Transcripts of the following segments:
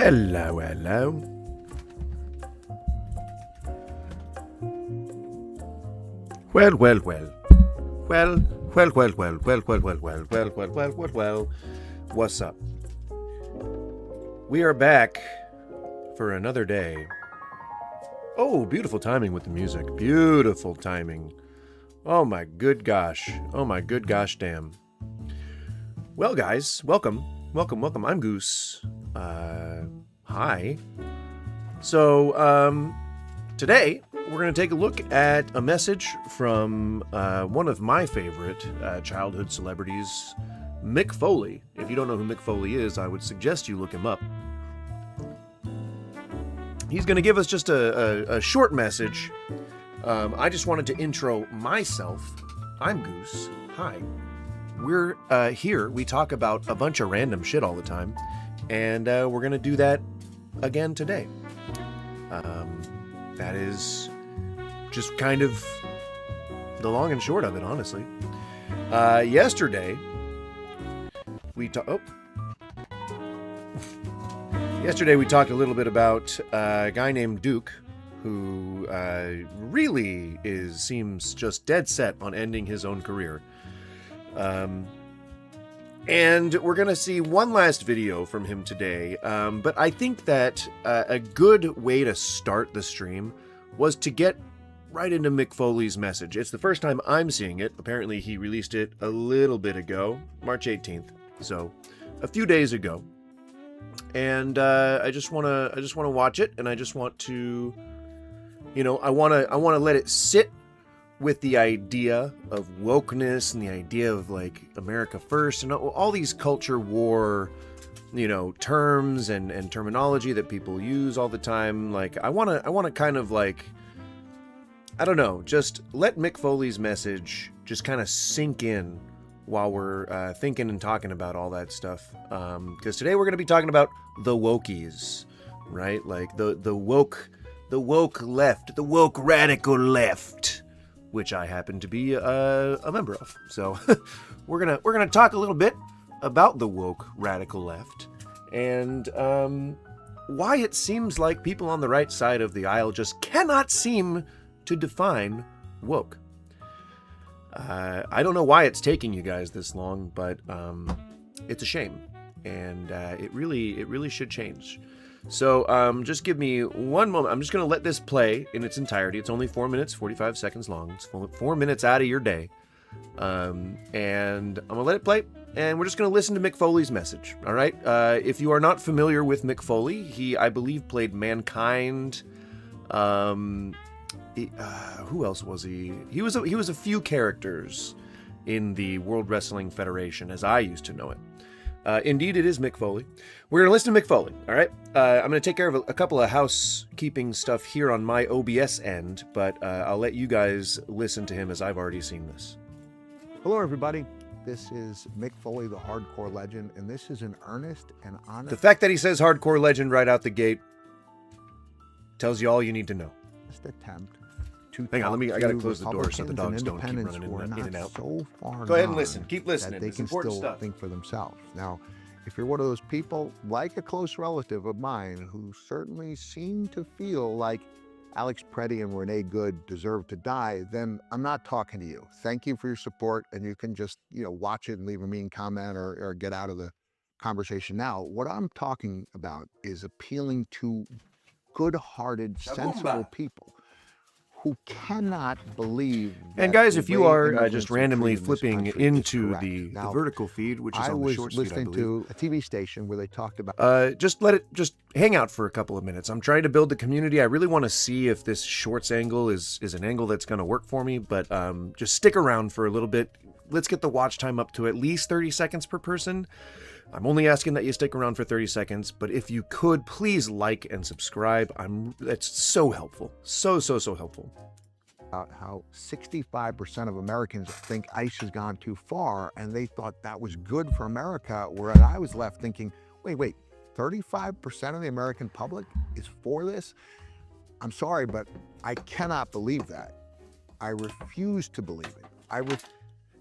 Hello, hello. Well, well, well. Well. What's up? We are back for another day. Oh, beautiful timing with the music. Beautiful timing. Oh my good gosh. Oh my good gosh damn. Well, guys, welcome. I'm Goose. Hi. So, today we're going to take a look at a message from one of my favorite childhood celebrities, Mick Foley. If you don't know who Mick Foley is, I would suggest you look him up. He's going to give us just a short message. I just wanted to intro myself. I'm Goose. Hi. We're here. We talk about a bunch of random shit all the time. And we're going to do that again today. That is just kind of the long and short of it, honestly. Yesterday, we talked a little bit about a guy named Duke, who really seems just dead set on ending his own career. And we're going to see one last video from him today, but I think that a good way to start the stream was to get right into Mick Foley's message. It's the first time I'm seeing it. Apparently he released it a little bit ago, March 18th, so a few days ago. And I just want to watch it, and I just want to, I want to let it sit with the idea of wokeness and the idea of like America first and all these culture war, terms and terminology that people use all the time. Like I want to kind of like, I don't know, just let Mick Foley's message just kind of sink in while we're thinking and talking about all that stuff. Because today we're going to be talking about the wokies, right? Like the woke left, the woke radical left, which I happen to be a member of. So we're gonna talk a little bit about the woke radical left and why it seems like people on the right side of the aisle just cannot seem to define woke. I don't know why it's taking you guys this long, but it's a shame, and it really should change. So just give me one moment. I'm just going to let this play in its entirety. It's only 4 minutes, 45 seconds long. It's 4 minutes out of your day. And I'm going to let it play, and we're just going to listen to Mick Foley's message. All right? If you are not familiar with Mick Foley, he, I believe, played Mankind. Who else was he? He was a few characters in the World Wrestling Federation, as I used to know it. Indeed, it is Mick Foley. We're going to listen to Mick Foley, all right? I'm going to take care of a couple of housekeeping stuff here on my OBS end, but I'll let you guys listen to him as I've already seen this. Hello, everybody. This is Mick Foley, the hardcore legend, and this is an earnest and honest... The fact that he says hardcore legend right out the gate tells you all you need to know. ...attempt to hang on, I gotta close the door so the dogs don't keep running in and out. So far go ahead and listen. Keep listening. They can still think for themselves. Now, if you're one of those people, like a close relative of mine, who certainly seem to feel like Alex Preddy and Renee Good deserve to die, then I'm not talking to you. Thank you for your support, and you can just watch it and leave a mean comment or get out of the conversation now. What I'm talking about is appealing to good-hearted, sensible people who cannot believe. And guys, if you are just randomly flipping into the vertical feed, which is on the short feed, I listening to a TV station where they talked about... just let it just hang out for a couple of minutes. I'm trying to build the community. I really want to see if this shorts angle is an angle that's going to work for me, but just stick around for a little bit. Let's get the watch time up to at least 30 seconds per person. I'm only asking that you stick around for 30 seconds, but if you could, please like and subscribe. That's so helpful. So helpful. How 65% of Americans think ICE has gone too far, and they thought that was good for America, whereas I was left thinking, wait, 35% of the American public is for this? I'm sorry, but I cannot believe that. I refuse to believe it.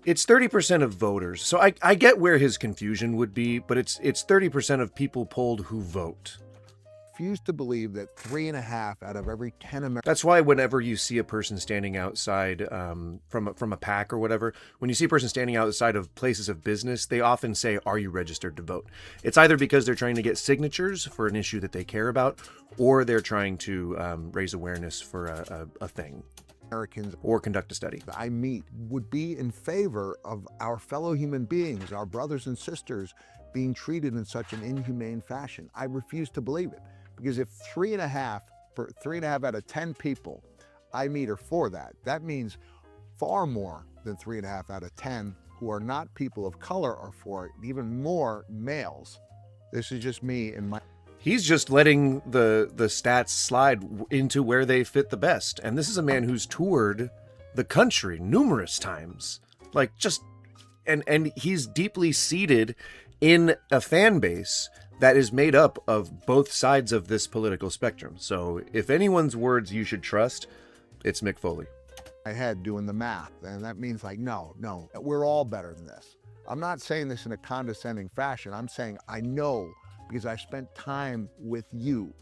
It's 30% of voters. So I get where his confusion would be, but it's 30% of people polled who vote. refuse to believe that 3.5 out of every 10 Americans. That's why whenever you see a person standing outside from a pack or whatever, when you see a person standing outside of places of business, they often say, "Are you registered to vote?" It's either because they're trying to get signatures for an issue that they care about, or they're trying to raise awareness for a thing. Americans or conduct a study I meet would be in favor of our fellow human beings, our brothers and sisters, being treated in such an inhumane fashion. I refuse to believe it, because if 3.5 out of 10 people I meet are for that, that means far more than 3.5 out of 10 who are not people of color are for it, even more males. This is just me and my. He's just letting the stats slide into where they fit the best. And this is a man who's toured the country numerous times. Like, just, and he's deeply seated in a fan base that is made up of both sides of this political spectrum. So if anyone's words you should trust, it's Mick Foley. My head doing the math, and that means like, no, we're all better than this. I'm not saying this in a condescending fashion. I'm saying I know, because I spent time with you.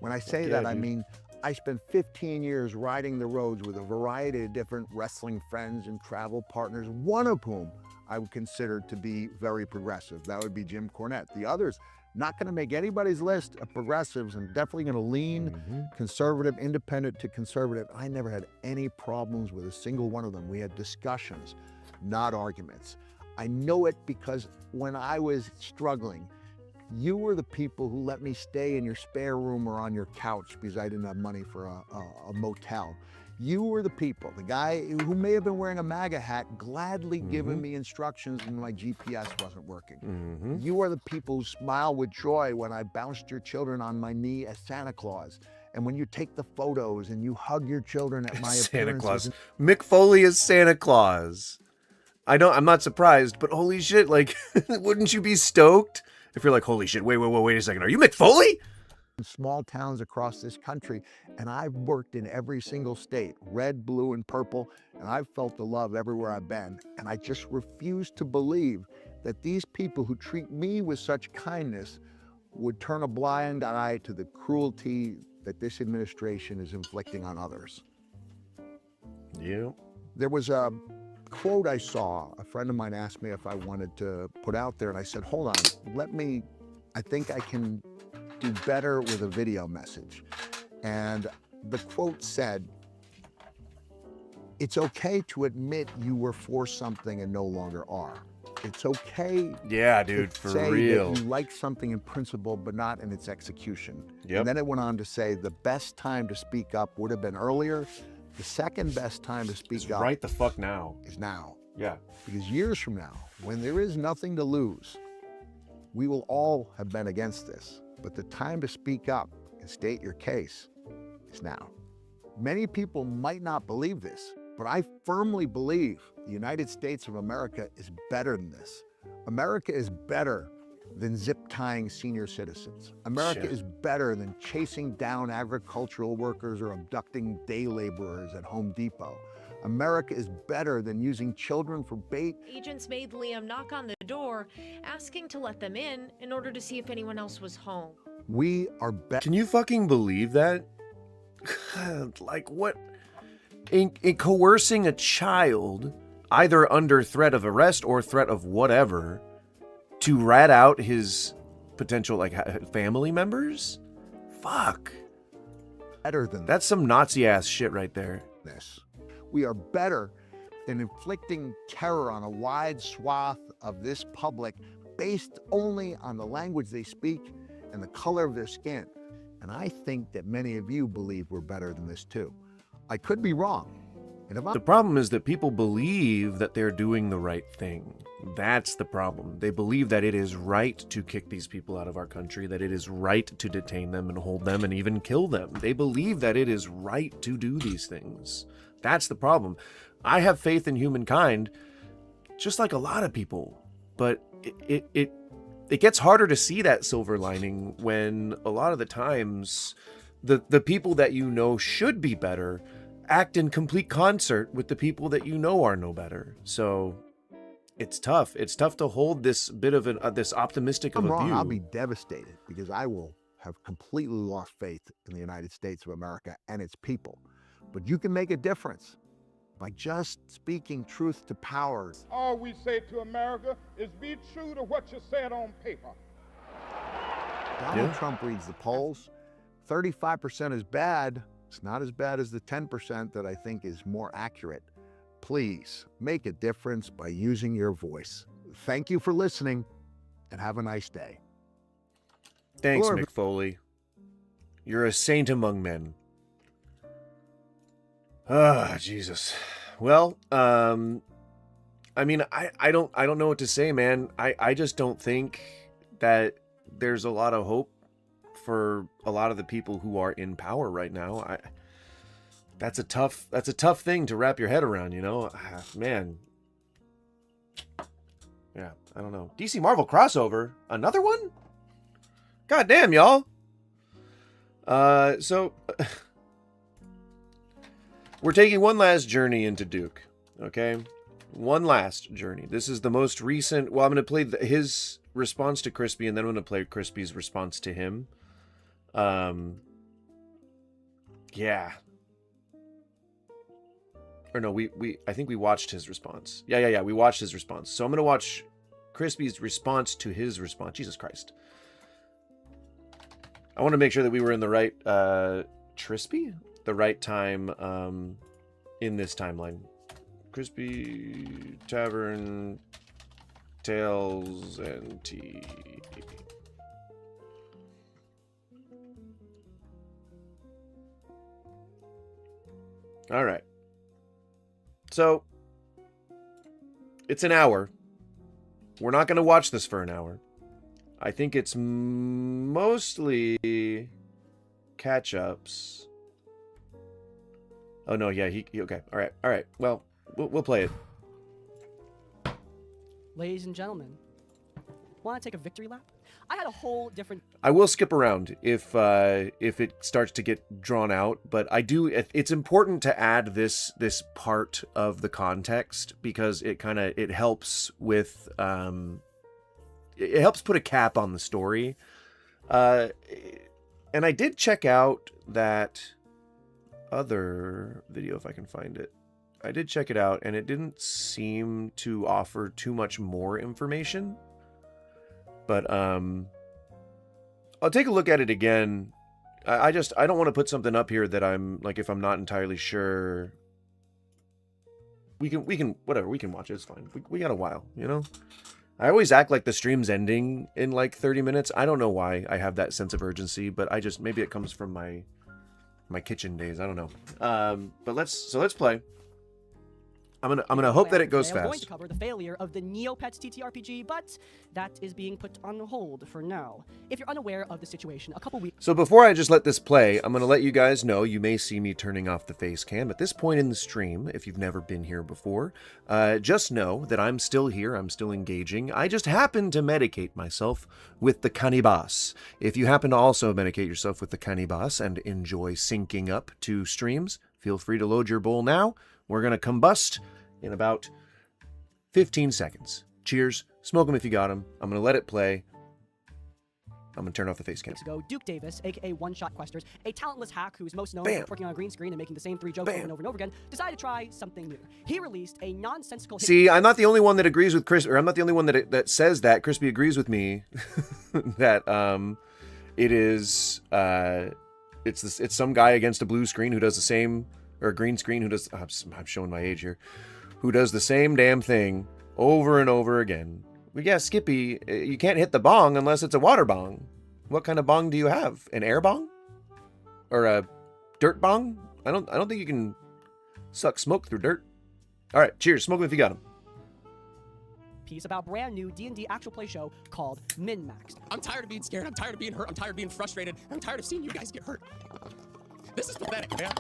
When I say that, I mean, I spent 15 years riding the roads with a variety of different wrestling friends and travel partners, one of whom I would consider to be very progressive. That would be Jim Cornette. The others, not gonna make anybody's list of progressives, and definitely gonna lean conservative, independent to conservative. I never had any problems with a single one of them. We had discussions, not arguments. I know it because when I was struggling, you were the people who let me stay in your spare room or on your couch because I didn't have money for a motel. You were the people, the guy who may have been wearing a MAGA hat, gladly giving me instructions when my GPS wasn't working. You are the people who smile with joy when I bounced your children on my knee as Santa Claus. And when you take the photos and you hug your children at my Santa appearances. Claus. Mick Foley is Santa Claus. I'm not surprised, but holy shit, like, wouldn't you be stoked? If you're like, holy shit, wait a second, are you Mick Foley? In small towns across this country, and I've worked in every single state, red, blue, and purple, and I've felt the love everywhere I've been. And I just refuse to believe that these people who treat me with such kindness would turn a blind eye to the cruelty that this administration is inflicting on others. Yeah. There was a quote I saw. A friend of mine asked me if I wanted to put out there, and I said, hold on, I think I can do better with a video message. And the quote said, it's okay to admit you were for something and no longer are. It's okay to for say real. that you like something in principle, but not in its execution. Yep. And then it went on to say the best time to speak up would have been earlier. The second best time to speak up right the fuck now is now. Yeah. Because years from now, when there is nothing to lose, we will all have been against this. But the time to speak up and state your case is now. Many people might not believe this, but I firmly believe the United States of America is better than this. America is better than zip tying senior citizens. America is better than chasing down agricultural workers or abducting day laborers at Home Depot. America is better than using children for bait. Agents made Liam knock on the door, asking to let them in order to see if anyone else was home. We are better. Can you fucking believe that? Like, what? In coercing a child, either under threat of arrest or threat of whatever, to rat out his potential, like, family members? Fuck. Better than That's some Nazi-ass shit right there. this. We are better than inflicting terror on a wide swath of this public based only on the language they speak and the color of their skin. And I think that many of you believe we're better than this too. I could be wrong. And if The problem is that people believe that they're doing the right thing. That's the problem. They believe that it is right to kick these people out of our country, that it is right to detain them and hold them and even kill them. They believe that it is right to do these things. That's the problem. I have faith in humankind, just like a lot of people, but it gets harder to see that silver lining when a lot of the times the people that you know should be better act in complete concert with the people that you know are no better. So it's tough. It's tough to hold this bit of this optimistic of I'm a wrong, view. I'll be devastated because I will have completely lost faith in the United States of America and its people. But you can make a difference by just speaking truth to power. All we say to America is be true to what you said on paper. Donald Trump reads the polls. 35% is bad. It's not as bad as the 10% that I think is more accurate. Please make a difference by using your voice. Thank you for listening, and have a nice day. Thanks, Hello, Mick Foley. You're a saint among men. Ah, Jesus. Well, I mean, I don't know what to say, man. I just don't think that there's a lot of hope for a lot of the people who are in power right now. That's a tough thing to wrap your head around, you know? Man. Yeah, I don't know. DC Marvel crossover? Another one? God damn, y'all. So we're taking one last journey into Duke, okay? One last journey. This is the most recent. Well, I'm going to play his response to Crispy, and then I'm going to play Crispy's response to him. Yeah. Or no, I think we watched his response. Yeah, we watched his response. So I'm going to watch Crispy's response to his response. Jesus Christ. I want to make sure that we were in the right, Trispy? The right time, in this timeline. Crispy Tavern Tales and Tea. All right. So it's an hour. We're not going to watch this for an hour. I think it's mostly catch-ups. Oh no, yeah, he okay. All right. Well, we'll play it. Ladies and gentlemen, want to take a victory lap? I had a whole different... I will skip around if it starts to get drawn out, but I do. It's important to add this part of the context because it helps with it helps put a cap on the story. And I did check out that other video if I can find it. I did check it out, and it didn't seem to offer too much more information. But I'll take a look at it again. I don't want to put something up here that I'm like, if I'm not entirely sure. We can whatever, we can watch it. It's fine. We got a while, you know. I always act like the stream's ending in like 30 minutes. I don't know why I have that sense of urgency, but maybe it comes from my kitchen days. I don't know. But let's play. I'm gonna hope that it goes I'm going to fast. cover the failure of the Neopets TTRPG, but that is being put on hold for now. If you're unaware of the situation, a couple weeks... So before I just let this play, I'm gonna let you guys know, you may see me turning off the face cam at this point in the stream, if you've never been here before. Just know that I'm still here, I'm still engaging. I just happen to medicate myself with the Cannibas. If you happen to also medicate yourself with the Cannibas and enjoy syncing up to streams, feel free to load your bowl now. We're going to combust in about 15 seconds. Cheers. Smoke them if you got them. I'm going to let it play. I'm going to turn off the face cam. Ago, Duke Davis, aka One Shot Questers, a talentless hack who's most known Bam. for working on a green screen and making the same 3 jokes Bam. over and over and over again, decided to try something new. He released a nonsensical... See, I'm not the only one that agrees with Chris, or I'm not the only one that says that. Crispy agrees with me that it is it's some guy against a blue screen who does the same, or a green screen who does, I'm showing my age here, who does the same damn thing over and over again. But yeah, Skippy, you can't hit the bong unless it's a water bong. What kind of bong do you have? An air bong? Or a dirt bong? I don't think you can suck smoke through dirt. All right, cheers. Smoke them if you got them. Piece about brand new D&D actual play show called Min-Maxed. I'm tired of being scared. I'm tired of being hurt. I'm tired of being frustrated. I'm tired of seeing you guys get hurt. This is pathetic, man.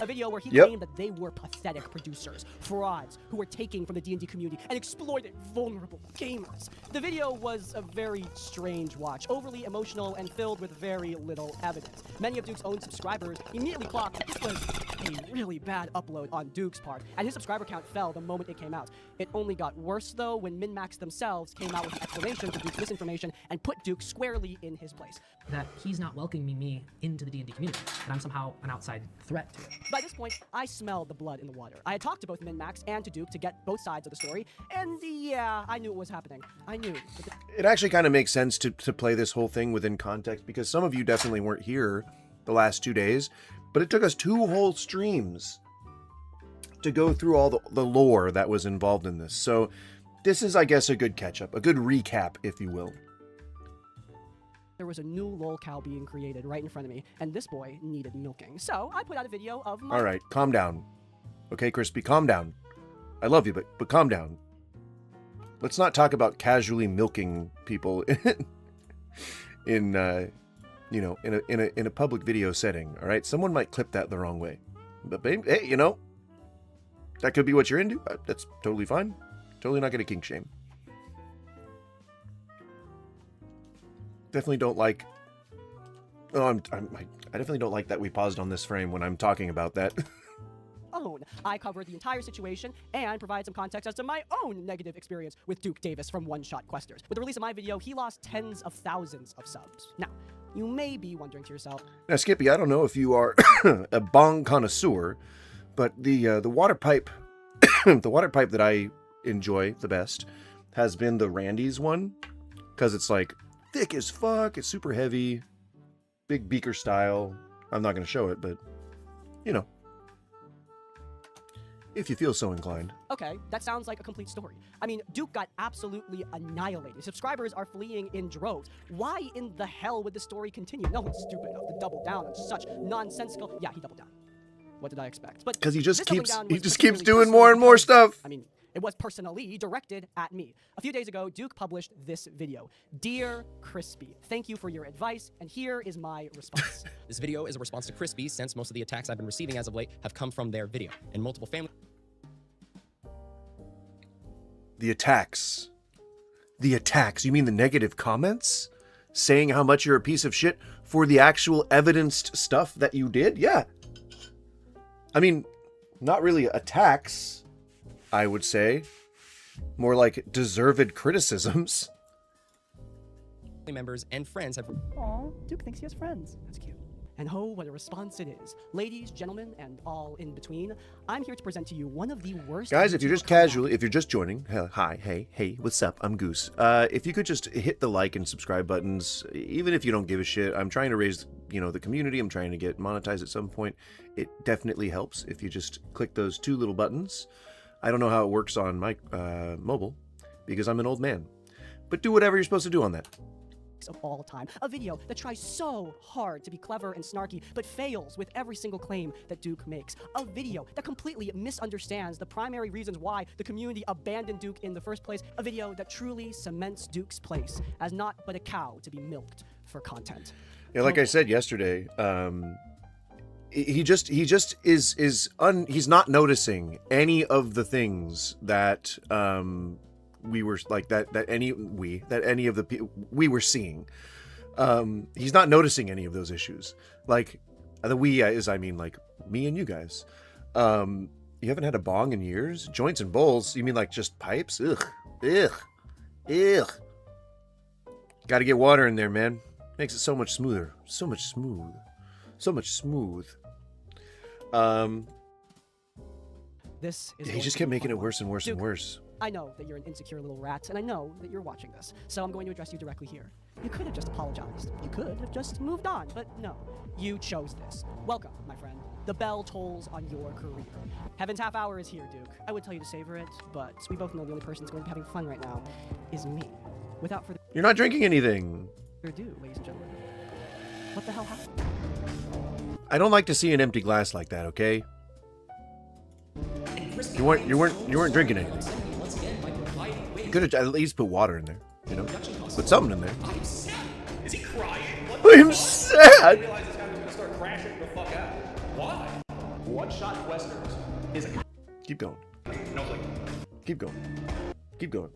A video where he Yep. claimed that they were pathetic producers, frauds, who were taking from the D&D community and exploited vulnerable gamers. The video was a very strange watch, overly emotional and filled with very little evidence. Many of Duke's own subscribers immediately clocked this was a really bad upload on Duke's part, and his subscriber count fell the moment it came out. It only got worse, though, when MinMax themselves came out with an explanation for Duke's misinformation and put Duke squarely in his place. That he's not welcoming me into the D&D community, that I'm somehow an outside threat to it. By this point, I smelled the blood in the water. I had talked to both MinMax and to Duke to get both sides of the story, and yeah, I knew what was happening. I knew. It actually kind of makes sense to play this whole thing within context, because some of you definitely weren't here the last 2 days, but it took us 2 whole streams to go through all the lore that was involved in this. So this is, I guess, a good catch-up, a good recap, if you will. There was a new lol cow being created right in front of me, and this boy needed milking. So I put out a video of my... All right, calm down. Okay, Crispy, calm down. I love you, but calm down. Let's not talk about casually milking people in a public video setting. All right, someone might clip that the wrong way, but babe, hey, you know, that could be what you're into. That's totally fine. Totally not gonna kink shame. Definitely don't like. Oh, I definitely don't like that we paused on this frame when I'm talking about that. Own. I covered the entire situation and provide some context as to my own negative experience with Duke Davis from One Shot Questers. With the release of my video, he lost tens of thousands of subs. Now, you may be wondering to yourself, Now, Skippy, I don't know if you are a bong connoisseur, but the water pipe, the water pipe that I enjoy the best has been the Randy's one, because it's like thick as fuck. It's super heavy, big beaker style. I'm not going to show it, but you know, if you feel so inclined. okay, that sounds like a complete story. I mean, Duke got absolutely annihilated. Subscribers are fleeing in droves. Why in the hell would the story continue? No one's stupid enough to double down on such nonsensical... Yeah, he doubled down. What did I expect? But Because he just this doubling keeps down he was just keeps particularly doing more and more personal stuff. I mean, it was personally directed at me. A few days ago, Duke published this video. Dear Crispy, thank you for your advice, and here is my response. This video is a response to Crispy, since most of the attacks I've been receiving as of late have come from their video, and multiple family... The attacks. The attacks. You mean the negative comments? Saying how much you're a piece of shit for the actual evidenced stuff that you did? Yeah. I mean, not really attacks, I would say. More like deserved criticisms. members and friends have... Aw, Duke thinks he has friends. That's cute. And oh, what a response it is. Ladies, gentlemen, and all in between, I'm here to present to you one of the worst... Guys, if you're just casually, if you're just joining, hi, hey, what's up? I'm Goose. If you could just hit the like and subscribe buttons, even if you don't give a shit. I'm trying to raise, the community. I'm trying to get monetized at some point. It definitely helps if you just click those 2 little buttons. I don't know how it works on my mobile, because I'm an old man. But do whatever you're supposed to do on that. Of all time. A video that tries so hard to be clever and snarky, but fails with every single claim that Duke makes. A video that completely misunderstands the primary reasons why the community abandoned Duke in the first place. A video that truly cements Duke's place as not but a cow to be milked for content. Yeah, like I said yesterday, he's not noticing any of the things that we were like any of the we were seeing. He's not noticing any of those issues. Like the we is, I mean, like me and you guys. You haven't had a bong in years? Joints and bowls? You mean like just pipes? Ugh. Got to get water in there, man. Makes it so much smoother. So much smooth. This is He just kept making it worse and worse and worse. I know that you're an insecure little rat, and I know that you're watching this, so I'm going to address you directly here. You could have just apologized. You could have just moved on, but no. You chose this. Welcome, my friend. The bell tolls on your career. Heaven's half hour is here, Duke. I would tell you to savor it, but we both know the only person that's going to be having fun right now is me. Without further You're not drinking anything. ado, ladies and gentlemen, what the hell happened? I don't like to see an empty glass like that, okay? You weren't drinking anything. You could have at least put water in there, Put something in there. I'm sad. Is he crying? I'm sad. I realize this guy was gonna start crashing the fuck out. Why? One Shot Questers is a... Keep going. No, like... Keep going. Keep going.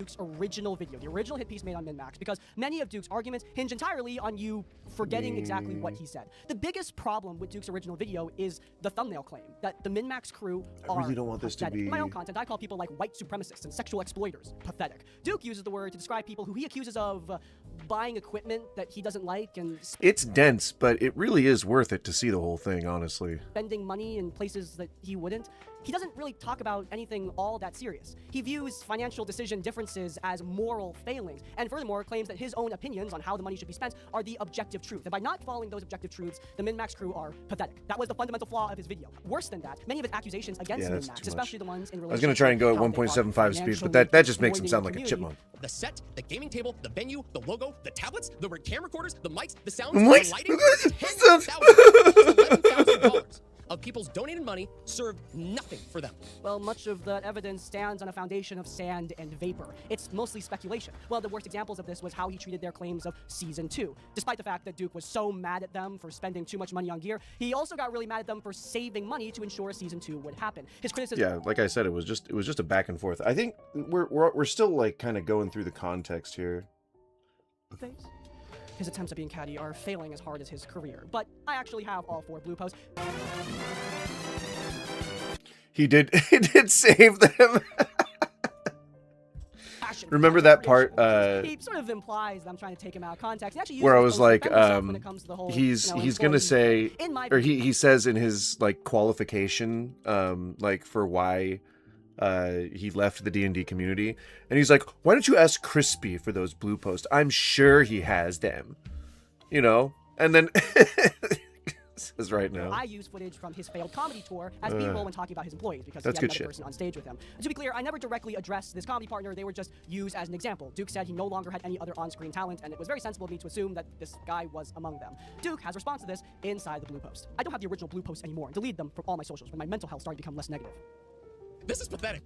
Duke's original video, the original hit piece made on MinMax, because many of Duke's arguments hinge entirely on you forgetting exactly what he said. The biggest problem with Duke's original video is the thumbnail claim that the MinMax crew are I really don't want this to pathetic. be... In my own content, I call people like white supremacists and sexual exploiters pathetic. Duke uses the word to describe people who he accuses of buying equipment that he doesn't like and It's dense, but it really is worth it to see the whole thing, honestly. spending money in places that he wouldn't. He doesn't really talk about anything all that serious. He views financial decision differences as moral failings, and furthermore claims that his own opinions on how the money should be spent are the objective truth. And by not following those objective truths, the MinMax crew are pathetic. That was the fundamental flaw of his video. Worse than that, many of his accusations against Yeah, that's MinMax, too especially much. the ones in relation I was going to try and go at how they are 1.75 speed, but financially that just makes him exploiting sound the like a community. chipmunk. The set, the gaming table, the venue, the logo, the tablets, the cam recorders, the mics, the sounds, What? the lighting, $10,000 of people's donated money served nothing for them. Well, much of that evidence stands on a foundation of sand and vapor. It's mostly speculation. Well, the worst examples of this was how he treated their claims of Season 2. Despite the fact that Duke was so mad at them for spending too much money on gear, he also got really mad at them for saving money to ensure Season 2 would happen. His criticism... Yeah, like I said, it was just a back and forth. I think we're still like kind of going through the context here. Thanks. His attempts at being catty are failing as hard as his career, but I actually have all 4 blue posts. He did save them. Remember that part he sort of implies that I'm trying to take him out of context. He actually where I uses was those to like, defend himself when it comes to the whole, he's gonna employee say, thing. In my or view, he says in his like qualification, like for why he left the D&D community, and he's like, why don't you ask Crispy for those blue posts? I'm sure he has them, you know. And then says right now, I use footage from his failed comedy tour as B-roll when talking about his employees because That's he had good another shit. person on stage with him. And to be clear, I never directly addressed this comedy partner. They were just used as an example. Duke said he no longer had any other on-screen talent, and it was very sensible of me to assume that this guy was among them. Duke has response to this inside the blue post. I don't have the original blue posts anymore and deleted them from all my socials when my mental health started to become less negative. This is pathetic.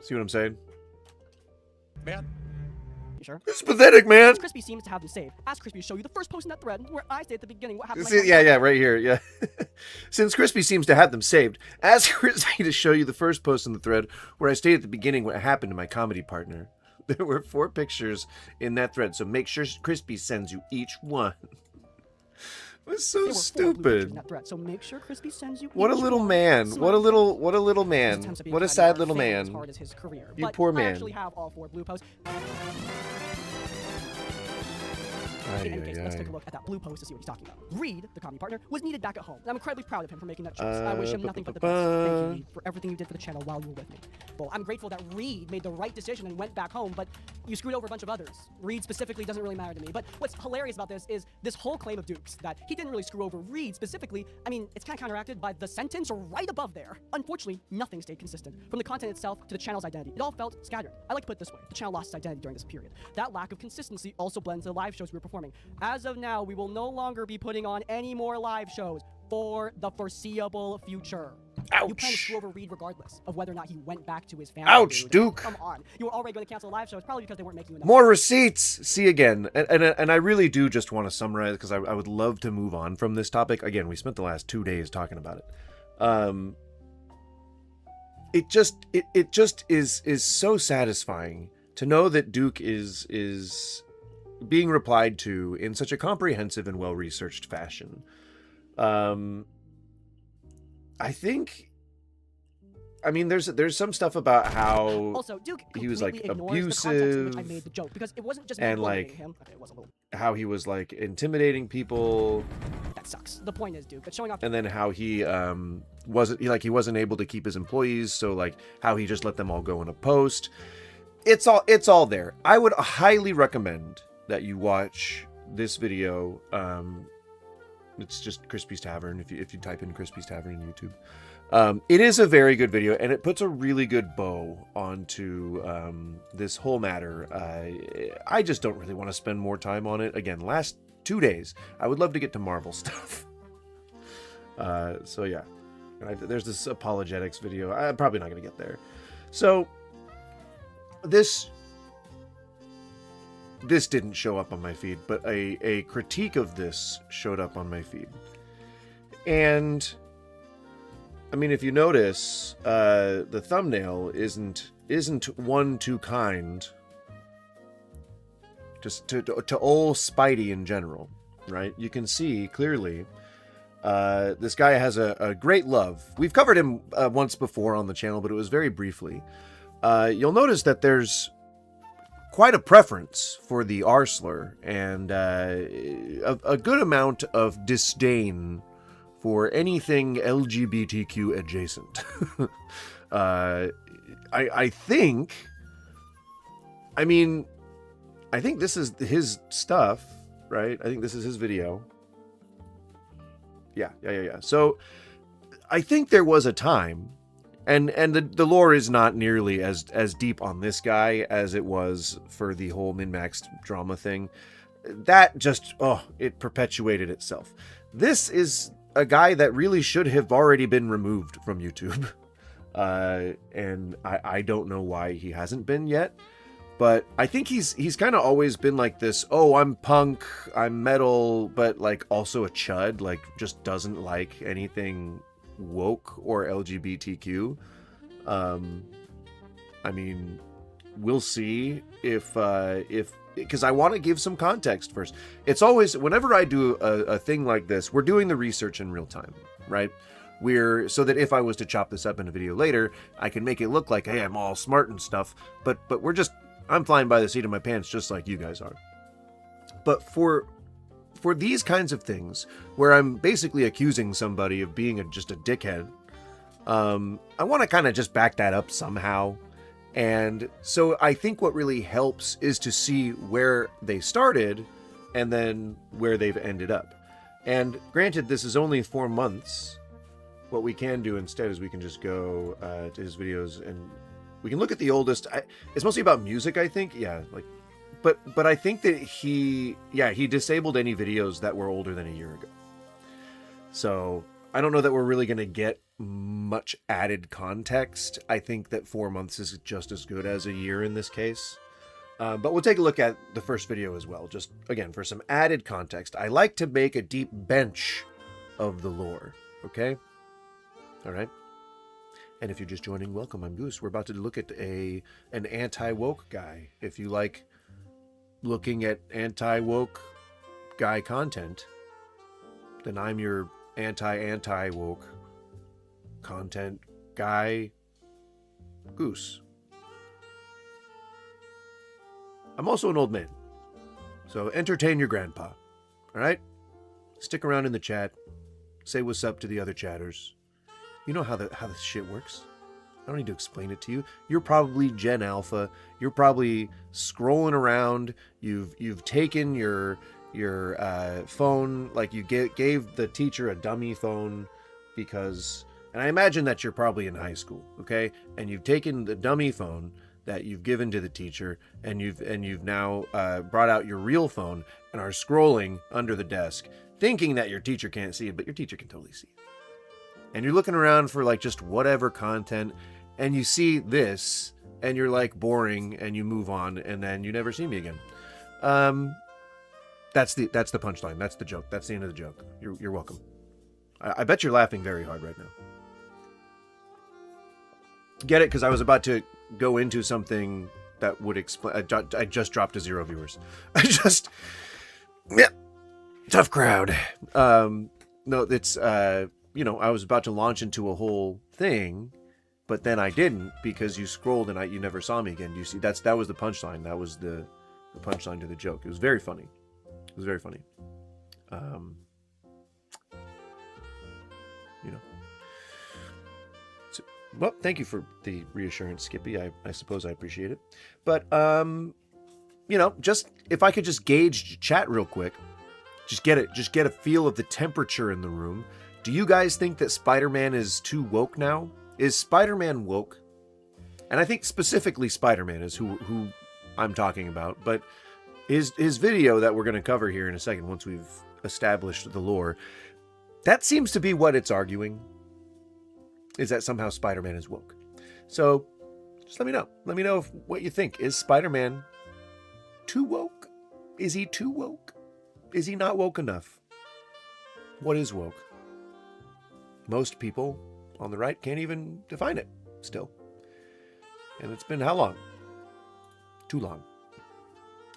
see what I'm saying? Man, You sure? It's pathetic, man. Since Crispy seems to have them saved, ask Crispy to show you the first post in that thread where I say at the beginning what happened. to my Yeah, right here. Yeah. Since Crispy seems to have them saved, ask Crispy to show you the first post in the thread where I stated at the beginning what happened to my comedy partner. There were 4 pictures in that thread, so make sure Crispy sends you each one. It was so There were 4 blue pictures in stupid. that thread, so make sure Crispy sends you What a each little one. man. So What a little his man. attempts at being What a catty sad are little failing as man. hard as his career. You But poor I man. actually have all 4 blue posts. Ay, In any case, ay, let's ay. take a look at that blue post to see what he's talking about. Reed, the comedy partner, was needed back at home. And I'm incredibly proud of him for making that choice. I wish him nothing but the best. Thank you, Reed, for everything you did for the channel while you were with me. Well, I'm grateful that Reed made the right decision and went back home, but you screwed over a bunch of others. Reed specifically doesn't really matter to me. But what's hilarious about this is this whole claim of Duke's that he didn't really screw over Reed specifically. I mean, it's kind of counteracted by the sentence right above there. Unfortunately, nothing stayed consistent. From the content itself to the channel's identity, it all felt scattered. I like to put it this way. The channel lost its identity during this period. That lack of consistency also blends to the live shows we were performing. As of now, we will no longer be putting on any more live shows for the foreseeable future. You plan to screw over Reed regardless of whether or not he went back to his family. Ouch, dude. Duke. Come on. You were already going to cancel the live shows probably because they weren't making enough. More receipts. See again, and I really do just want to summarize because I would love to move on from this topic. Again, we spent the last 2 days talking about it. It just is so satisfying to know that Duke is being replied to in such a comprehensive and well-researched fashion. I think. I mean, there's some stuff about how Also, Duke he was like completely ignores the context in which I abusive made the joke because it wasn't just me and bullying like him. Okay, it was a little. how he was like intimidating people, That sucks. The point is, Duke, that showing off. and then how he wasn't able to keep his employees, so like how he just let them all go in a post. It's all there. I would highly recommend that you watch this video. It's just Crispy's Tavern if you type in Crispy's Tavern in YouTube. It is a very good video, and it puts a really good bow onto this whole matter. I just don't really want to spend more time on it. Again, last 2 days, I would love to get to Marvel stuff. So yeah, there's this apologetics video. I'm probably not going to get there. So this didn't show up on my feed, but a critique of this showed up on my feed. And I mean, if you notice, the thumbnail isn't one too kind just to old Spidey in general, right? You can see clearly this guy has a great love. We've covered him once before on the channel, but it was very briefly. You'll notice that there's quite a preference for the R slur and a good amount of disdain for anything LGBTQ adjacent. I think this is his stuff, right? I think this is his video. Yeah. So I think there was a time, and the lore is not nearly as deep on this guy as it was for the whole min-maxed drama thing. That just, it perpetuated itself. This is a guy that really should have already been removed from YouTube. And I don't know why he hasn't been yet. But I think he's kind of always been like this, I'm punk, I'm metal, but like also a chud, like just doesn't like anything woke or LGBTQ. I mean, we'll see if because I want to give some context first. It's always, whenever I do a thing like this, we're doing the research in real time, right? So that if I was to chop this up in a video later, I can make it look like, hey, I'm all smart and stuff, but I'm flying by the seat of my pants just like you guys are. But for these kinds of things, where I'm basically accusing somebody of being just a dickhead, I want to kind of just back that up somehow. And so I think what really helps is to see where they started and then where they've ended up. And granted, this is only 4 months. What we can do instead is we can just go to his videos and we can look at the oldest. It's mostly about music, I think. Yeah, but I think that he disabled any videos that were older than a year ago. So I don't know that we're really going to get much added context. I think that 4 months is just as good as a year in this case. But we'll take a look at the first video as well, just again for some added context. I like to make a deep bench of the lore. Okay, all right. And if you're just joining, welcome. I'm Goose. We're about to look at an anti-woke guy. If you like looking at anti-woke guy content, then I'm your anti-woke content guy, Goose. I'm also an old man, so entertain your grandpa. All right? Stick around in the chat. Say what's up to the other chatters. You know how this shit works. I don't need to explain it to you. You're probably Gen Alpha. You're probably scrolling around. You've taken your phone, like you gave the teacher a dummy phone because, and I imagine that you're probably in high school, okay? And you've taken the dummy phone that you've given to the teacher, and you've now brought out your real phone and are scrolling under the desk, thinking that your teacher can't see it, but your teacher can totally see it. And you're looking around for like just whatever content, and you see this, and you're like boring, and you move on, and then you never see me again. That's the punchline. That's the joke. That's the end of the joke. You're welcome. I bet you're laughing very hard right now. Get it? Because I was about to go into something that would explain. I just dropped to 0 viewers. Tough crowd. No, it's I was about to launch into a whole thing, but then I didn't because you scrolled and you never saw me again. You see, that was the punchline. That was the punchline to the joke. It was very funny. It was very funny. So, well, thank you for the reassurance, Skippy. I suppose I appreciate it. But just if I could just gauge chat real quick, just get a feel of the temperature in the room. Do you guys think that Spider-Man is too woke now? Is Spider-Man woke? And I think specifically Spider-Man is who I'm talking about. But his video that we're going to cover here in a second, once we've established the lore, that seems to be what it's arguing, is that somehow Spider-Man is woke. So just let me know. Let me know what you think. Is Spider-Man too woke? Is he too woke? Is he not woke enough? What is woke? Most people on the right can't even define it still. And it's been how long? Too long.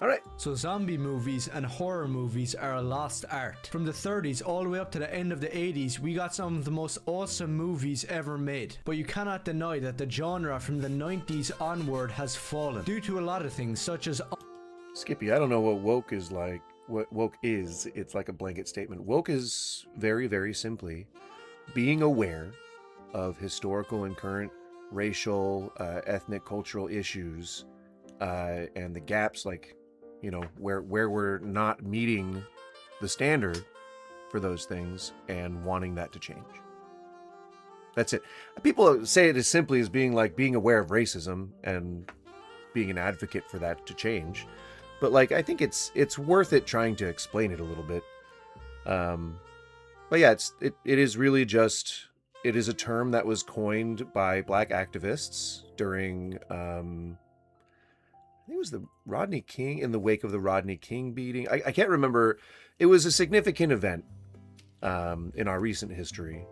All right. So zombie movies and horror movies are a lost art. From the 30s all the way up to the end of the 80s, we got some of the most awesome movies ever made. But you cannot deny that the genre from the 90s onward has fallen due to a lot of things such as... Skippy, I don't know what woke is like. What woke is, it's like a blanket statement. Woke is very, very simply being aware of historical and current racial, ethnic, cultural issues, and the gaps, like, you know, where we're not meeting the standard for those things and wanting that to change. That's it. People say it as simply as being like being aware of racism and being an advocate for that to change. But like, I think it's worth it trying to explain it a little bit. But yeah, it is really just, it is a term that was coined by black activists during, I think it was the Rodney King, in the wake of the Rodney King beating. I can't remember. It was a significant event in our recent history.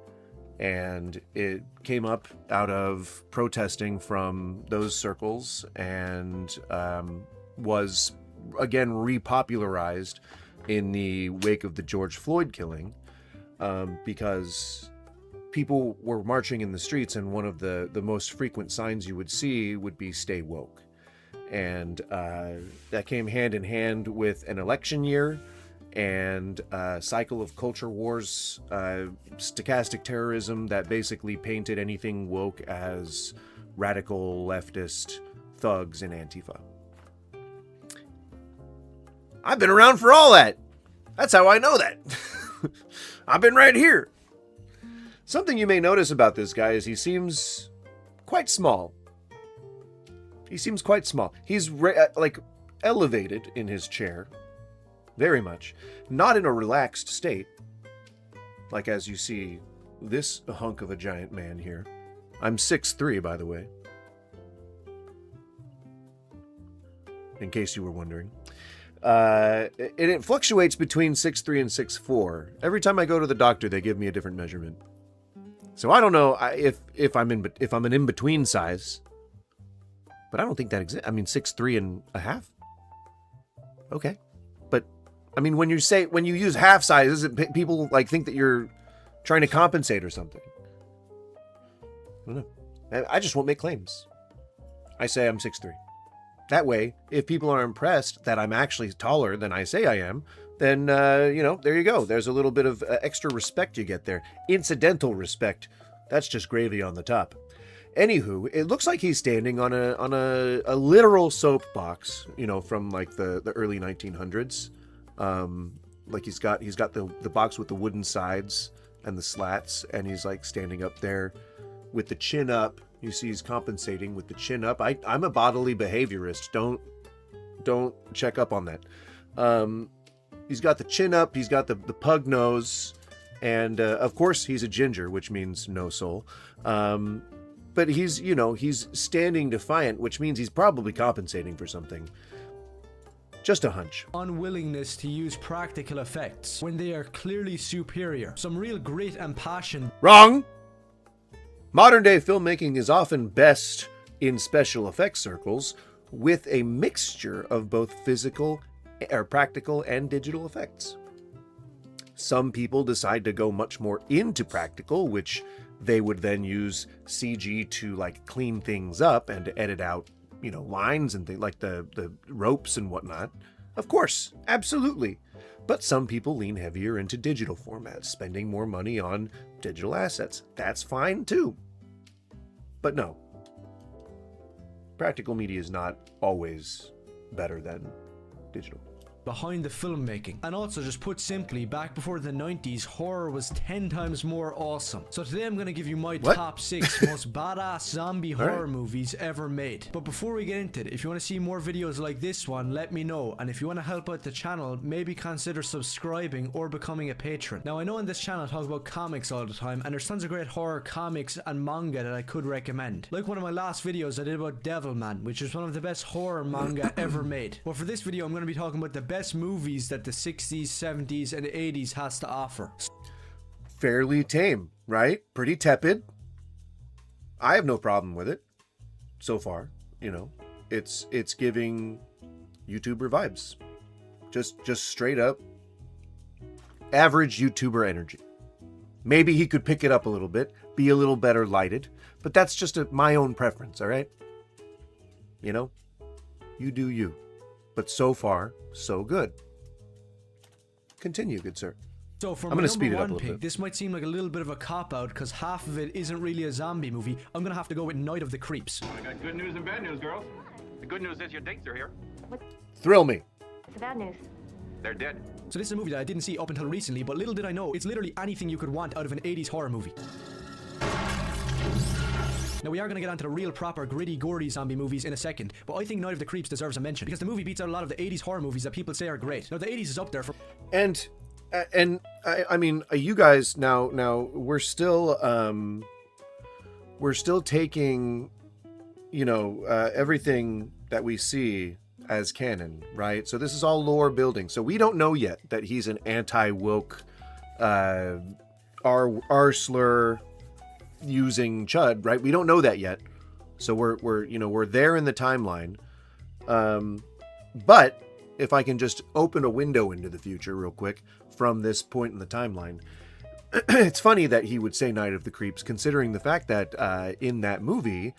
And it came up out of protesting from those circles and was, again, repopularized in the wake of the George Floyd killing, because people were marching in the streets, and one of the most frequent signs you would see would be "Stay woke." And that came hand in hand with an election year and a cycle of culture wars, stochastic terrorism that basically painted anything woke as radical leftist thugs and Antifa. I've been around for all that. That's how I know that. I've been right here. Something you may notice about this guy is he seems quite small. He seems quite small. He's like elevated in his chair. Very much. Not in a relaxed state. Like as you see this hunk of a giant man here. I'm 6'3", by the way. In case you were wondering. It fluctuates between 6'3" and 6'4". Every time I go to the doctor, they give me a different measurement. So I don't know if I'm an in-between size. But I don't think that exists. I mean, 6'3" and a half? Okay. But, I mean, when you use half sizes, people like think that you're trying to compensate or something. I don't know. I just won't make claims. I say I'm 6'3". That way, if people are impressed that I'm actually taller than I say I am, then, there you go. There's a little bit of extra respect you get there. Incidental respect. That's just gravy on the top. Anywho, it looks like he's standing on a literal soapbox, from like the early 1900s. Like he's got the box with the wooden sides and the slats, and he's like standing up there with the chin up. You see he's compensating with the chin up. I'm a bodily behaviorist. Don't check up on that. He's got the chin up. He's got the pug nose, and of course he's a ginger, which means no soul. But he's standing defiant, which means he's probably compensating for something. Just a hunch. Unwillingness to use practical effects when they are clearly superior. Some real grit and passion. Wrong! Modern day filmmaking is often best in special effects circles with a mixture of both practical and digital effects. Some people decide to go much more into practical, which they would then use CG to like clean things up and to edit out, lines and things like the ropes and whatnot. Of course, absolutely. But some people lean heavier into digital formats, spending more money on digital assets. That's fine too. But no, practical media is not always better than digital. Behind the filmmaking. And also, just put simply, back before the 90s, horror was 10 times more awesome. So today I'm going to give you my top 6 most badass zombie horror movies ever made. But before we get into it, if you want to see more videos like this one, let me know. And if you want to help out the channel, maybe consider subscribing or becoming a patron. Now, I know in this channel I talk about comics all the time, and there's tons of great horror comics and manga that I could recommend. Like one of my last videos I did about Devilman, which is one of the best horror manga ever made. But for this video, I'm going to be talking about the best movies that the 60s, 70s, and 80s has to offer. Fairly tame, right? Pretty tepid. I have no problem with it so far. It's giving YouTuber vibes. Just straight up average YouTuber energy. Maybe he could pick it up a little bit, be a little better lighted, but that's just my own preference, all right? You do you. But so far, so good. Continue, good sir. So for I'm my gonna number speed it up a one little pick, bit. this might seem like a little bit of a cop-out because half of it isn't really a zombie movie. I'm gonna have to go with Night of the Creeps. I got good news and bad news, girls. The good news is your dates are here. Thrill me. What's the bad news? They're dead. So this is a movie that I didn't see up until recently, but little did I know, it's literally anything you could want out of an 80s horror movie. Now we are going to get onto the real proper gritty gory zombie movies in a second, but I think Night of the Creeps deserves a mention because the movie beats out a lot of the 80s horror movies that people say are great. Now the 80s is up there for... And I mean, you guys now we're still taking, everything that we see as canon, right? So this is all lore building. So we don't know yet that he's an anti-woke, R-slur using chud, right? We don't know that yet. So we're there in the timeline. But if I can just open a window into the future real quick from this point in the timeline, it's funny that he would say Night of the Creeps, considering the fact that in that movie,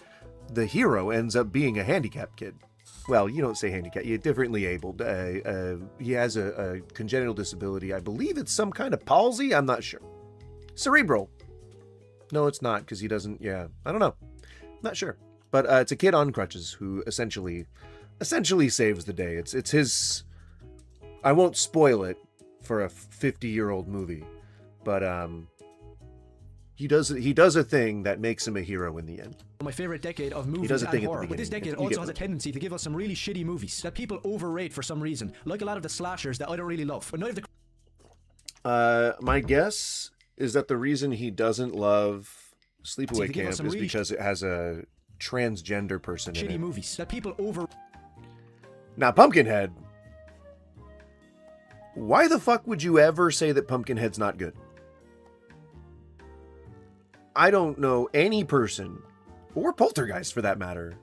the hero ends up being a handicapped kid. Well, you don't say handicapped, you're differently abled. He has a congenital disability. I believe it's some kind of palsy. I'm not sure. Cerebral. No, it's not, because he doesn't, I don't know. Not sure. But it's a kid on crutches who essentially saves the day. It's his... I won't spoil it for a 50-year-old movie, but he does a thing that makes him a hero in the end. My favorite decade of movies He does a and thing at the horror, but this beginning. decade You also get has a it. tendency to give us some really shitty movies that people overrate for some reason, like a lot of the slashers that I don't really love. But Night of the My guess is that the reason he doesn't love Sleepaway give us Camp some is really because it has a transgender person in shitty it. movies that people over... Now, Pumpkinhead. Why the fuck would you ever say that Pumpkinhead's not good? I don't know any person, or Poltergeist for that matter.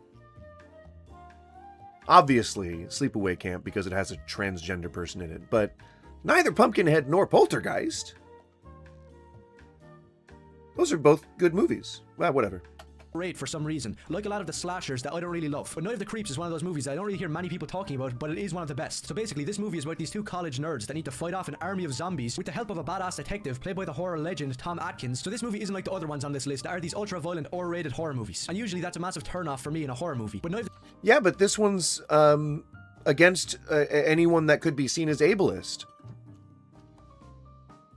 Obviously, Sleepaway Camp because it has a transgender person in it, but neither Pumpkinhead nor Poltergeist. Those are both good movies. Well, whatever. rate for some reason, like a lot of the slashers that I don't really love. But Night of the Creeps is one of those movies that I don't really hear many people talking about, but it is one of the best. So basically, this movie is about these two college nerds that need to fight off an army of zombies with the help of a badass detective played by the horror legend Tom Atkins. So this movie isn't like the other ones on this list that are these ultra-violent, R-rated horror movies. And usually that's a massive turn-off for me in a horror movie. But Night of the... Yeah, but this one's against anyone that could be seen as ableist.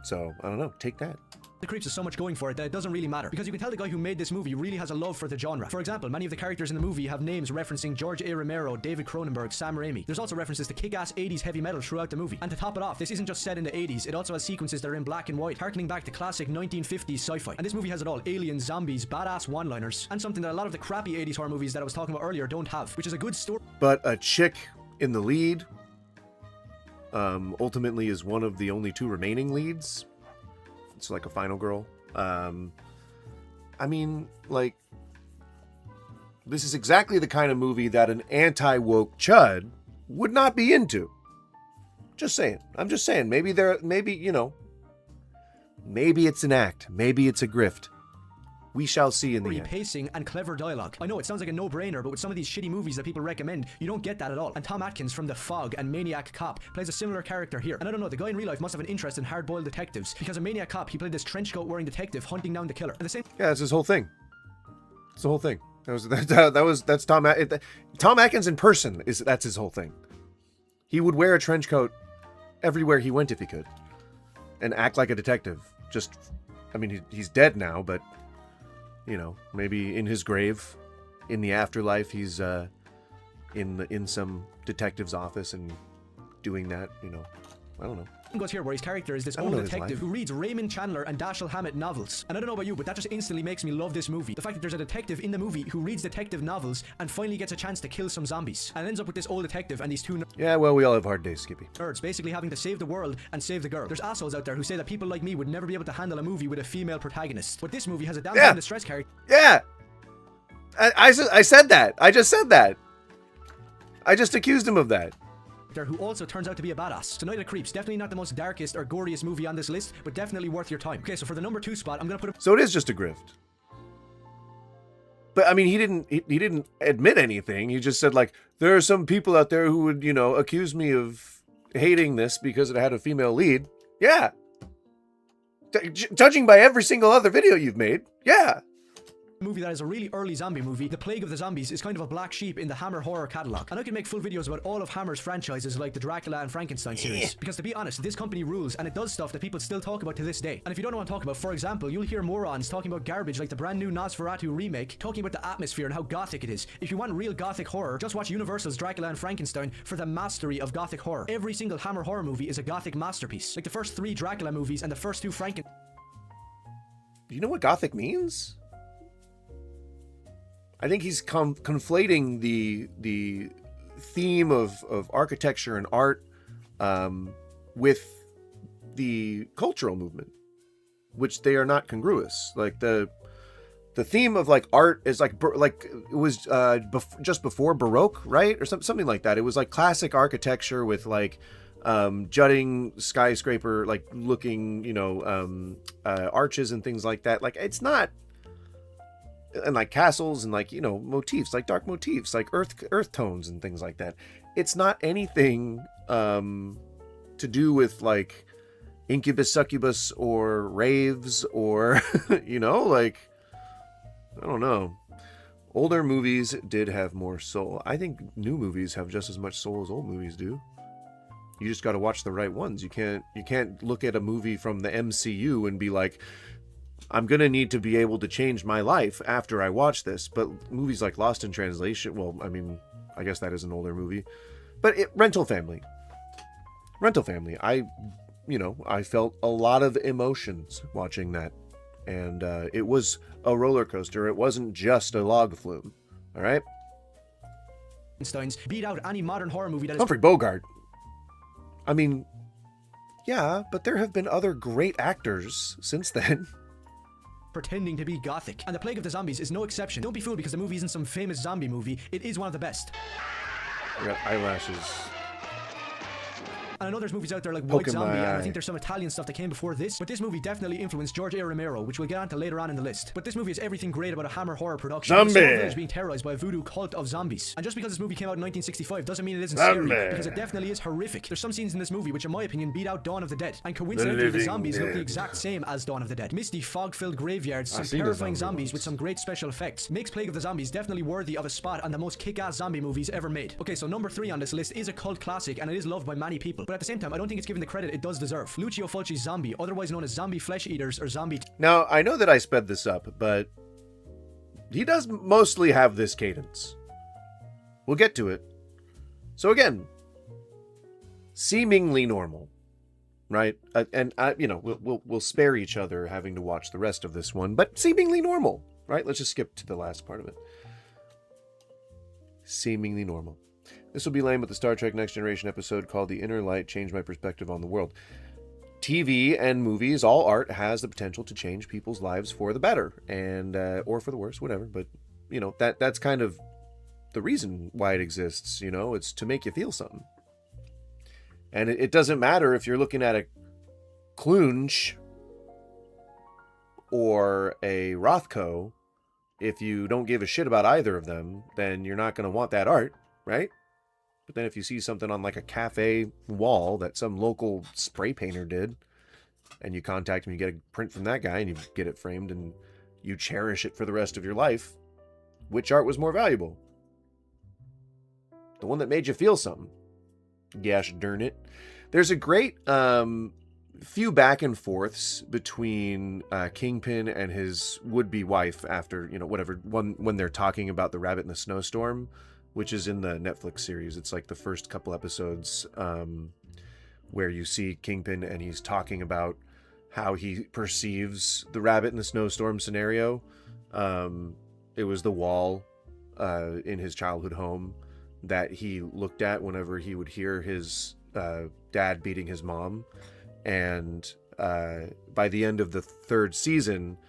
So, I don't know, take that. The Creeps has so much going for it that it doesn't really matter, because you can tell the guy who made this movie really has a love for the genre. For example, many of the characters in the movie have names referencing George A. Romero, David Cronenberg, Sam Raimi. There's also references to kick-ass 80s heavy metal throughout the movie. And to top it off, this isn't just set in the 80s, it also has sequences that are in black and white, harkening back to classic 1950s sci-fi. And this movie has it all: aliens, zombies, badass one-liners, and something that a lot of the crappy 80s horror movies that I was talking about earlier don't have, which is a good story. But a chick in the lead ultimately is one of the only two remaining leads. It's like a final girl. I mean, like, this is exactly the kind of movie that an anti-woke chud would not be into. Just saying. I'm just saying. Maybe, you know, maybe it's an act. Maybe it's a grift. We shall see in the end. Pacing and clever dialogue. I know it sounds like a no-brainer, but with some of these shitty movies that people recommend, you don't get that at all. And Tom Atkins from The Fog and Maniac Cop plays a similar character here. And I don't know, the guy in real life must have an interest in hard-boiled detectives, because in Maniac Cop, he played this trench coat wearing detective hunting down the killer. And the same... Yeah, that's his whole thing. It's the whole thing. That's Tom Atkins in person. That's his whole thing. He would wear a trench coat everywhere he went if he could, and act like a detective. Just, I mean, he's dead now, but you know, maybe in his grave, in the afterlife, he's in some detective's office and doing that. You know, I don't know. Goes here where his character is this old detective who reads Raymond Chandler and Dashiell Hammett novels. And I don't know about you, but that just instantly makes me love this movie. The fact that there's a detective in the movie who reads detective novels and finally gets a chance to kill some zombies, and ends up with this old detective and these two yeah, well, we all have hard days, Skippy. nerds basically having to save the world and save the girl. There's assholes out there who say that people like me would never be able to handle a movie with a female protagonist, but this movie has a damn distress character. Yeah, I said that. I just said that. I just accused him of that. Who also turns out to be a badass. So Night of the Creeps, definitely not the most darkest or goriest movie on this list, but definitely worth your time. Okay, so for the number 2 spot, I'm gonna put So it is just a grift. But I mean, he didn't admit anything. He just said, like, there are some people out there who would, accuse me of hating this because it had a female lead. Yeah. Judging by every single other video you've made, yeah. movie that is a really early zombie movie. The Plague of the Zombies is kind of a black sheep in the Hammer horror catalog, and I can make full videos about all of Hammer's franchises like the Dracula and Frankenstein series, because to be honest, this company rules and it does stuff that people still talk about to this day. And if you don't know what I'm talking about, for example, you'll hear morons talking about garbage like the brand new Nosferatu remake, talking about the atmosphere and how gothic it is. If you want real gothic horror, just watch Universal's Dracula and Frankenstein for the mastery of gothic horror. Every single Hammer horror movie is a gothic masterpiece, like the first 3 Dracula movies and the first 2 Franken. Do you know what gothic means? I think he's conflating the theme of architecture and art with the cultural movement, which they are not congruous. Like the theme of like art is like it was just before Baroque, right, or something like that. It was like classic architecture with like jutting skyscraper like looking arches and things like that. Like it's not. And like castles and like motifs, like dark motifs, like earth tones and things like that. It's not anything to do with like incubus, succubus, or raves, or like I don't know. Older movies did have more soul. I think new movies have just as much soul as old movies do. You just got to watch the right ones. You can't look at a movie from the MCU and be like, I'm going to need to be able to change my life after I watch this. But movies like Lost in Translation, well, I mean, I guess that is an older movie. But Rental Family. I felt a lot of emotions watching that. And it was a roller coaster. It wasn't just a log flume. All right? Beat out any modern horror movie that is... Humphrey Bogart. I mean, yeah, but there have been other great actors since then. Pretending to be gothic. And The Plague of the Zombies is no exception. Don't be fooled because the movie isn't some famous zombie movie. It is one of the best. I got eyelashes. And I know there's movies out there like White Zombie, and I think there's some Italian stuff that came before this, but this movie definitely influenced George A. Romero, which we'll get onto later on in the list. But this movie is everything great about a Hammer horror production. Zombie! It's a village being terrorized by a voodoo cult of zombies. And just because this movie came out in 1965 doesn't mean it isn't scary, because it definitely is horrific. There's some scenes in this movie which, in my opinion, beat out Dawn of the Dead. And coincidentally, the zombies look the exact same as Dawn of the Dead. Misty, fog-filled graveyards, some terrifying zombies with some great special effects. Makes Plague of the Zombies definitely worthy of a spot on the most kick-ass zombie movies ever made. Okay, so number 3 on this list is a cult classic, and it is loved by many people. But at the same time, I don't think it's given the credit it does deserve. Lucio Fulci's Zombie, otherwise known as Zombie Flesh Eaters or Zombie... Now, I know that I sped this up, but he does mostly have this cadence. We'll get to it. So again, seemingly normal, right? We'll spare each other having to watch the rest of this one, but seemingly normal, right? Let's just skip to the last part of it. Seemingly normal. This will be lame, but the Star Trek Next Generation episode called The Inner Light changed my perspective on the world. TV and movies, all art, has the potential to change people's lives for the better, and or for the worse, whatever. But, that's kind of the reason why it exists, It's to make you feel something. And it doesn't matter if you're looking at a Clunge or a Rothko. If you don't give a shit about either of them, then you're not going to want that art, right? But then if you see something on like a cafe wall that some local spray painter did, and you contact him, you get a print from that guy, and you get it framed, and you cherish it for the rest of your life, which art was more valuable? The one that made you feel something. Gosh darn it. There's a great few back and forths between Kingpin and his would-be wife after, when they're talking about the rabbit in the snowstorm, which is in the Netflix series. It's like the first couple episodes where you see Kingpin and he's talking about how he perceives the rabbit in the snowstorm scenario. It was the wall in his childhood home that he looked at whenever he would hear his dad beating his mom. And by the end of the 3rd season,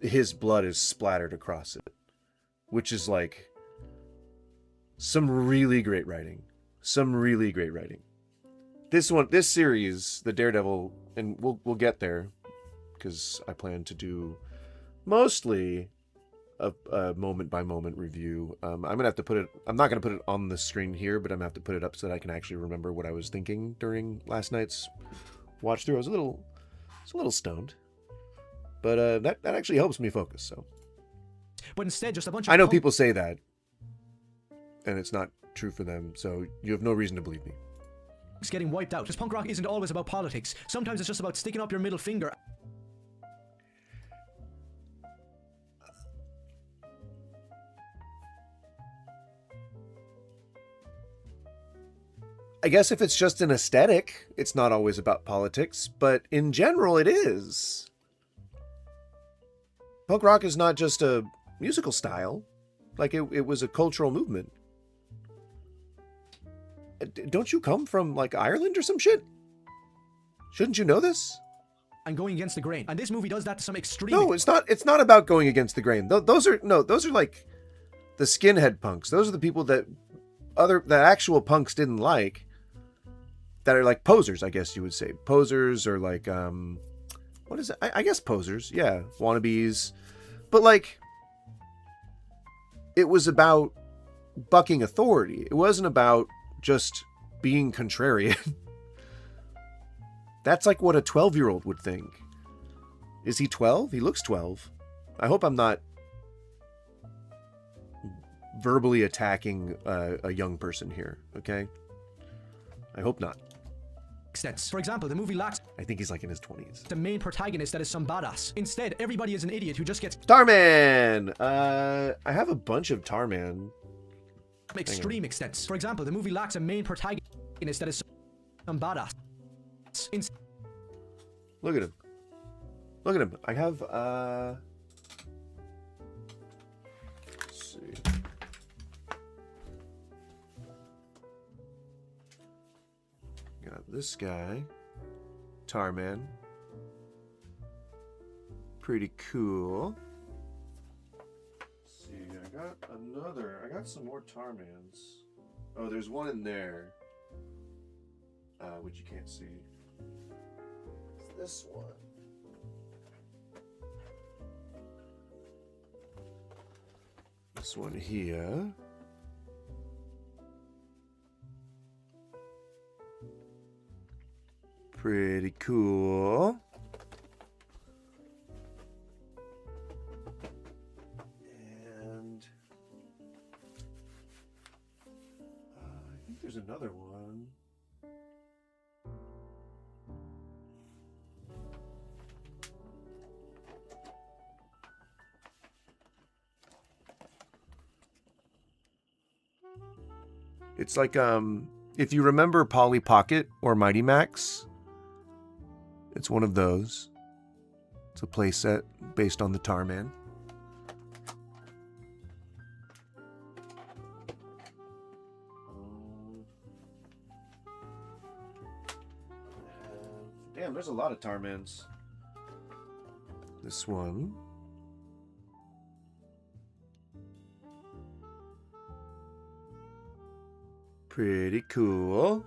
his blood is splattered across it. which is like some really great writing. Some really great writing. This series, the Daredevil, and we'll get there because I plan to do mostly a moment by moment review. I'm gonna have to put it. I'm not gonna put it on the screen here, but I'm gonna have to put it up so that I can actually remember what I was thinking during last night's watch through. I was a little stoned, but that actually helps me focus. So, but instead, just a bunch of. I know people say that, and it's not true for them. So you have no reason to believe me. It's getting wiped out. Because punk rock isn't always about politics. Sometimes it's just about sticking up your middle finger. I guess if it's just an aesthetic, it's not always about politics, but in general it is. Punk rock is not just a musical style. Like, it was a cultural movement. Don't you come from, like, Ireland or some shit? Shouldn't you know this? And going against the grain. And this movie does that to some extreme... No, it's not about going against the grain. Those are like the skinhead punks. Those are the people that actual punks didn't like. That are like posers, I guess you would say. Posers, or like, what is it? I guess posers, yeah. Wannabes. But like, it was about bucking authority. It wasn't about just being contrarian. That's like what a 12-year-old would think. Is he 12? He looks 12. I hope I'm not verbally attacking a young person here, okay? I hope not. Sense. For example, the movie lacks... I think he's like in his 20s. The main protagonist that is some badass. Instead, everybody is an idiot who just gets... Tarman! I have a bunch of Tarman. Extreme extents. For example, the movie lacks a main protagonist that is some badass. Look at him. Look at him. I have, let's see. Got this guy. Tarman. Pretty cool. Let's see, I got some more Tarmans. Oh, there's one in there. Which you can't see. It's this one. This one here. Pretty cool. And I think there's another one. It's like, if you remember Polly Pocket or Mighty Max, it's one of those. It's a playset based on the Tarman. Damn, there's a lot of Tarmans. This one. Pretty cool.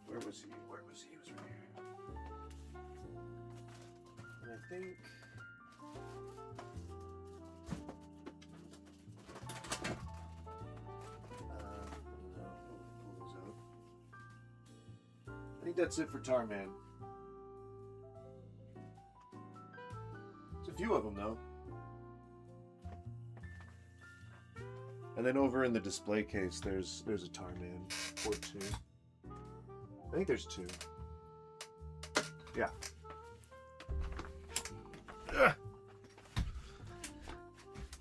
Where was he? He was right here. And I think... no, pull those out. I think that's it for Tarman. There's a few of them, though. And then over in the display case, there's a Tarman or two. I think there's two. Yeah. Ugh.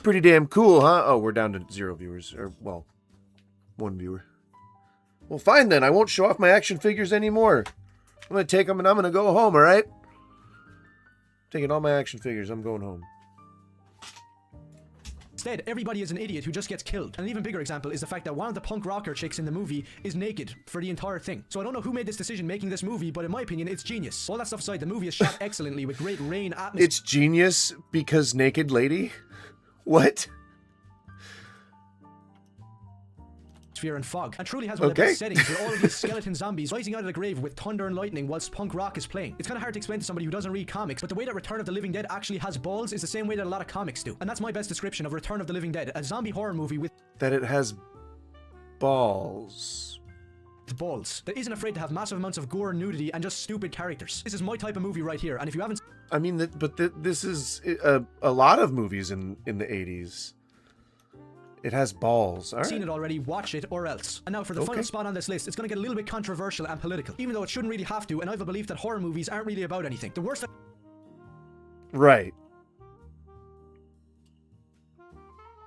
Pretty damn cool, huh? Oh, we're down to 0 viewers. Or, well, 1 viewer. Well, fine then. I won't show off my action figures anymore. I'm going to take them and I'm going to go home, alright? Taking all my action figures. I'm going home. Instead, everybody is an idiot who just gets killed. An even bigger example is the fact that one of the punk rocker chicks in the movie is naked for the entire thing. So I don't know who made this decision making this movie, but in my opinion, it's genius. All that stuff aside, the movie is shot excellently with great rain atmosphere. It's genius because naked lady? What? Fear and fog, and truly has one of the Okay. best settings with all of these skeleton zombies rising out of the grave with thunder and lightning whilst punk rock is playing. It's kind of hard to explain to somebody who doesn't read comics, but the way that Return of the Living Dead actually has balls is the same way that a lot of comics do. And that's my best description of Return of the Living Dead, a zombie horror movie with That it has balls. balls that isn't afraid to have massive amounts of gore and nudity and just stupid characters. This is my type of movie right here, and if you haven't I mean, this is a lot of movies in the 80s. It has balls. All seen right. it already, watch it or else. And now for the final spot on this list, it's going to get a little bit controversial and political, even though it shouldn't really have to, and I have a belief that horror movies aren't really about anything. The worst Right.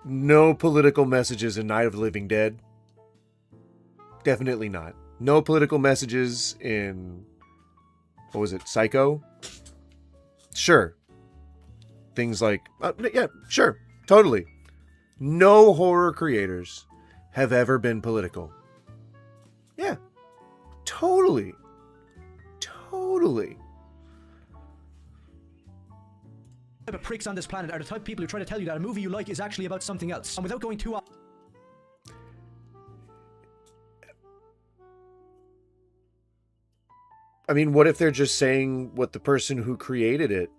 No political messages in Night of the Living Dead. Definitely not. No political messages in, what was it, Psycho? Sure. Things like, yeah, sure, totally. No horror creators have ever been political. Yeah, totally. Totally. type of pricks on this planet are the type of people who try to tell you that a movie you like is actually about something else. And without going too off. I mean, what if they're just saying what the person who created it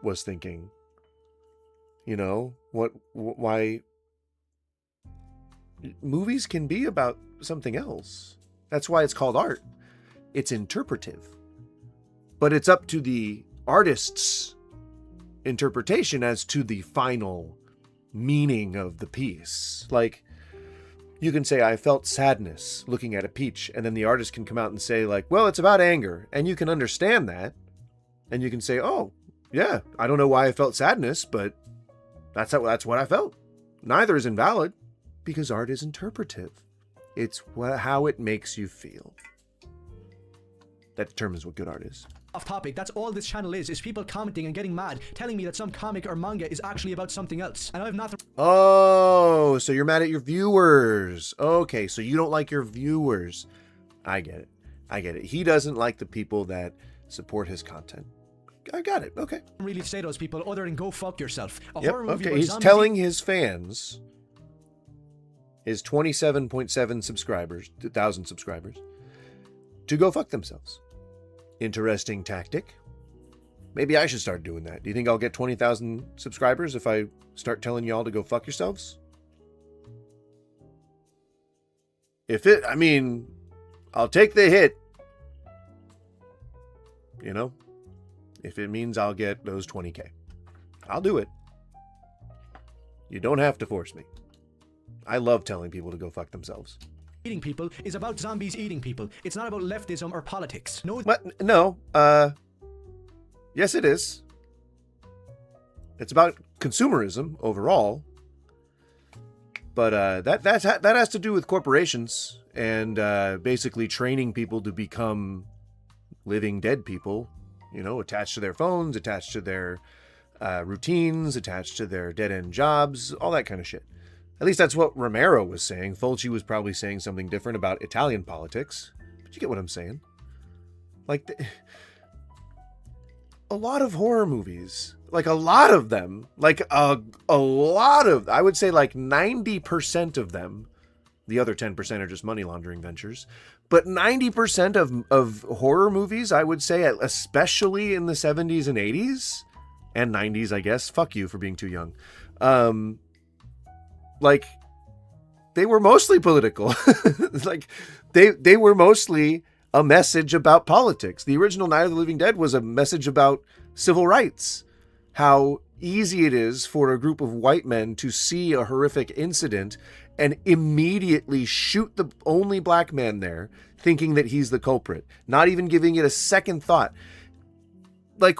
was thinking? You know, why movies can be about something else. That's why it's called art. It's interpretive. But it's up to the artist's interpretation as to the final meaning of the piece. Like, you can say, I felt sadness looking at a peach, and then the artist can come out and say, like, well, it's about anger, and you can understand that, and you can say, oh, yeah, I don't know why I felt sadness, but that's what I felt. Neither is invalid, because art is interpretive. It's how it makes you feel. That determines what good art is. Off topic, that's all this channel is people commenting and getting mad, telling me that some comic or manga is actually about something else, and I have nothing. Oh, so you're mad at your viewers. Okay, so you don't like your viewers. I get it. He doesn't like the people that support his content. I got it. Okay. Really say those people other than go fuck yourself. A Yep, horror movie okay. where He's zombies telling his fans, his 27.7 subscribers, 1,000 subscribers, to go fuck themselves. Interesting tactic. Maybe I should start doing that. Do you think I'll get 20,000 subscribers if I start telling y'all to go fuck yourselves? I mean, I'll take the hit. You know? If it means I'll get those 20K. I'll do it. You don't have to force me. I love telling people to go fuck themselves. eating people is about zombies eating people. It's not about leftism or politics. No. What? No. Yes, it is. It's about consumerism overall. But that has to do with corporations and basically training people to become living dead people. You know, attached to their phones, attached to their routines, attached to their dead-end jobs, all that kind of shit. At least that's what Romero was saying. Fulci was probably saying something different about Italian politics. But you get what I'm saying. Like, a lot of horror movies, like a lot of them, like a lot of, I would say like 90% of them, the other 10% are just money laundering ventures, but 90% of horror movies, I would say, especially in the 70s and 80s, and 90s, I guess, fuck you for being too young, like, they were mostly political. Like, they were mostly a message about politics. The original Night of the Living Dead was a message about civil rights. How easy it is for a group of white men to see a horrific incident and immediately shoot the only black man there, thinking that he's the culprit, not even giving it a second thought. Like,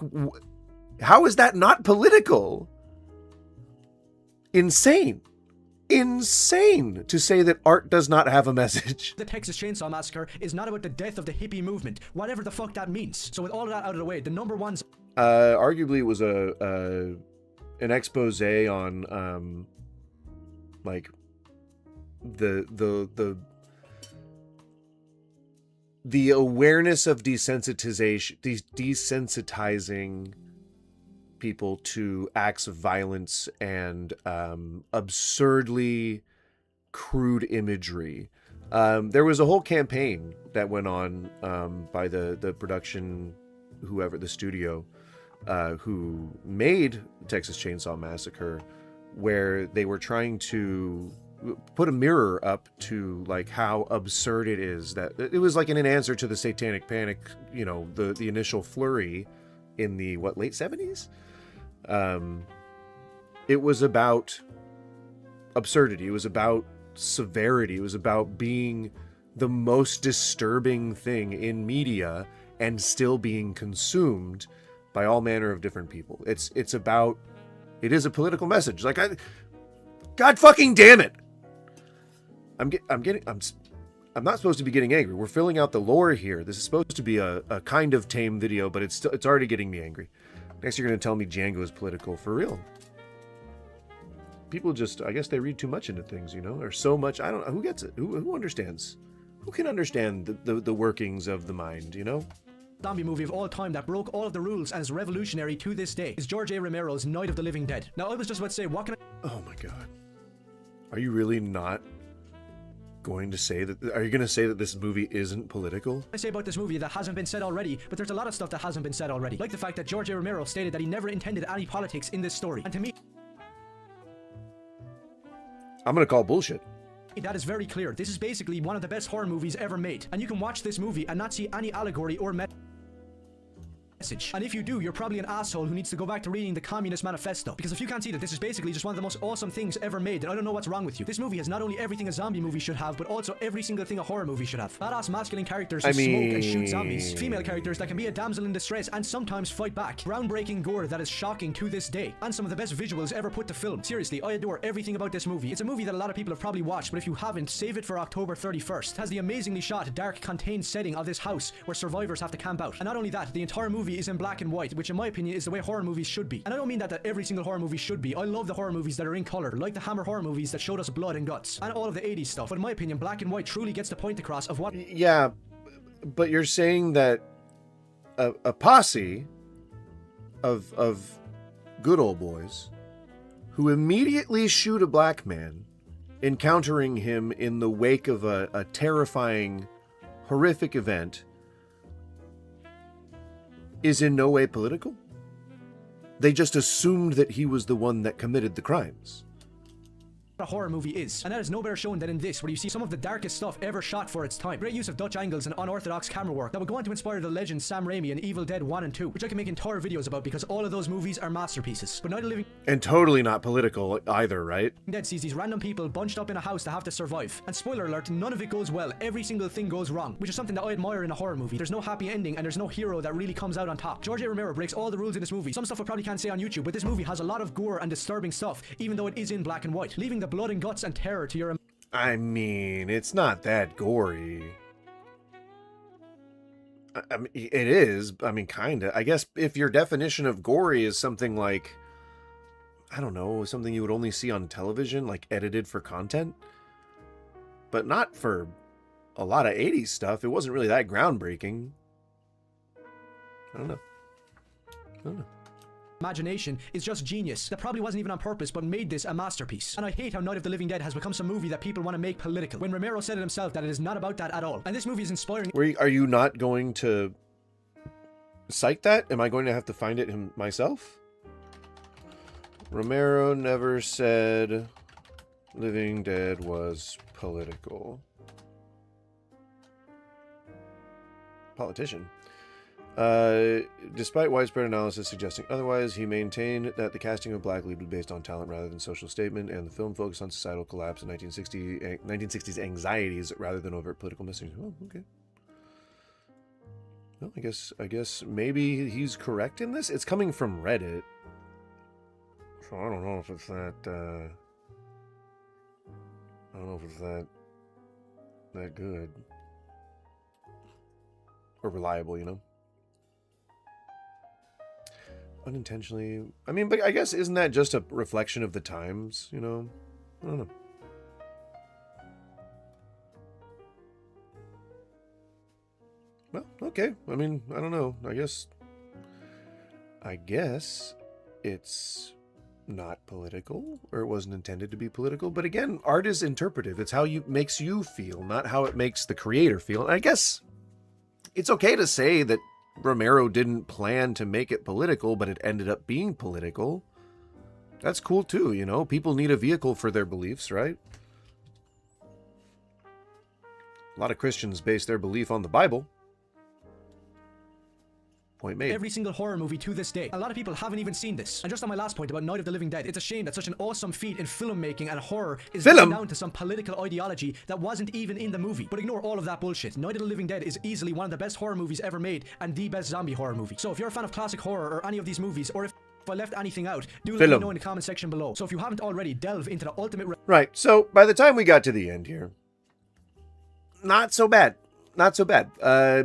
how is that not political? Insane to say that art does not have a message. The Texas Chainsaw Massacre is not about the death of the hippie movement, whatever the fuck that means. So with all of that out of the way, the number one... Arguably it was an expose on like the awareness of desensitizing people to acts of violence and absurdly crude imagery. There was a whole campaign that went on by the production, whoever, the studio, who made Texas Chainsaw Massacre, where they were trying to put a mirror up to like how absurd it is. That it was like in an answer to the Satanic Panic, you know, the initial flurry in the late 70s. It was about absurdity. It was about severity. It was about being the most disturbing thing in media and still being consumed by all manner of different people. It is a political message. Like, God fucking damn it. I'm not supposed to be getting angry. We're filling out the lore here. This is supposed to be a kind of tame video, but it's already getting me angry. Next you're going to tell me Django is political. For real. People just, I guess they read too much into things, you know, or so much. I don't know. Who gets it? Who understands? Who can understand the workings of the mind, you know? Zombie movie of all time that broke all of the rules and is revolutionary to this day is George A. Romero's Night of the Living Dead. Now, I was just about to say, what can I... Oh my god. Are you really not going to say that? Are you going to say that this movie isn't political? I say about this movie that hasn't been said already, but there's a lot of stuff that hasn't been said already. Like the fact that George A. Romero stated that he never intended any politics in this story. And to me, I'm going to call bullshit. that is very clear. This is basically one of the best horror movies ever made. And you can watch this movie and not see any allegory or message. And if you do, you're probably an asshole who needs to go back to reading the Communist Manifesto. Because if you can't see that this is basically just one of the most awesome things ever made, then I don't know what's wrong with you. This movie has not only everything a zombie movie should have, but also every single thing a horror movie should have. Badass masculine characters who smoke and shoot zombies. Female characters that can be a damsel in distress and sometimes fight back. Groundbreaking gore that is shocking to this day. And some of the best visuals ever put to film. Seriously, I adore everything about this movie. It's a movie that a lot of people have probably watched, but if you haven't, save it for October 31st. It has the amazingly shot, dark, contained setting of this house where survivors have to camp out. And not only that, the entire movie is in black and white, which in my opinion is the way horror movies should be. And I don't mean that every single horror movie should be. I love the horror movies that are in color, like the Hammer horror movies that showed us blood and guts, and all of the 80s stuff. But in my opinion, black and white truly gets the point across of what... Yeah, but you're saying that a posse of good old boys who immediately shoot a black man, encountering him in the wake of a terrifying, horrific event, is in no way political? They just assumed that he was the one that committed the crimes. A horror movie is, and that is no better shown than in this, where you see some of the darkest stuff ever shot for its time. Great use of Dutch angles and unorthodox camera work that would go on to inspire the legend Sam Raimi and Evil Dead 1 and 2, which I can make entire videos about because all of those movies are masterpieces. But Night of the Living And totally not political either, right? Dead sees these random people bunched up in a house that have to survive. And spoiler alert, none of it goes well. Every single thing goes wrong, which is something that I admire in a horror movie. There's no happy ending and there's no hero that really comes out on top. George A. Romero breaks all the rules in this movie. Some stuff I probably can't say on YouTube, but this movie has a lot of gore and disturbing stuff, even though it is in black and white, leaving the blood and guts and terror to your... I mean, it's not that gory. I mean, it is. I mean, kinda. I guess if your definition of gory is something like, I don't know, something you would only see on television, like edited for content, but not for a lot of 80s stuff. It wasn't really that groundbreaking. I don't know. Imagination is just genius. That probably wasn't even on purpose, but made this a masterpiece. And I hate how Night of the Living Dead has become some movie that people want to make political, when Romero said it himself that it is not about that at all. And this movie is inspiring. Are you not going to cite that? Am I going to have to find it myself? Romero never said Living Dead was political. Politician. Despite widespread analysis suggesting otherwise, he maintained that the casting of Black Lead was based on talent rather than social statement, and the film focused on societal collapse and 1960s anxieties rather than overt political messaging. Oh, okay. Well, I guess maybe he's correct in this. It's coming from Reddit, so I don't know if it's that. I don't know if it's that good or reliable, you know. Unintentionally, I mean, but I guess isn't that just a reflection of the times, you know? I don't know. Well, okay. I mean, I don't know. I guess it's not political, or it wasn't intended to be political. But again, art is interpretive. It's how makes you feel, not how it makes the creator feel. And I guess it's okay to say that Romero didn't plan to make it political, but it ended up being political. That's cool too, you know? People need a vehicle for their beliefs, right? A lot of Christians base their belief on the Bible. Point made. Every single horror movie to this day. A lot of people haven't even seen this. And just on my last point about Night of the Living Dead, it's a shame that such an awesome feat in filmmaking and horror is down to some political ideology that wasn't even in the movie. But ignore all of that bullshit. Night of the Living Dead is easily one of the best horror movies ever made and the best zombie horror movie. So if you're a fan of classic horror or any of these movies, or if I left anything out, do let me know in the comment section below. So if you haven't already, delve into the ultimate... Right, so by the time we got to the end here, not so bad. Not so bad.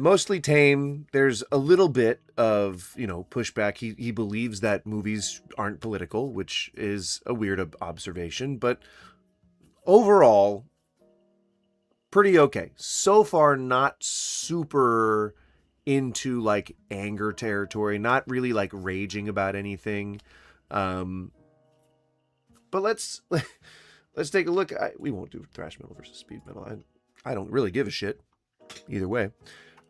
Mostly tame. There's a little bit of, you know, pushback. He believes that movies aren't political, which is a weird observation, but overall, pretty okay. So far, not super into like anger territory, not really like raging about anything. But let's take a look. We won't do thrash metal versus speed metal. I don't really give a shit either way.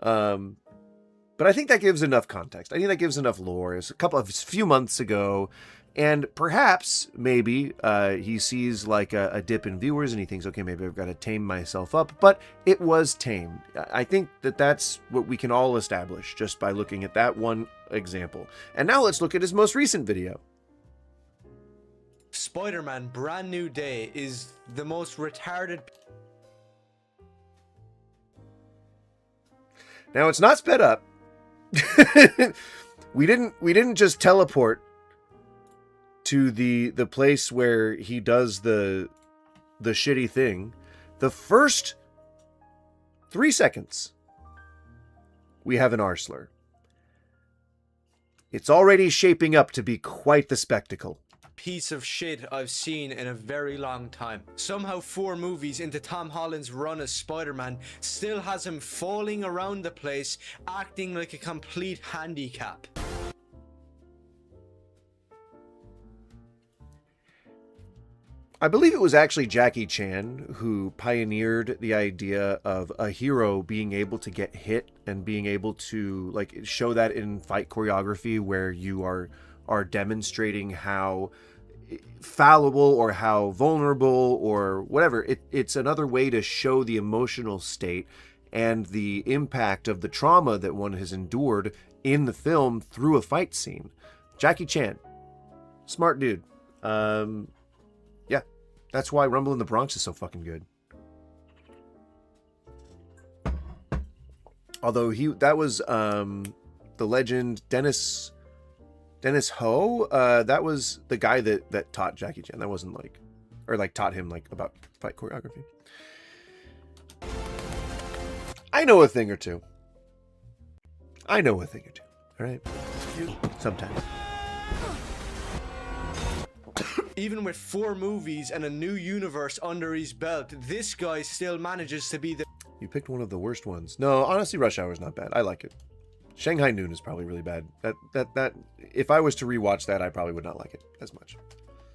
But I think that gives enough context. I think that gives enough lore. It's a few months ago, and perhaps maybe he sees like a dip in viewers and he thinks, okay, maybe I've got to tame myself up. But it was tamed. I think that's what we can all establish just by looking at that one example. And now let's look at his most recent video. Spider-Man Brand New Day is the most retarded... Now it's not sped up. We didn't just teleport to the place where he does the shitty thing. The first 3 seconds, we have an R-slur. It's already shaping up to be quite the spectacle. Piece of shit I've seen in a very long time. Somehow 4 movies into Tom Holland's run as Spider-Man still has him falling around the place, acting like a complete handicap. I believe it was actually Jackie Chan who pioneered the idea of a hero being able to get hit and being able to like show that in fight choreography where you are demonstrating how fallible or how vulnerable or whatever. It's another way to show the emotional state and the impact of the trauma that one has endured in the film through a fight scene. Jackie Chan, smart dude. Yeah, that's why Rumble in the Bronx is so fucking good. Although that was the legend Dennis Ho, that was the guy that taught Jackie Chan. That wasn't like, or like taught him like about fight choreography. I know a thing or two. All right? Sometimes. Even with 4 movies and a new universe under his belt, this guy still manages to be the... You picked one of the worst ones. No, honestly, Rush Hour is not bad. I like it. Shanghai Noon is probably really bad. That if I was to rewatch that, I probably would not like it as much.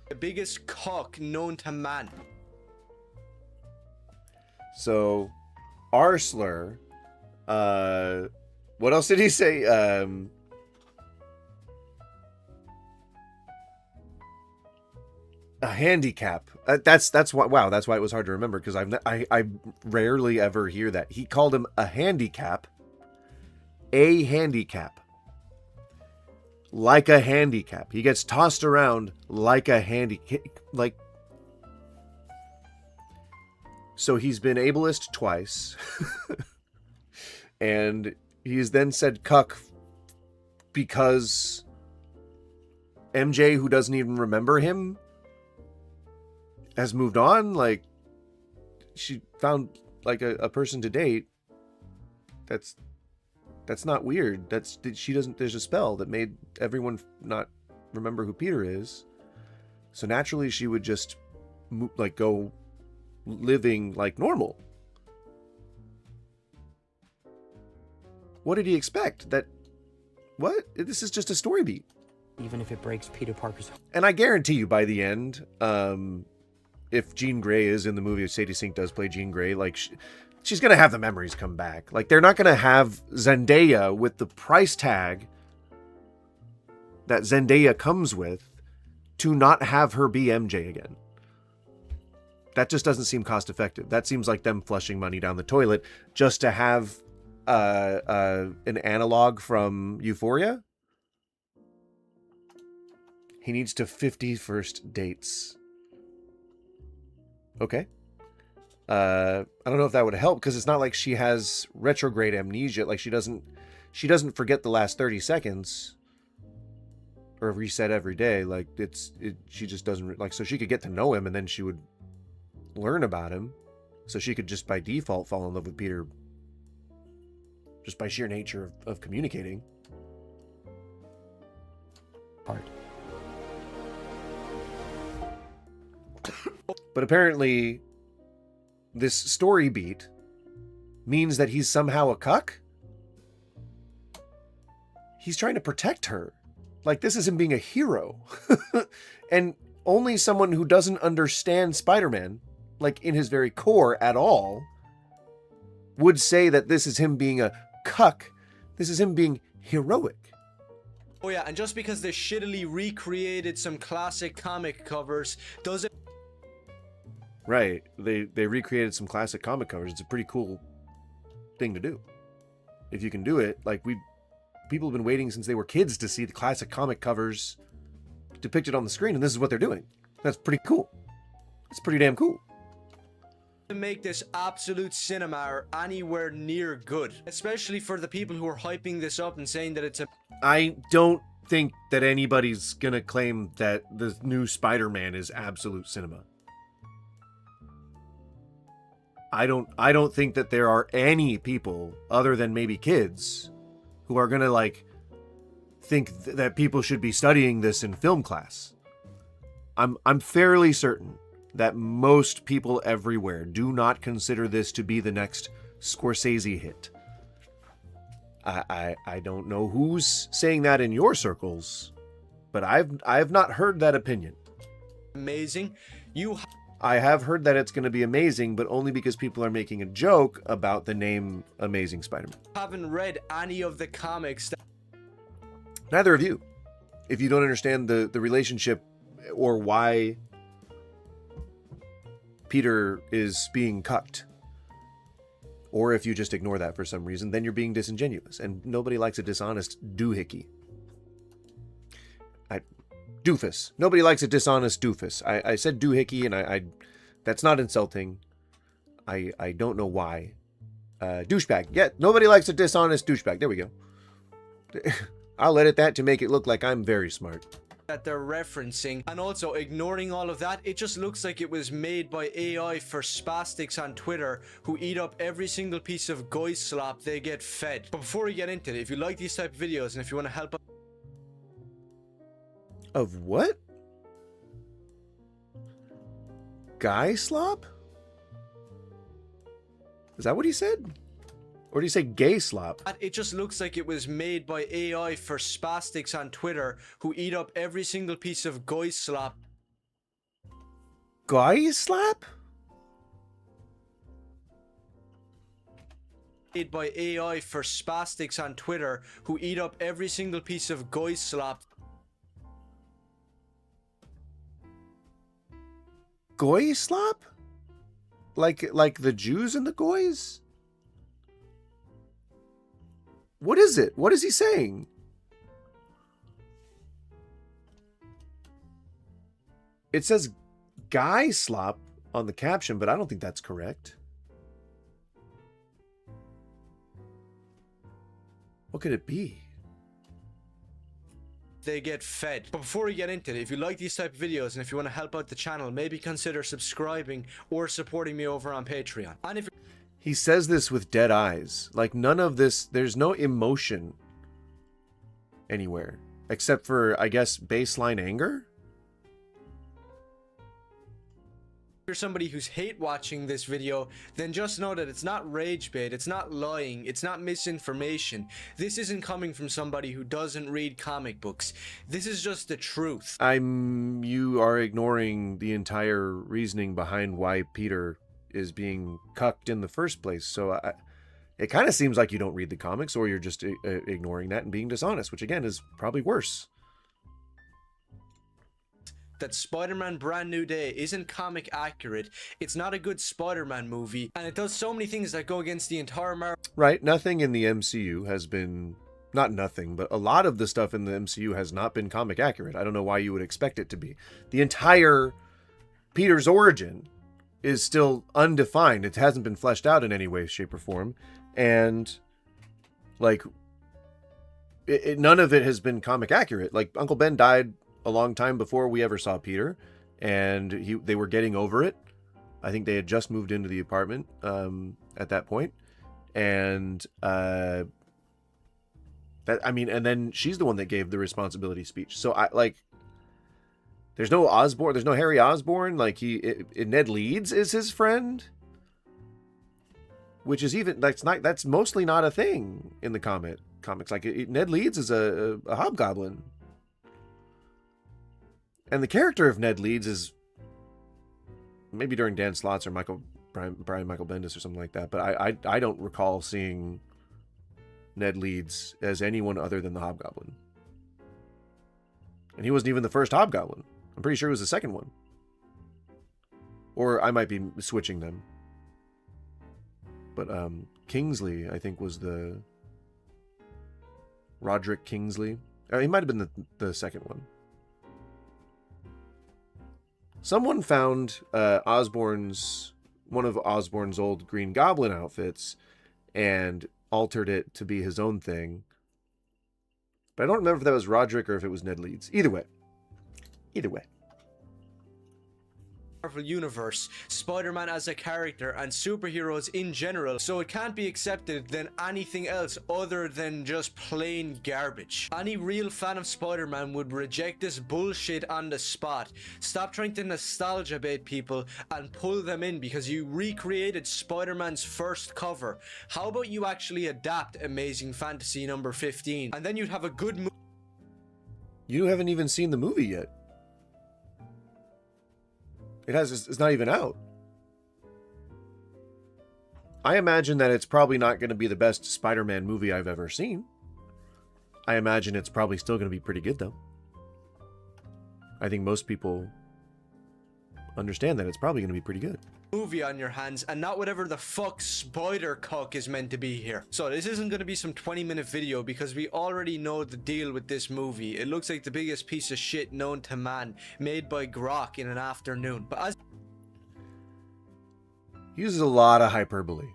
The biggest cock known to man. So, R-slur. What else did he say? A handicap. That's why. Wow, that's why it was hard to remember because I rarely ever hear that. He called him a handicap. A handicap. Like a handicap. He gets tossed around like a handicap. Like. So he's been ableist twice. And he's then said cuck because MJ, who doesn't even remember him, has moved on. Like, she found like a person to date. That's not weird. She doesn't. There's a spell that made everyone not remember who Peter is. So naturally, she would just go living like normal. What did he expect? What? This is just a story beat. even if it breaks Peter Parker's. And I guarantee you by the end, if Jean Grey is in the movie, if Sadie Sink does play Jean Grey, like she's going to have the memories come back. Like they're not going to have Zendaya with the price tag that Zendaya comes with to not have her be MJ again. That just doesn't seem cost effective. That seems like them flushing money down the toilet just to have an analog from Euphoria. He needs to 50 first dates. Okay. I don't know if that would help because it's not like she has retrograde amnesia. Like she doesn't forget the last 30 seconds or reset every day. Like she just doesn't like, so she could get to know him and then she would learn about him. So she could just by default fall in love with Peter just by sheer nature of communicating. Hard. But apparently this story beat means that he's somehow a cuck. He's trying to protect her. Like this is him being a hero. And only someone who doesn't understand Spider-Man, like in his very core at all, would say that this is him being a cuck. This is him being heroic. Oh yeah, and just because they shittily recreated some classic comic covers doesn't... Right. They recreated some classic comic covers. It's a pretty cool thing to do. If you can do it, like people have been waiting since they were kids to see the classic comic covers depicted on the screen, and this is what they're doing. That's pretty cool. It's pretty damn cool. To make this absolute cinema anywhere near good, especially for the people who are hyping this up and saying that it's a... I don't think that anybody's gonna claim that the new Spider-Man is absolute cinema. I don't think that there are any people other than maybe kids who are gonna like think that people should be studying this in film class. I'm fairly certain that most people everywhere do not consider this to be the next Scorsese hit. I don't know who's saying that in your circles, but I've not heard that opinion. Amazing. I have heard that it's going to be amazing, but only because people are making a joke about the name Amazing Spider-Man. Haven't read any of the comics. Neither of you. If you don't understand the relationship or why Peter is being cucked, or if you just ignore that for some reason, then you're being disingenuous, and nobody likes a dishonest doohickey. Doofus. Nobody likes a dishonest doofus. I said doohickey, and that's not insulting. I don't know why. Douchebag. Yeah, nobody likes a dishonest douchebag. There we go. I'll edit that to make it look like I'm very smart. That they're referencing, and also ignoring all of that, it just looks like it was made by AI for spastics on Twitter who eat up every single piece of guy slop they get fed. But before we get into it, if you like these type of videos and if you want to help out... Of what? Guy slop? Is that what he said? Or did he say gay slop? It just looks like it was made by AI for spastics on Twitter who eat up every single piece of guy slop. Guy slap? Made by AI for spastics on Twitter who eat up every single piece of guy slop. Goy slop? Like the Jews and the Goys? What is it? What is he saying? It says guy slop on the caption, but I don't think that's correct. What could it be? They get fed. But before we get into it, if you like these type of videos and if you want to help out the channel, maybe consider subscribing or supporting me over on Patreon. And if he says this with dead eyes. Like none of this, there's no emotion anywhere. Except for, I guess, baseline anger? you're somebody who's hate watching this video, then just know that it's not rage bait, it's not lying, it's not misinformation. This isn't coming from somebody who doesn't read comic books. This is just the truth. You are ignoring the entire reasoning behind why Peter is being cucked in the first place. So it kind of seems like you don't read the comics, or you're just ignoring that and being dishonest, which again is probably worse. That Spider-Man Brand New Day isn't comic accurate, it's not a good Spider-Man movie, and it does so many things that go against the entire Marvel. Right, nothing in the MCU has been, not nothing, but a lot of the stuff in the MCU has not been comic accurate. I don't know why you would expect it to be. The entire Peter's origin is still undefined. It hasn't been fleshed out in any way, shape, or form, and like none of it has been comic accurate. Like Uncle Ben died a long time before we ever saw Peter, and they were getting over it. I think they had just moved into the apartment at that point, and and then she's the one that gave the responsibility speech. So there's no Osborn, there's no Harry Osborn. Like Ned Leeds is his friend, which is that's mostly not a thing in the comics. Like Ned Leeds is a hobgoblin. And the character of Ned Leeds is maybe during Dan Slott's or Brian Michael Bendis or something like that. But I don't recall seeing Ned Leeds as anyone other than the Hobgoblin. And he wasn't even the first Hobgoblin. I'm pretty sure he was the second one. Or I might be switching them. But Kingsley, I think, was the Roderick Kingsley. He might have been the second one. Someone found one of Osborn's old Green Goblin outfits and altered it to be his own thing. But I don't remember if that was Roderick or if it was Ned Leeds. Either way. Marvel Universe, Spider-Man as a character, and superheroes in general, so it can't be accepted than anything else other than just plain garbage. Any real fan of Spider-Man would reject this bullshit on the spot. Stop trying to nostalgia bait people and pull them in because you recreated Spider-Man's first cover. How about you actually adapt Amazing Fantasy number 15, and then you'd have a good movie. You haven't even seen the movie yet. It's not even out. I imagine that it's probably not going to be the best Spider-Man movie I've ever seen. I imagine it's probably still going to be pretty good, though. I think most people understand that it's probably going to be pretty good. Movie on your hands and not whatever the fuck Spider-Cock is meant to be here. So this isn't going to be some 20-minute video because we already know the deal with this movie. It looks like the biggest piece of shit known to man, made by Grok in an afternoon. But as he uses a lot of hyperbole.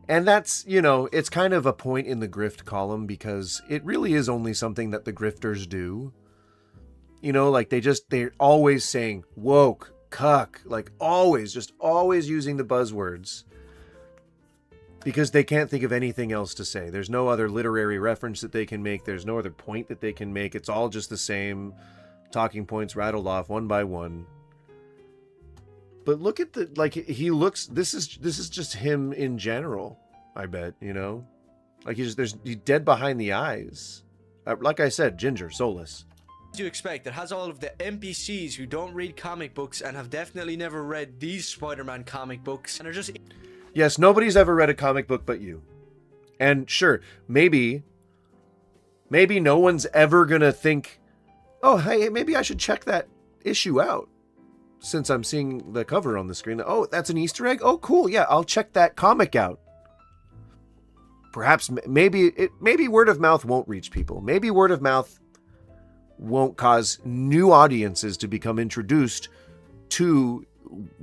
And that's, it's kind of a point in the grift column because it really is only something that the grifters do. Like they're always saying woke, cuck, like always using the buzzwords because they can't think of anything else to say. There's no other literary reference that they can make. There's no other point that they can make. It's all just the same talking points rattled off one by one. But look at he looks, this is just him in general, I bet, like he's dead behind the eyes. Like I said, ginger, soulless. you expect, it has all of the NPCs who don't read comic books and have definitely never read these Spider-Man comic books and are just... Yes, nobody's ever read a comic book but you. And sure, maybe no one's ever gonna think, oh, hey, maybe I should check that issue out since I'm seeing the cover on the screen. Oh, that's an Easter egg? Oh, cool, yeah, I'll check that comic out. Perhaps, maybe word of mouth won't reach people. Maybe word of mouth won't cause new audiences to become introduced to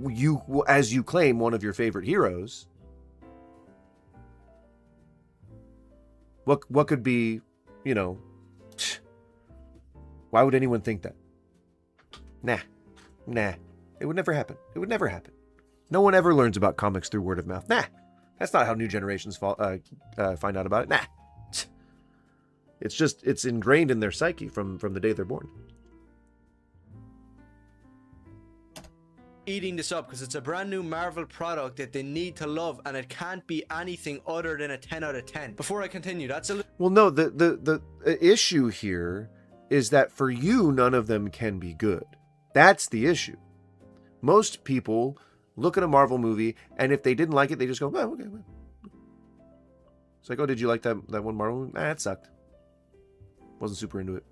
you, as you claim, one of your favorite heroes. What could be, why would anyone think that? Nah. It would never happen. No one ever learns about comics through word of mouth. Nah. That's not how new generations find out about it. Nah. It's ingrained in their psyche from the day they're born. eating this up because it's a brand new Marvel product that they need to love, and it can't be anything other than a 10 out of 10. Before I continue, that's a Well, no, the issue here is that for you, none of them can be good. That's the issue. Most people look at a Marvel movie, and if they didn't like it, they just go, oh, okay. It's like, oh, did you like that one Marvel movie? Nah, it sucked. Wasn't super into it.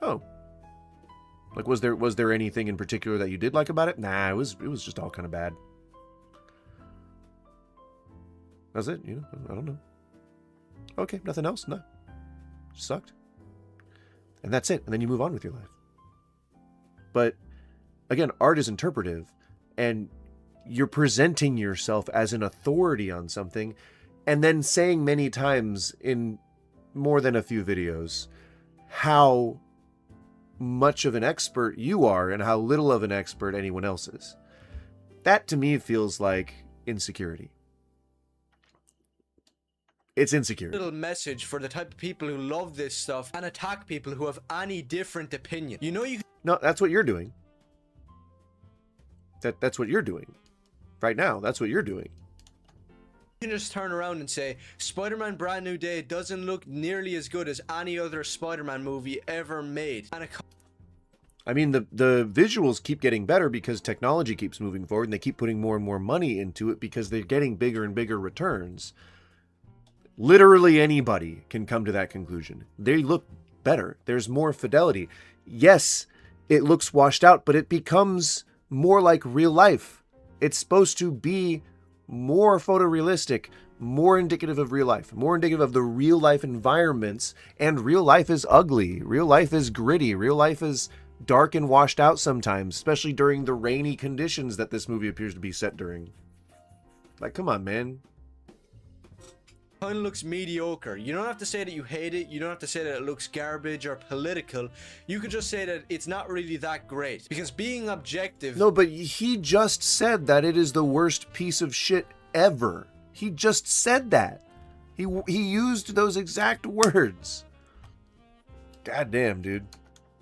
Oh. Like, was there anything in particular that you did like about it? Nah, it was just all kind of bad. That's it, I don't know. Okay, nothing else? No. Sucked. And that's it. And then you move on with your life. But, again, art is interpretive, and you're presenting yourself as an authority on something, and then saying many times in more than a few videos how much of an expert you are and how little of an expert anyone else is. That, to me, feels like insecurity. It's insecurity. little message for the type of people who love this stuff and attack people who have any different opinion. You know you No, that's what you're doing. That's what you're doing. Right now, that's what you're doing. can just turn around and say Spider-Man Brand New Day doesn't look nearly as good as any other Spider-Man movie ever made. And I mean, the visuals keep getting better because technology keeps moving forward, and they keep putting more and more money into it because they're getting bigger and bigger returns. Literally anybody can come to that conclusion. They look better. There's more fidelity. Yes, it looks washed out, but it becomes more like real life. It's supposed to be more photorealistic, more indicative of real life, more indicative of the real life environments. And real life is ugly. Real life is gritty. Real life is dark and washed out sometimes, especially during the rainy conditions that this movie appears to be set during. Like, come on, man. kind of looks mediocre. You don't have to say that you hate it. You don't have to say that it looks garbage or political. You could just say that it's not really that great. Because being objective... No, but he just said that it is the worst piece of shit ever. He just said that. He used those exact words. God damn, dude.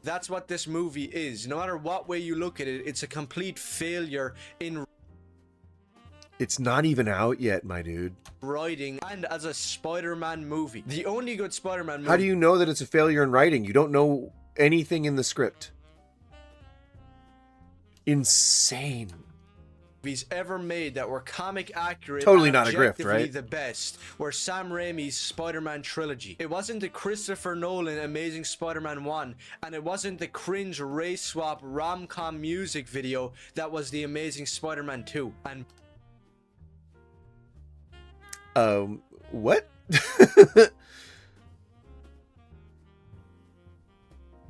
That's what this movie is. No matter what way you look at it, it's a complete failure in... It's not even out yet, my dude. Writing and as a Spider-Man movie. The only good Spider-Man movie... How do you know that it's a failure in writing? You don't know anything in the script. Insane. Movies ever made that were comic accurate, totally and not a grift, objectively right? The best were Sam Raimi's Spider-Man trilogy. It wasn't the Christopher Nolan Amazing Spider-Man 1, and it wasn't the cringe race swap rom-com music video that was the Amazing Spider-Man 2. And what?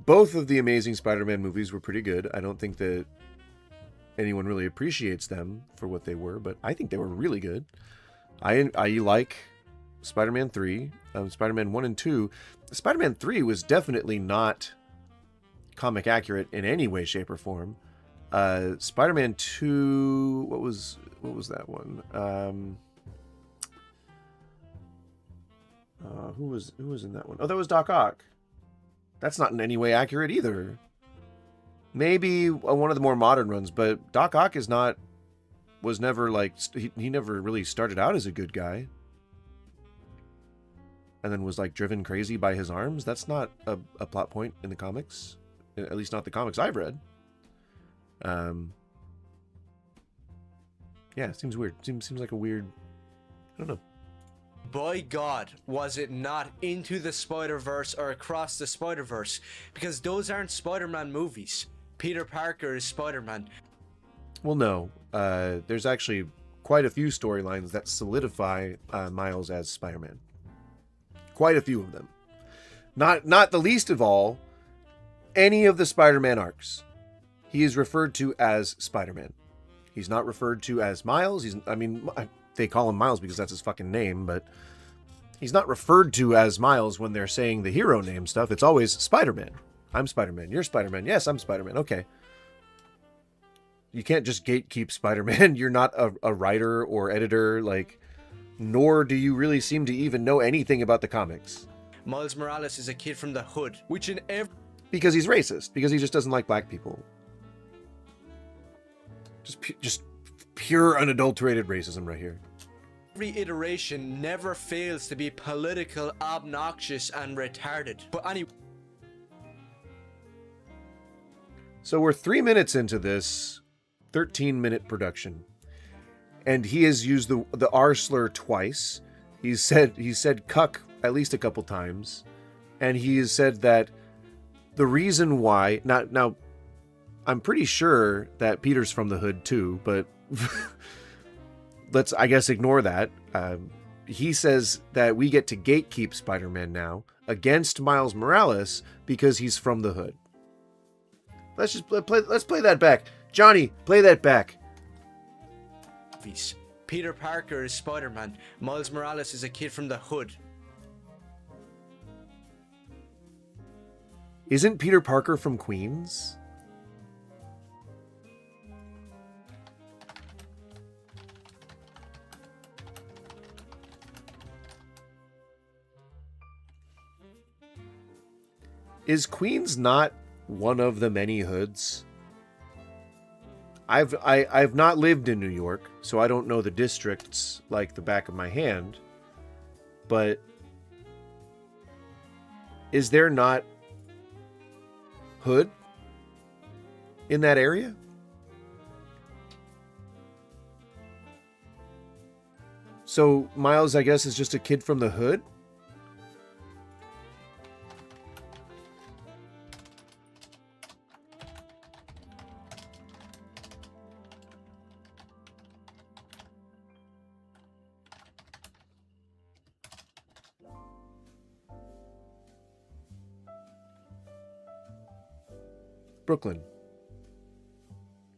Both of the Amazing Spider-Man movies were pretty good. I don't think that anyone really appreciates them for what they were, but I think they were really good. I like Spider-Man 3, Spider-Man 1 and 2. Spider-Man 3 was definitely not comic accurate in any way, shape, or form. Spider-Man 2, what was that one? Who was in that one? Oh, that was Doc Ock. That's not in any way accurate either. Maybe one of the more modern ones, but Doc Ock was never like, he never really started out as a good guy. And then was like driven crazy by his arms. That's not a plot point in the comics. At least not the comics I've read. Yeah, it seems weird. Seems like a weird, I don't know. by God, was it not Into the Spider-Verse or Across the Spider-Verse? Because those aren't Spider-Man movies. Peter Parker is Spider-Man. Well, no. There's actually quite a few storylines that solidify Miles as Spider-Man. Quite a few of them. Not the least of all, any of the Spider-Man arcs. He is referred to as Spider-Man. He's not referred to as Miles. They call him Miles because that's his fucking name, but he's not referred to as Miles when they're saying the hero name stuff. It's always Spider-Man. I'm Spider-Man. You're Spider-Man. Yes, I'm Spider-Man. Okay. You can't just gatekeep Spider-Man. You're not a writer or editor, nor do you really seem to even know anything about the comics. Miles Morales is a kid from the hood, which in every... Because he's racist. Because he just doesn't like black people. Just pure unadulterated racism right here. Every iteration never fails to be political, obnoxious, and retarded. But anyway. So we're 3 minutes into this 13-minute production, and he has used the R slur twice. He said cuck at least a couple times, and he has said that the reason why now I'm pretty sure that Peter's from the hood too, but let's, I guess, ignore that. He says that we get to gatekeep Spider-Man now against Miles Morales because he's from the hood. Let's play that back. Johnny, play that back. Peter Parker is Spider-Man. Miles Morales is a kid from the hood. Isn't Peter Parker from Queens? Is Queens not one of the many hoods? I've not lived in New York, so I don't know the districts like the back of my hand. But is there not hood in that area? So Miles, I guess, is just a kid from the hood? Brooklyn.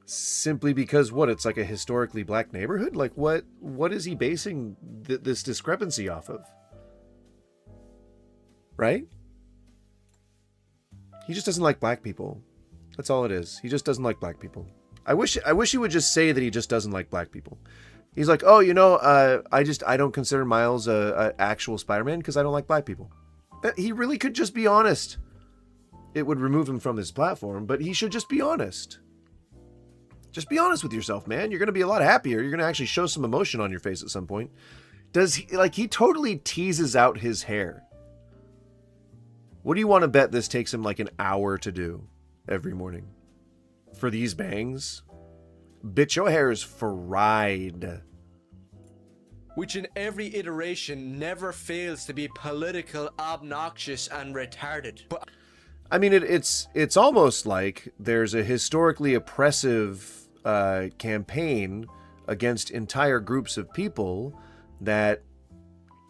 Simply because what? It's like a historically black neighborhood? Like what is he basing this discrepancy off of? Right? He just doesn't like black people. That's all it is. He just doesn't like black people. I wish he would just say that he just doesn't like black people. He's like, oh, you know, I don't consider Miles a actual Spider-Man because I don't like black people. He really could just be honest. It would remove him from his platform, but he should just be honest. Just be honest with yourself, man. You're going to be a lot happier. You're going to actually show some emotion on your face at some point. He totally teases out his hair. What do you want to bet this takes him like an hour to do every morning? For these bangs? Bitch, your hair is fried. Which in every iteration never fails to be political, obnoxious, and retarded. But I mean, it's almost like there's a historically oppressive campaign against entire groups of people that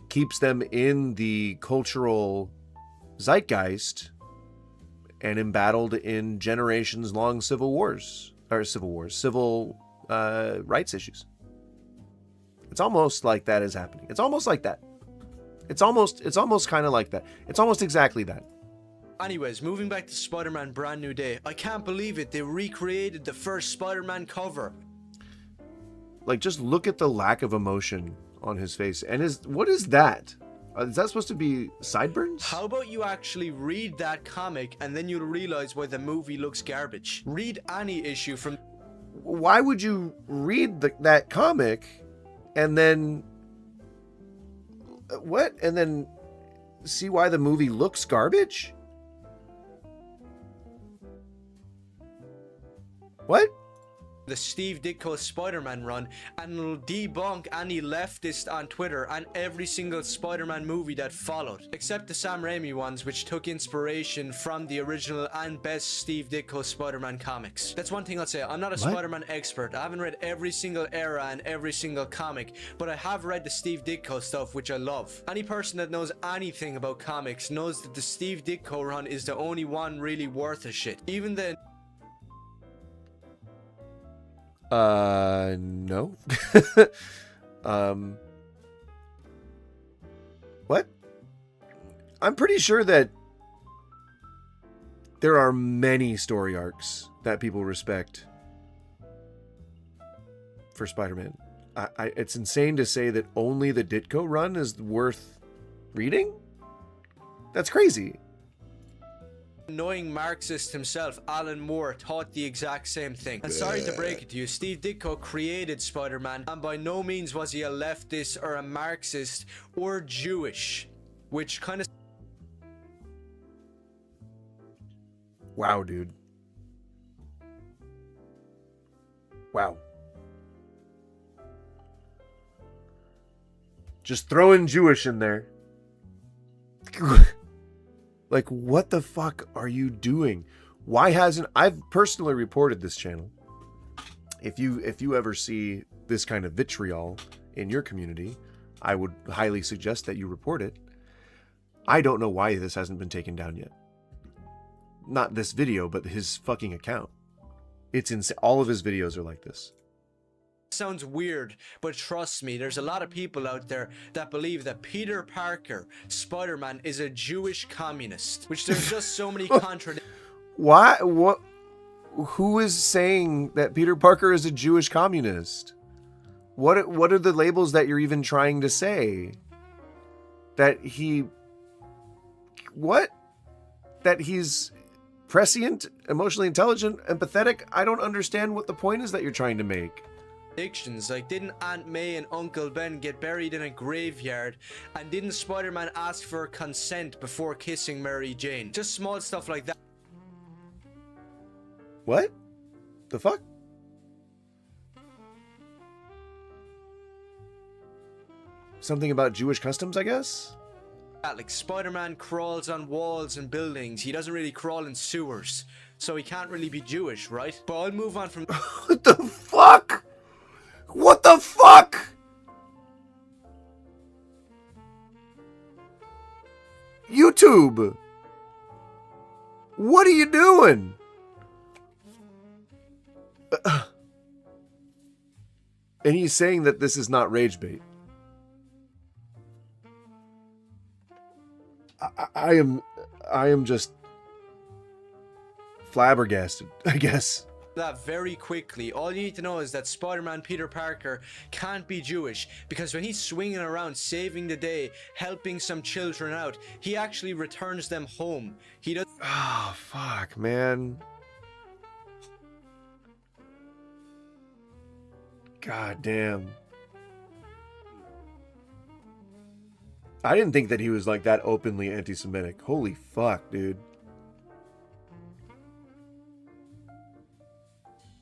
keeps them in the cultural zeitgeist and embattled in generations-long civil rights issues. It's almost like that is happening. It's almost like that. It's almost kind of like that. It's almost exactly that. anyways, moving back to Spider-Man Brand New Day. I can't believe it. They recreated the first Spider-Man cover. Like, just look at the lack of emotion on his face. And what is that? Is that supposed to be sideburns? How about you actually read that comic and then you'll realize why the movie looks garbage. Read any issue from... Why would you read that comic and then... What? And then see why the movie looks garbage? What? The Steve Ditko Spider-Man run, and it'll debunk any leftist on Twitter and every single Spider-Man movie that followed, except the Sam Raimi ones, which took inspiration from the original and best Steve Ditko Spider-Man comics. That's one thing I'll say. I'm not a Spider-Man expert. I haven't read every single era and every single comic, but I have read the Steve Ditko stuff, which I love. Any person that knows anything about comics knows that the Steve Ditko run is the only one really worth a shit. Even the... No. What? I'm pretty sure that there are many story arcs that people respect for Spider-Man. It's insane to say that only the Ditko run is worth reading? That's crazy. Annoying Marxist himself, Alan Moore, thought the exact same thing. And sorry to break it to you, Steve Ditko created Spider-Man, and by no means was he a leftist or a Marxist or Jewish, which kind of... Wow, dude. Wow. Just throw in Jewish in there. Like, what the fuck are you doing? Why hasn't... I've personally reported this channel. If you ever see this kind of vitriol in your community, I would highly suggest that you report it. I don't know why this hasn't been taken down yet. Not this video, but his fucking account. It's insane. All of his videos are like this. Sounds weird, but trust me, there's a lot of people out there that believe that Peter Parker, Spider-Man, is a Jewish communist, which there's just so many contradictions. Why? What? Who is saying that Peter Parker is a Jewish communist? What are the labels that you're even trying to say? That he... What? That he's prescient, emotionally intelligent, empathetic? I don't understand what the point is that you're trying to make. Like, didn't Aunt May and Uncle Ben get buried in a graveyard? And didn't Spider-Man ask for consent before kissing Mary Jane? Just small stuff like that. What? The fuck? Something about Jewish customs, I guess? Like, Spider-Man crawls on walls and buildings. He doesn't really crawl in sewers. So he can't really be Jewish, right? But I'll move on from... What the fuck? What the fuck? YouTube! What are you doing? And he's saying that this is not rage bait. I am just flabbergasted, I guess. That very quickly. All you need to know is that Spider-Man Peter Parker can't be Jewish, because when he's swinging around saving the day, helping some children out, he actually returns them home. He does... Oh, fuck, man. God damn. I didn't think that he was like that openly anti-Semitic. Holy fuck, dude.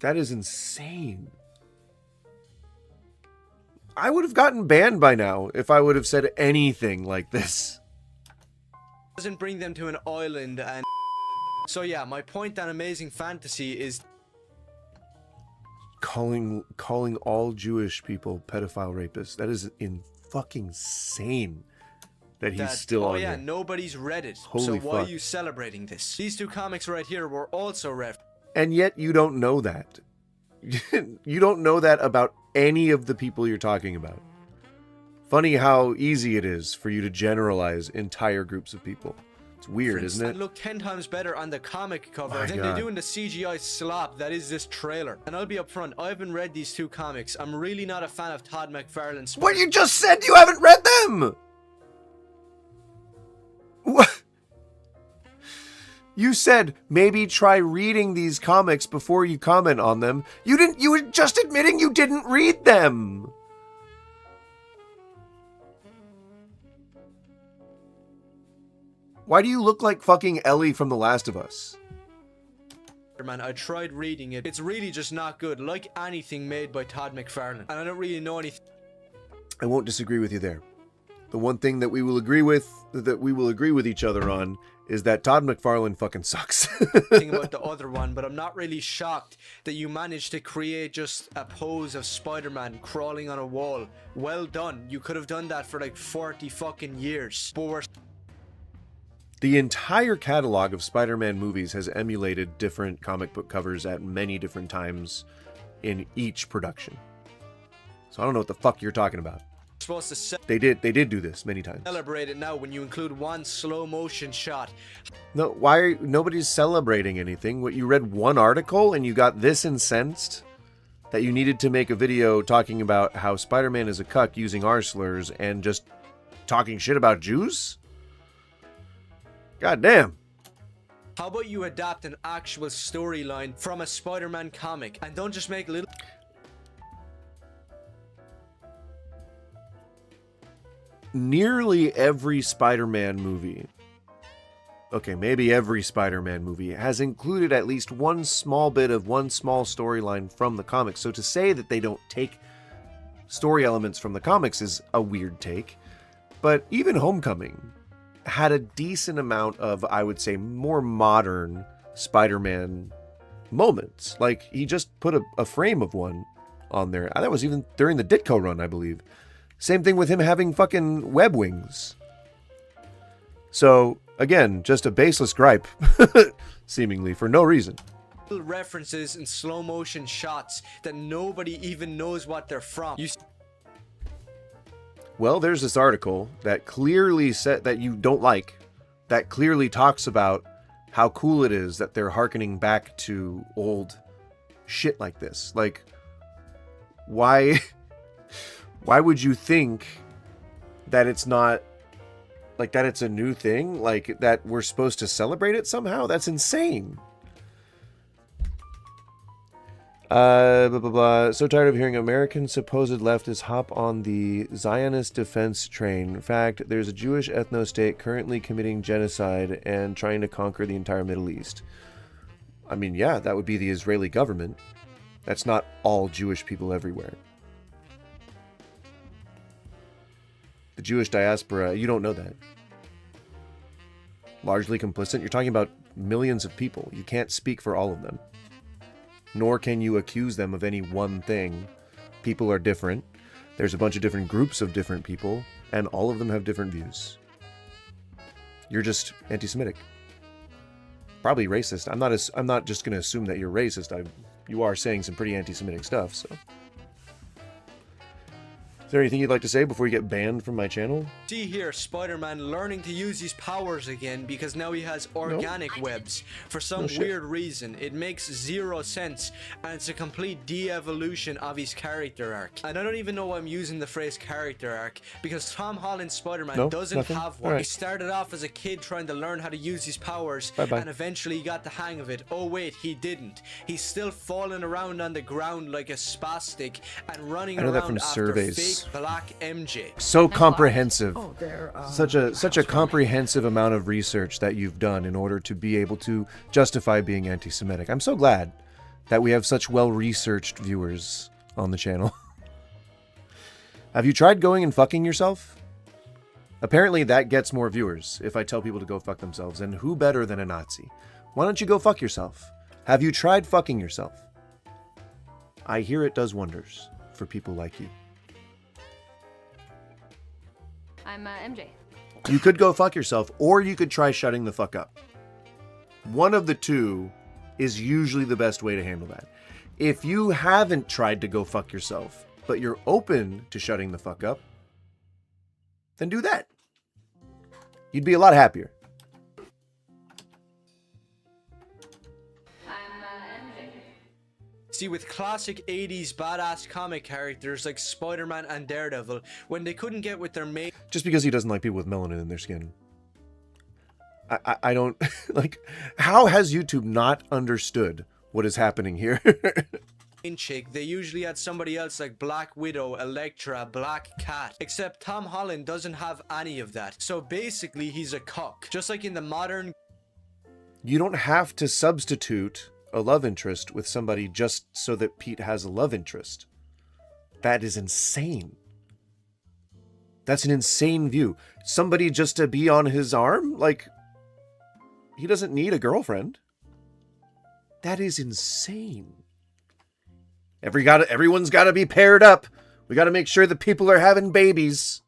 That is insane. I would have gotten banned by now if I would have said anything like this. Doesn't bring them to an island and... So yeah, my point on Amazing Fantasy is... Calling all Jewish people pedophile rapists. That is fucking insane. That he's still on yeah, here. Nobody's read it. Holy so why fuck. are you celebrating this? These two comics right here were also read. And yet you don't know that. You don't know that about any of the people you're talking about. Funny how easy it is for you to generalize entire groups of people. It's weird, isn't it? And look 10 times better on the comic cover My than God. they do in the CGI slop that is this trailer. And I'll be upfront, I haven't read these two comics. I'm really not a fan of Todd McFarlane's... What, you just said you haven't read them! What? You said maybe try reading these comics before you comment on them. You didn't. You were just admitting you didn't read them. Why do you look like fucking Ellie from The Last of Us? Man, I tried reading it. It's really just not good, like anything made by Todd McFarlane. And I don't really know anything. I won't disagree with you there. The one thing that we will agree with each other on, is that Todd McFarlane fucking sucks. About the other one, but I'm not really shocked that you managed to create just a pose of Spider-Man crawling on a wall. Well done. You could have done that for like 40 fucking years. But we're... The entire catalog of Spider-Man movies has emulated different comic book covers at many different times in each production. So I don't know what the fuck you're talking about. supposed to They did do this many times. celebrate it now when you include one slow motion shot. No, why are nobody's celebrating anything? What, you read one article and you got this incensed that you needed to make a video talking about how Spider-Man is a cuck using R slurs and just talking shit about Jews? God damn. How about you adapt an actual storyline from a Spider-Man comic and don't just make little... Nearly every Spider-Man movie, okay, maybe every Spider-Man movie, has included at least one small bit of one small storyline from the comics. So to say that they don't take story elements from the comics is a weird take. But even Homecoming had a decent amount of, I would say, more modern Spider-Man moments. Like, he just put a frame of one on there. That was even during the Ditko run, I believe. Same thing with him having fucking web wings. So, again, just a baseless gripe, seemingly, for no reason. References and slow motion shots that nobody even knows what they're from. Well, there's this article that clearly said that you don't like, that clearly talks about how cool it is that they're hearkening back to old shit like this. Like, why would you think that it's not, like, that it's a new thing? Like, that we're supposed to celebrate it somehow? That's insane. Blah, blah, blah. So tired of hearing American supposed leftists hop on the Zionist defense train. In fact, there's a Jewish ethno-state currently committing genocide and trying to conquer the entire Middle East. I mean, yeah, that would be the Israeli government. That's not all Jewish people everywhere. The Jewish diaspora, you don't know that. Largely complicit. You're talking about millions of people. You can't speak for all of them. Nor can you accuse them of any one thing. People are different. There's a bunch of different groups of different people, and all of them have different views. You're just anti-Semitic. Probably racist. I'm not just going to assume that you're racist. You are saying some pretty anti-Semitic stuff, so. Is there anything you'd like to say before you get banned from my channel? See here, Spider-Man learning to use his powers again because now he has organic webs. For some weird reason, it makes zero sense, and it's a complete de-evolution of his character arc. And I don't even know why I'm using the phrase character arc, because Tom Holland's Spider-Man doesn't have one. He started off as a kid trying to learn how to use his powers, and eventually he got the hang of it. Oh wait, he didn't. He's still falling around on the ground like a spastic and running around after surveys. Black MJ. So comprehensive. Such a comprehensive amount of research that you've done in order to be able to justify being anti-Semitic. I'm so glad that we have such well-researched viewers on the channel. Have you tried going and fucking yourself? Apparently that gets more viewers if I tell people to go fuck themselves, and who better than a Nazi? Why don't you go fuck yourself? Have you tried fucking yourself? I hear it does wonders for people like you. I'm MJ. You could go fuck yourself, or you could try shutting the fuck up. One of the two is usually the best way to handle that. If you haven't tried to go fuck yourself, but you're open to shutting the fuck up, then do that. You'd be a lot happier. See, with classic 80s badass comic characters like Spider-Man and Daredevil, when they couldn't get with their main... Just because he doesn't like people with melanin in their skin. I don't... like, how has YouTube not understood what is happening here? chick, they usually had somebody else like Black Widow, Elektra, Black Cat. Except Tom Holland doesn't have any of that. So basically, he's a cuck. Just like in the modern... You don't have to substitute a love interest with somebody just so that Pete has a love interest. That is insane. That's an insane view. Somebody just to be on his arm? Like, he doesn't need a girlfriend. That is insane. Everyone's got to be paired up. We got to make sure that people are having babies.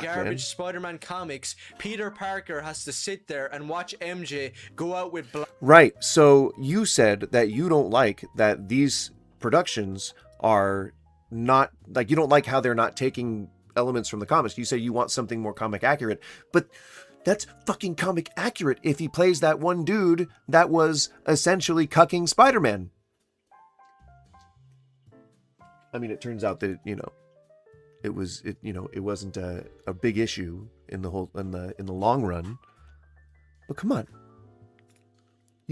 Garbage Spider-Man comics, Peter Parker has to sit there and watch MJ go out with Right, so you said that you don't like that these productions are not, like, you don't like how they're not taking elements from the comics. You say you want something more comic accurate, but that's fucking comic accurate if he plays that one dude that was essentially cucking Spider-Man. I mean, it turns out that, you know, it wasn't a big issue in the long run. But come on.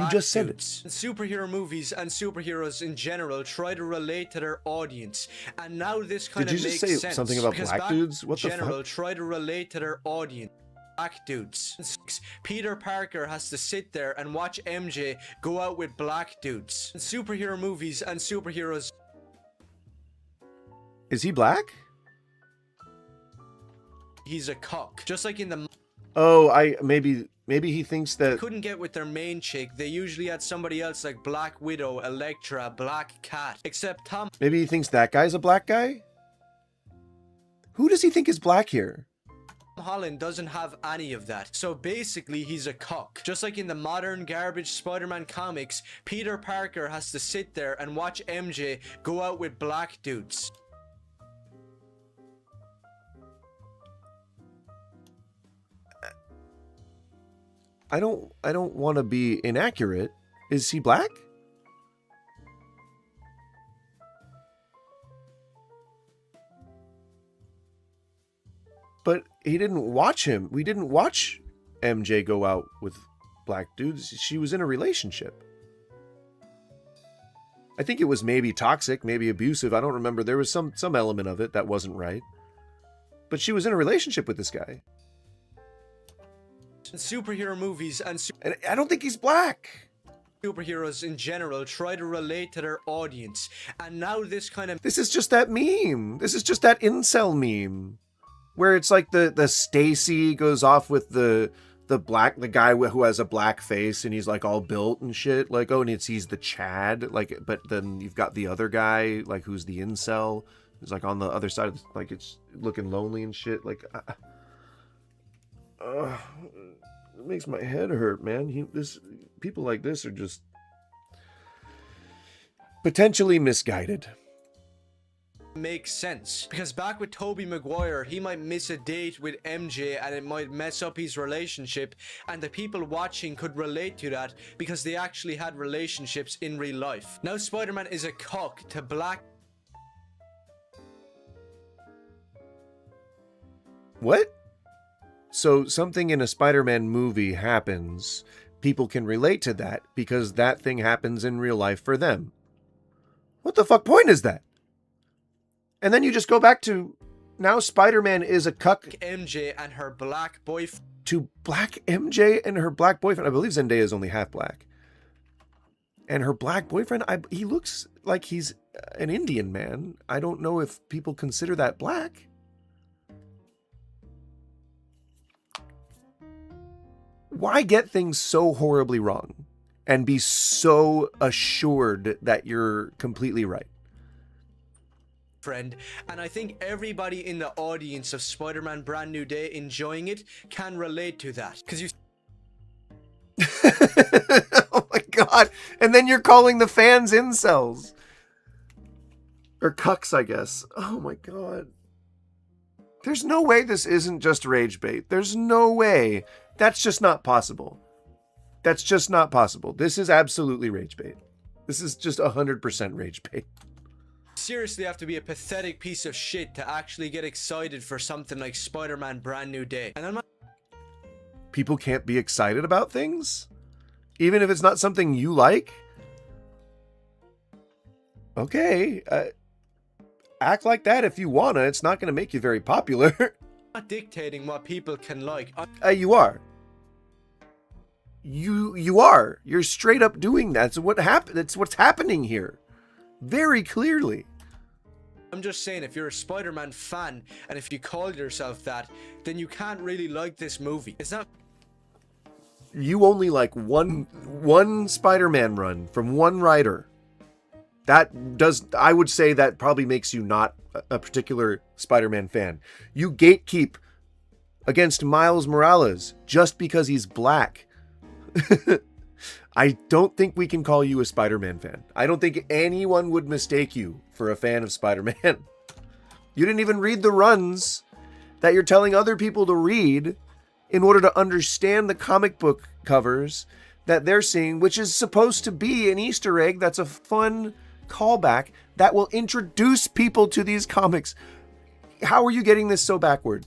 You just said it. Superhero movies and superheroes in general try to relate to their audience, and now this kind Did of you makes just say sense. something about because black back dudes? What the general fuck? try to relate to their audience. Black dudes. Peter Parker has to sit there and watch MJ go out with black dudes. Superhero movies and superheroes. Is he black? He's a cock. Just like in the Oh, maybe he thinks that couldn't get with their main chick, they usually had somebody else like Black Widow, Elektra, Black Cat. Except Tom maybe he thinks that guy's a black guy? Who does he think is black here? Holland doesn't have any of that. So basically he's a cock. Just like in the modern garbage Spider-Man comics, Peter Parker has to sit there and watch MJ go out with black dudes. I don't want to be inaccurate. Is he black? But he didn't watch him. We didn't watch MJ go out with black dudes. She was in a relationship. I think it was maybe toxic, maybe abusive. I don't remember. There was some element of it that wasn't right. But she was in a relationship with this guy. Superhero movies and I don't think he's black. Superheroes in general try to relate to their audience, and now this is just that meme. This is just that incel meme, where it's like the Stacy goes off with the guy who has a black face and he's like all built and shit. Like, oh, and he's the Chad. Like, but then you've got the other guy like who's the incel, who's like on the other side of like it's looking lonely and shit. Like. It makes my head hurt, man. People like this are just potentially misguided. Makes sense, because back with Tobey Maguire, he might miss a date with MJ and it might mess up his relationship, and the people watching could relate to that because they actually had relationships in real life. Now Spider-Man is a cock to black. What? So something in a Spider-Man movie happens, people can relate to that because that thing happens in real life for them. What the fuck point is that? And then you just go back to, now Spider-Man is a cuck. MJ and her black boyfriend. To black MJ and her black boyfriend. I believe Zendaya is only half black. And her black boyfriend, he looks like he's an Indian man. I don't know if people consider that black. Why get things so horribly wrong and be so assured that you're completely right? Friend, and I think everybody in the audience of Spider-Man Brand New Day enjoying it can relate to that. Because you... Oh my god. And then you're calling the fans incels. Or cucks, I guess. Oh my god. There's no way this isn't just rage bait. There's no way. That's just not possible. That's just not possible. This is absolutely rage bait. This is just 100% rage bait. Seriously have to be a pathetic piece of shit to actually get excited for something like Spider-Man Brand New Day. And I'm not... People can't be excited about things? Even if it's not something you like? Okay. Act like that if you wanna. It's not gonna make you very popular. Not dictating what people can like. You are. You are. You're straight up doing that. That's what's happening here. Very clearly. I'm just saying, if you're a Spider-Man fan, and if you call yourself that, then you can't really like this movie. It's not... You only like one Spider-Man run from one writer. I would say that probably makes you not a particular Spider-Man fan. You gatekeep against Miles Morales just because he's black. I don't think we can call you a Spider-Man fan. I don't think anyone would mistake you for a fan of Spider-Man. You didn't even read the runs that you're telling other people to read in order to understand the comic book covers that they're seeing, which is supposed to be an Easter egg that's a fun callback that will introduce people to these comics. How are you getting this so backward?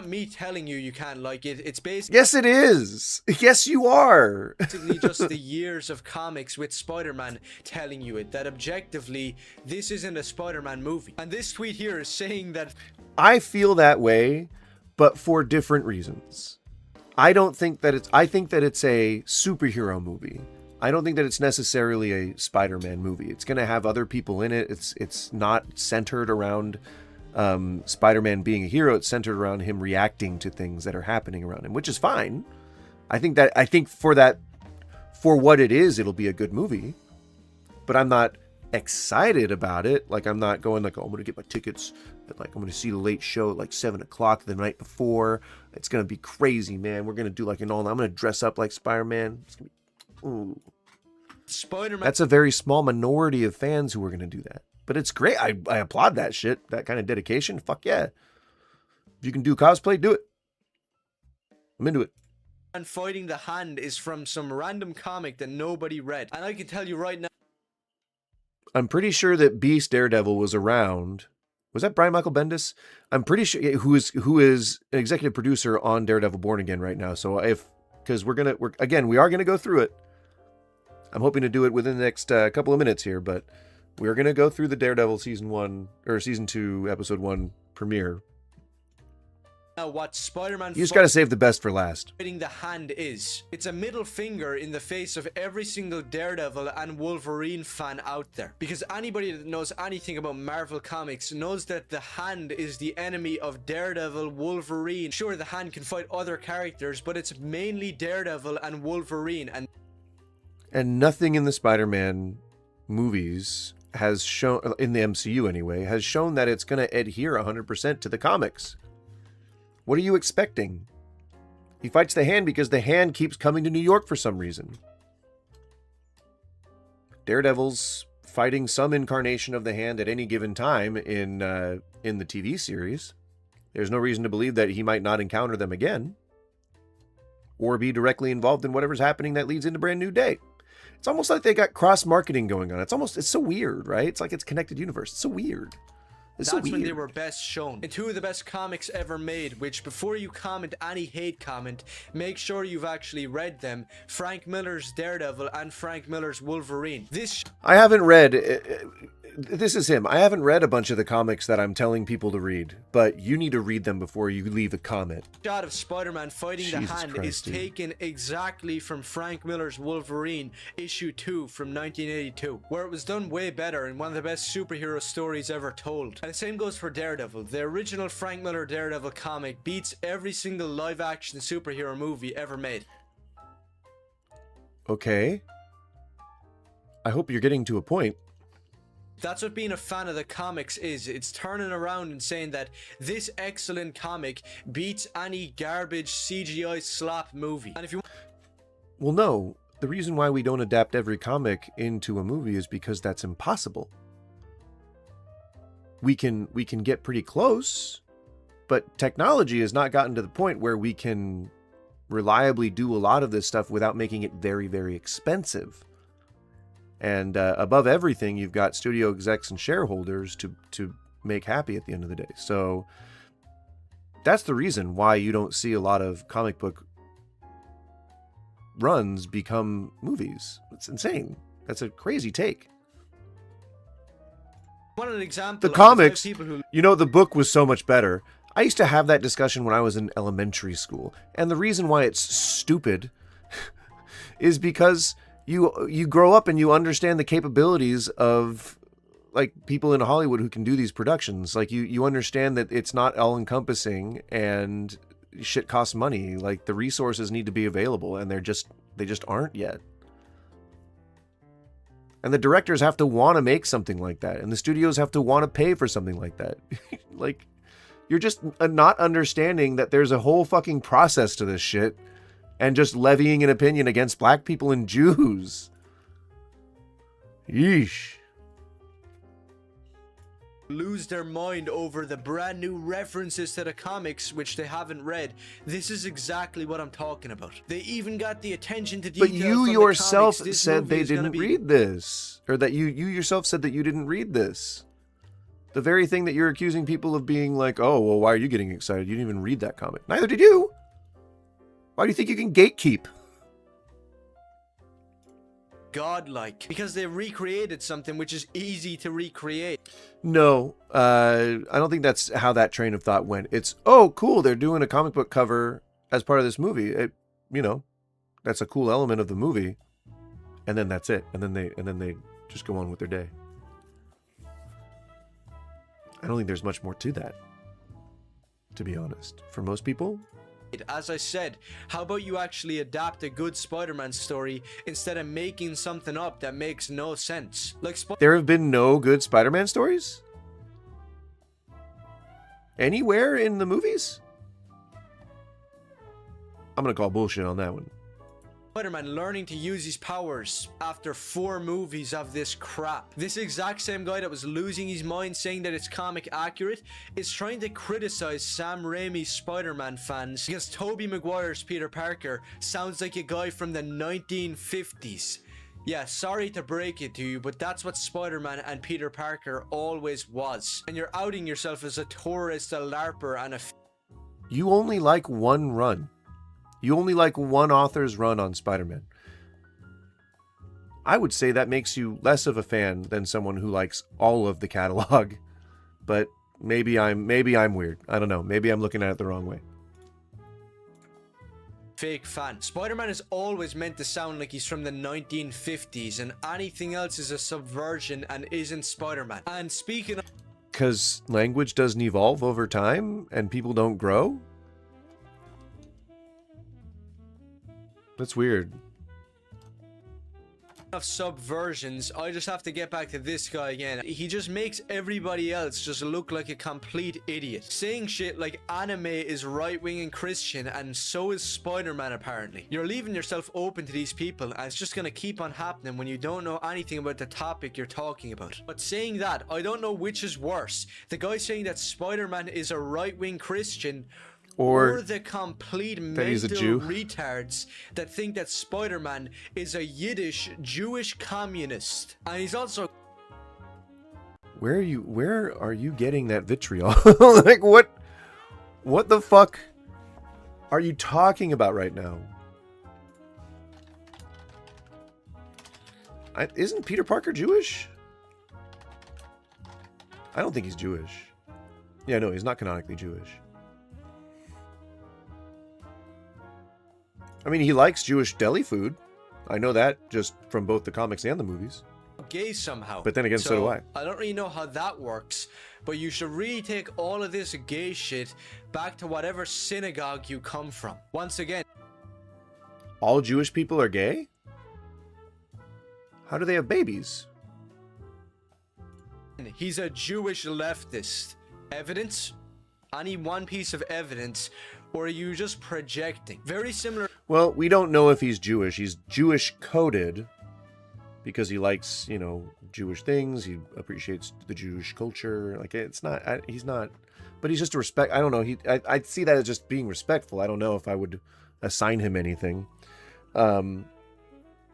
me telling you can't like it. It's basically Yes, it is. Yes, you are. just the years of comics with Spider-Man telling you it, that objectively this isn't a Spider-Man movie. And this tweet here is saying that I feel that way, but for different reasons. I think that it's a superhero movie. I don't think that it's necessarily a Spider-Man movie. It's going to have other people in it. It's not centered around Spider-Man being a hero. It's centered around him reacting to things that are happening around him, which is fine. I think for what it is, it'll be a good movie. But I'm not excited about it. Like, I'm not going like, oh, I'm going to get my tickets. Like, I'm going to see the late show at like 7 o'clock the night before. It's going to be crazy, man. We're going to do like I'm going to dress up like Spider-Man. It's going to be, ooh. Spider-Man. That's a very small minority of fans who are going to do that. But it's great. I applaud that shit. That kind of dedication. Fuck yeah. If you can do cosplay, do it. I'm into it. And fighting the hand is from some random comic that nobody read. And I can tell you right now, I'm pretty sure that Beast Daredevil was around. Was that Brian Michael Bendis? I'm pretty sure who is an executive producer on Daredevil Born Again right now. So because we are gonna go through it. I'm hoping to do it within the next couple of minutes here, but we're gonna go through the Daredevil season 2, episode 1 premiere. what Spider-Man You just gotta save the best for last. fighting the hand is. It's a middle finger in the face of every single Daredevil and Wolverine fan out there. Because anybody that knows anything about Marvel Comics knows that the hand is the enemy of Daredevil, Wolverine. Sure, the hand can fight other characters, but it's mainly Daredevil and Wolverine. And nothing in the Spider-Man movies has shown, in the MCU anyway, has shown that it's going to adhere 100% to the comics. What are you expecting? He fights the hand because the hand keeps coming to New York for some reason. Daredevil's fighting some incarnation of the hand at any given time in the TV series. There's no reason to believe that he might not encounter them again, or be directly involved in whatever's happening that leads into Brand New Day. It's almost like they got cross-marketing going on. It's so weird, right? It's like it's connected universe. It's so weird. It's so That's weird. when they were best shown. In two of the best comics ever made, which before you comment any hate comment, make sure you've actually read them. Frank Miller's Daredevil and Frank Miller's Wolverine. I haven't read... This is him. I haven't read a bunch of the comics that I'm telling people to read, but you need to read them before you leave a comment. Shot of Spider-Man fighting the hand Christ, is dude. taken exactly from Frank Miller's Wolverine, issue 2 from 1982, where it was done way better and one of the best superhero stories ever told. And the same goes for Daredevil. The original Frank Miller Daredevil comic beats every single live-action superhero movie ever made. Okay. I hope you're getting to a point. That's what being a fan of the comics is. It's turning around and saying that this excellent comic beats any garbage CGI slap movie. And if you... Well, no. The reason why we don't adapt every comic into a movie is because that's impossible. We can get pretty close, but technology has not gotten to the point where we can reliably do a lot of this stuff without making it very, very expensive. And above everything, you've got studio execs and shareholders to make happy at the end of the day. So that's the reason why you don't see a lot of comic book runs become movies. It's insane. That's a crazy take. want an example The of comics, people who... the book was so much better. I used to have that discussion when I was in elementary school. And the reason why it's stupid is because you grow up and you understand the capabilities of like people in Hollywood who can do these productions. Like you understand that it's not all encompassing and shit costs money. Like the resources need to be available and they just aren't yet. And the directors have to want to make something like that. And the studios have to want to pay for something like that. Like you're just not understanding that there's a whole fucking process to this shit. And just levying an opinion against black people and Jews. Yeesh. lose their mind over the brand new references to the comics which they haven't read. This is exactly what I'm talking about. They even got the attention to detail. But you from yourself the comics. said they didn't read this. Or that you yourself said that you didn't read this. The very thing that you're accusing people of being like, oh, well, why are you getting excited? You didn't even read that comic. Neither did you. Why do you think you can gatekeep? Godlike. Because they recreated something which is easy to recreate. No, I don't think that's how that train of thought went. It's, oh, cool, they're doing a comic book cover as part of this movie. It, you know, that's a cool element of the movie. And then that's it. And then they just go on with their day. I don't think there's much more to that, to be honest. For most people. As I said, how about you actually adapt a good Spider-Man story instead of making something up that makes no sense? Like there have been no good Spider-Man stories? Anywhere in the movies? I'm gonna call bullshit on that one. Spider-Man learning to use his powers after 4 movies of this crap. This exact same guy that was losing his mind saying that it's comic accurate is trying to criticize Sam Raimi's Spider-Man fans because Tobey Maguire's Peter Parker sounds like a guy from the 1950s. Yeah, sorry to break it to you, but that's what Spider-Man and Peter Parker always was. And you're outing yourself as a tourist, a LARPer, and a... You only like one run. You only like one author's run on Spider-Man. I would say that makes you less of a fan than someone who likes all of the catalog. But maybe I'm weird. I don't know. Maybe I'm looking at it the wrong way. Fake fan. Spider-Man is always meant to sound like he's from the 1950s, and anything else is a subversion and isn't Spider-Man. And speaking of... Because language doesn't evolve over time and people don't grow? That's weird. Of subversions, I just have to get back to this guy again. He just makes everybody else just look like a complete idiot. Saying shit like anime is right-wing and Christian, and so is Spider-Man apparently. You're leaving yourself open to these people, and it's just gonna keep on happening when you don't know anything about the topic you're talking about. But saying that, I don't know which is worse. The guy saying that Spider-Man is a right-wing Christian, or the complete mental retards that think that Spider-Man is a Yiddish Jewish communist. And he's also... Where are you getting that vitriol? Like, what the fuck are you talking about right now? Isn't Peter Parker Jewish? I don't think he's Jewish. Yeah, no, he's not canonically Jewish. I mean, he likes Jewish deli food. I know that just from both the comics and the movies. Gay somehow. But then again, so do I. I don't really know how that works, but you should really take all of this gay shit back to whatever synagogue you come from. Once again. All Jewish people are gay? How do they have babies? He's a Jewish leftist. Evidence? Any one piece of evidence, or are you just projecting? Very similar. Well, we don't know if he's Jewish. He's Jewish coded because he likes, you know, Jewish things. He appreciates the Jewish culture. Like, it's not, he's not, but he's just a respect. I don't know. I see that as just being respectful. I don't know if I would assign him anything. But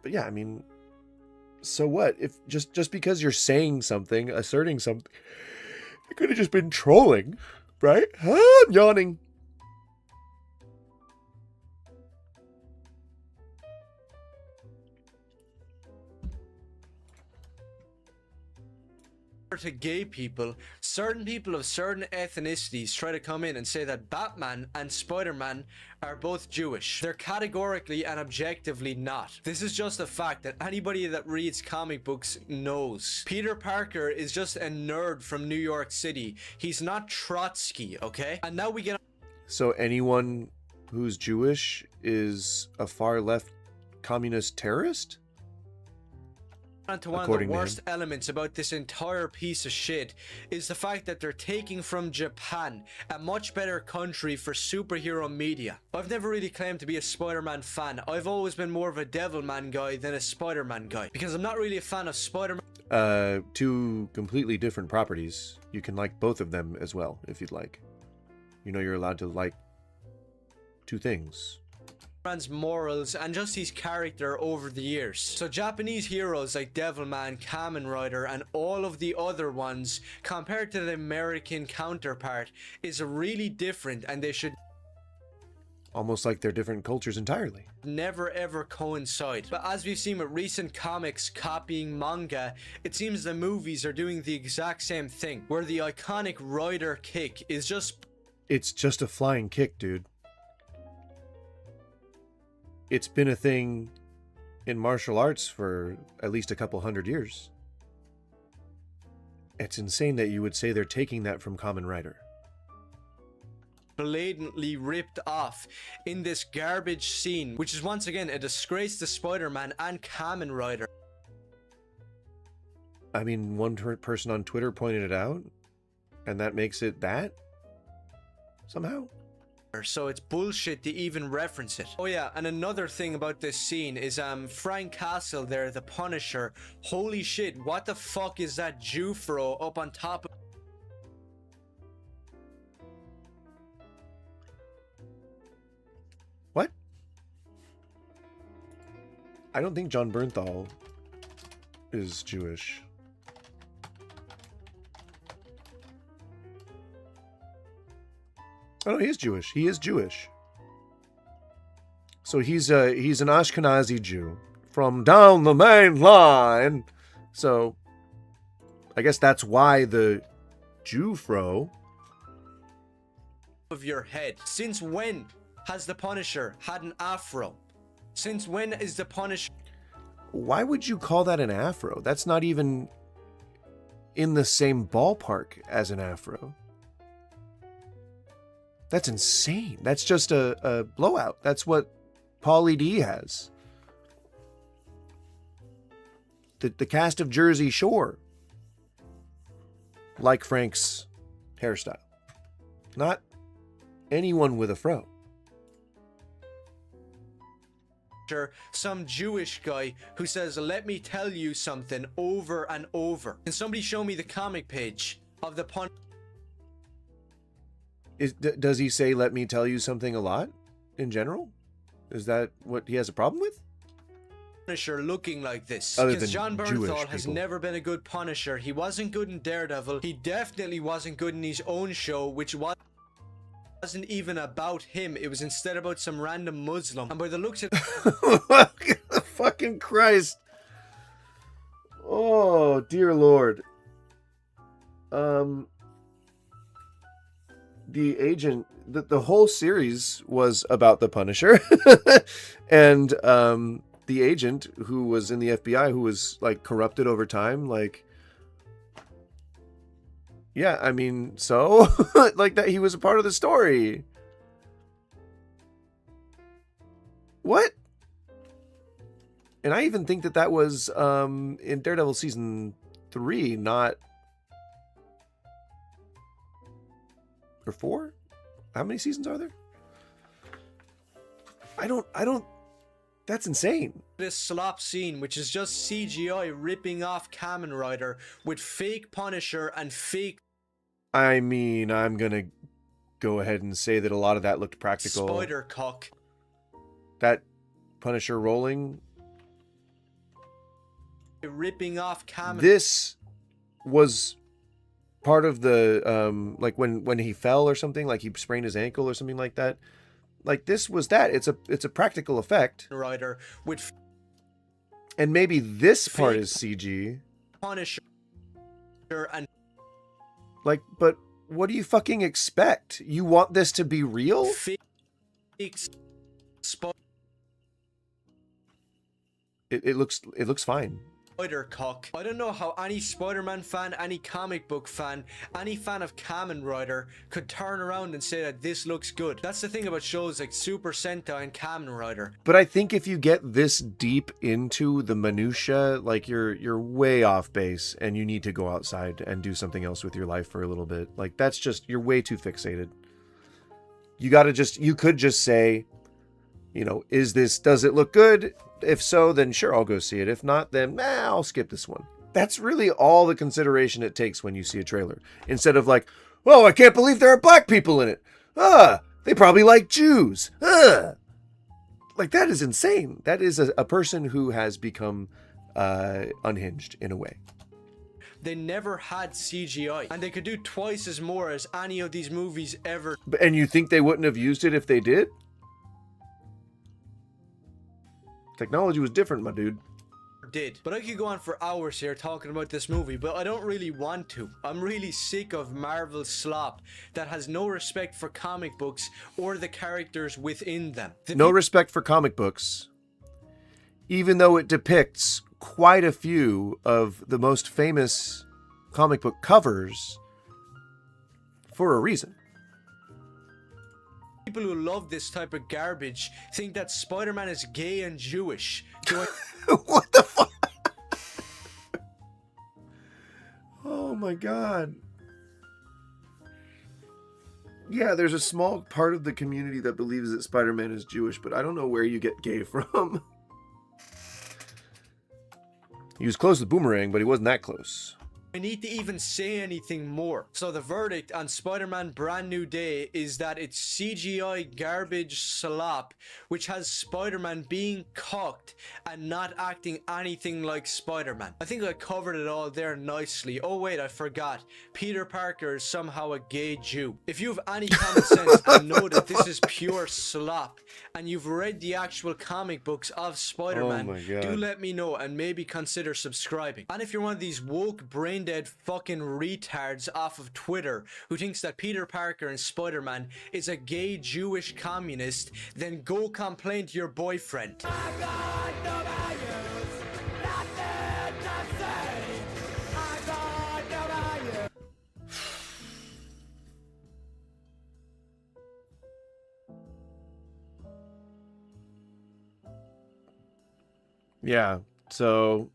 yeah, I mean, so what? If just because you're saying something, asserting something, it could have just been trolling, right? I'm yawning. To gay people, certain people of certain ethnicities try to come in and say that Batman and Spider-Man are both Jewish. They're categorically and objectively not. This is just a fact that anybody that reads comic books knows. Peter Parker is just a nerd from New York City. He's not Trotsky, okay? And now we get... So anyone who's Jewish is a far left communist terrorist? To one of the worst elements about this entire piece of shit is the fact that they're taking from Japan, a much better country for superhero media. I've never really claimed to be a Spider-Man fan. I've always been more of a Devilman guy than a Spider-Man guy, because I'm not really a fan of Spider-Man. Two completely different properties. You can like both of them as well, if you'd like. You know, you're allowed to like two things. Spider-Man's morals and just his character over the years. So Japanese heroes like Devilman, Kamen Rider, and all of the other ones, compared to the American counterpart, is really different, and they should Almost like they're different cultures entirely. never ever coincide. But as we've seen with recent comics copying manga, it seems the movies are doing the exact same thing, where the iconic rider kick is just... It's just a flying kick, dude. It's been a thing in martial arts for at least a couple hundred years. It's insane that you would say they're taking that from Kamen Rider. blatantly ripped off in this garbage scene, which is once again a disgrace to Spider-Man and Kamen Rider. I mean, one person on Twitter pointed it out, and that makes it that? Somehow? So it's bullshit to even reference it. Oh yeah, and another thing about this scene is Frank Castle there, the Punisher. Holy shit, what the fuck is that Jufro up on top of... What? I don't think John Bernthal is Jewish. Oh no, he is Jewish. He is Jewish. So he's an Ashkenazi Jew from down the main line. So I guess that's why the Jufro of your head. Since when has the Punisher had an afro? Since when is the Punisher... Why would you call that an afro? That's not even in the same ballpark as an afro. That's insane. That's just a blowout. That's what Pauly D has. The cast of Jersey Shore. Like Frank's hairstyle. Not anyone with a fro. Some Jewish guy who says, "Let me tell you something," over and over. Can somebody show me the comic page of the Punisher? Does he say, "Let me tell you something" a lot in general? Is that what he has a problem with? Punisher looking like this? Other Because than John Jewish Bernthal has people. never been a good Punisher. He wasn't good in Daredevil. He definitely wasn't good in his own show, which wasn't even about him. It was instead about some random Muslim. And by the looks of... Fucking Christ. Oh, dear Lord. The agent, the whole series was about the Punisher. And the agent who was in the FBI, who was like corrupted over time, like, yeah, I mean, so like that, he was a part of the story. What? And I even think that was in Daredevil season 3, not... or 4? How many seasons are there? I don't... That's insane. This slop scene, which is just CGI ripping off Kamen Rider with fake Punisher and fake... I mean, I'm gonna go ahead and say that a lot of that looked practical. Spider cock. That Punisher rolling... ripping off Kamen... This was part of the like when he fell or something, like he sprained his ankle or something like that. Like this was that. It's a practical effect. Rider with... And maybe this part is CG. Punisher and... Like, but what do you fucking expect? You want this to be real? Fake... It looks fine. Spider cock. I don't know how any Spider-Man fan, any comic book fan, any fan of Kamen Rider could turn around and say that this looks good. That's the thing about shows like Super Sentai and Kamen Rider. But I think if you get this deep into the minutia, like you're way off base and you need to go outside and do something else with your life for a little bit. Like that's just, you're way too fixated. You could just say, you know, does it look good? If so, then sure, I'll go see it. If not, then I'll skip this one. That's really all the consideration it takes when you see a trailer. Instead of like, oh, I can't believe there are black people in it. They probably like Jews. Like, that is insane. That is a person who has become unhinged in a way. They never had CGI, and they could do twice as more as any of these movies ever. And you think they wouldn't have used it if they did? Technology was different, my dude. Did. But I could go on for hours here talking about this movie, but I don't really want to. I'm really sick of Marvel slop that has no respect for comic books or the characters within them. No respect for comic books, even though it depicts quite a few of the most famous comic book covers for a reason. People who love this type of garbage think that Spider-Man is gay and Jewish. What the fuck? Oh my god. Yeah, there's a small part of the community that believes that Spider-Man is Jewish, but I don't know where you get gay from. He was close to Boomerang, but he wasn't that close. I need to even say anything more. So the verdict on Spider-Man Brand New Day is that it's CGI garbage slop, which has Spider-Man being cocked and not acting anything like Spider-Man. I think I covered it all there nicely. Oh wait, I forgot. Peter Parker is somehow a gay Jew. If you have any common sense and know that this is pure slop, and you've read the actual comic books of Spider-Man, Oh my God. do let me know and maybe consider subscribing. And if you're one of these woke brain dead fucking retards off of Twitter who thinks that Peter Parker and Spider-Man is a gay Jewish communist, then go complain to your boyfriend. Yeah, so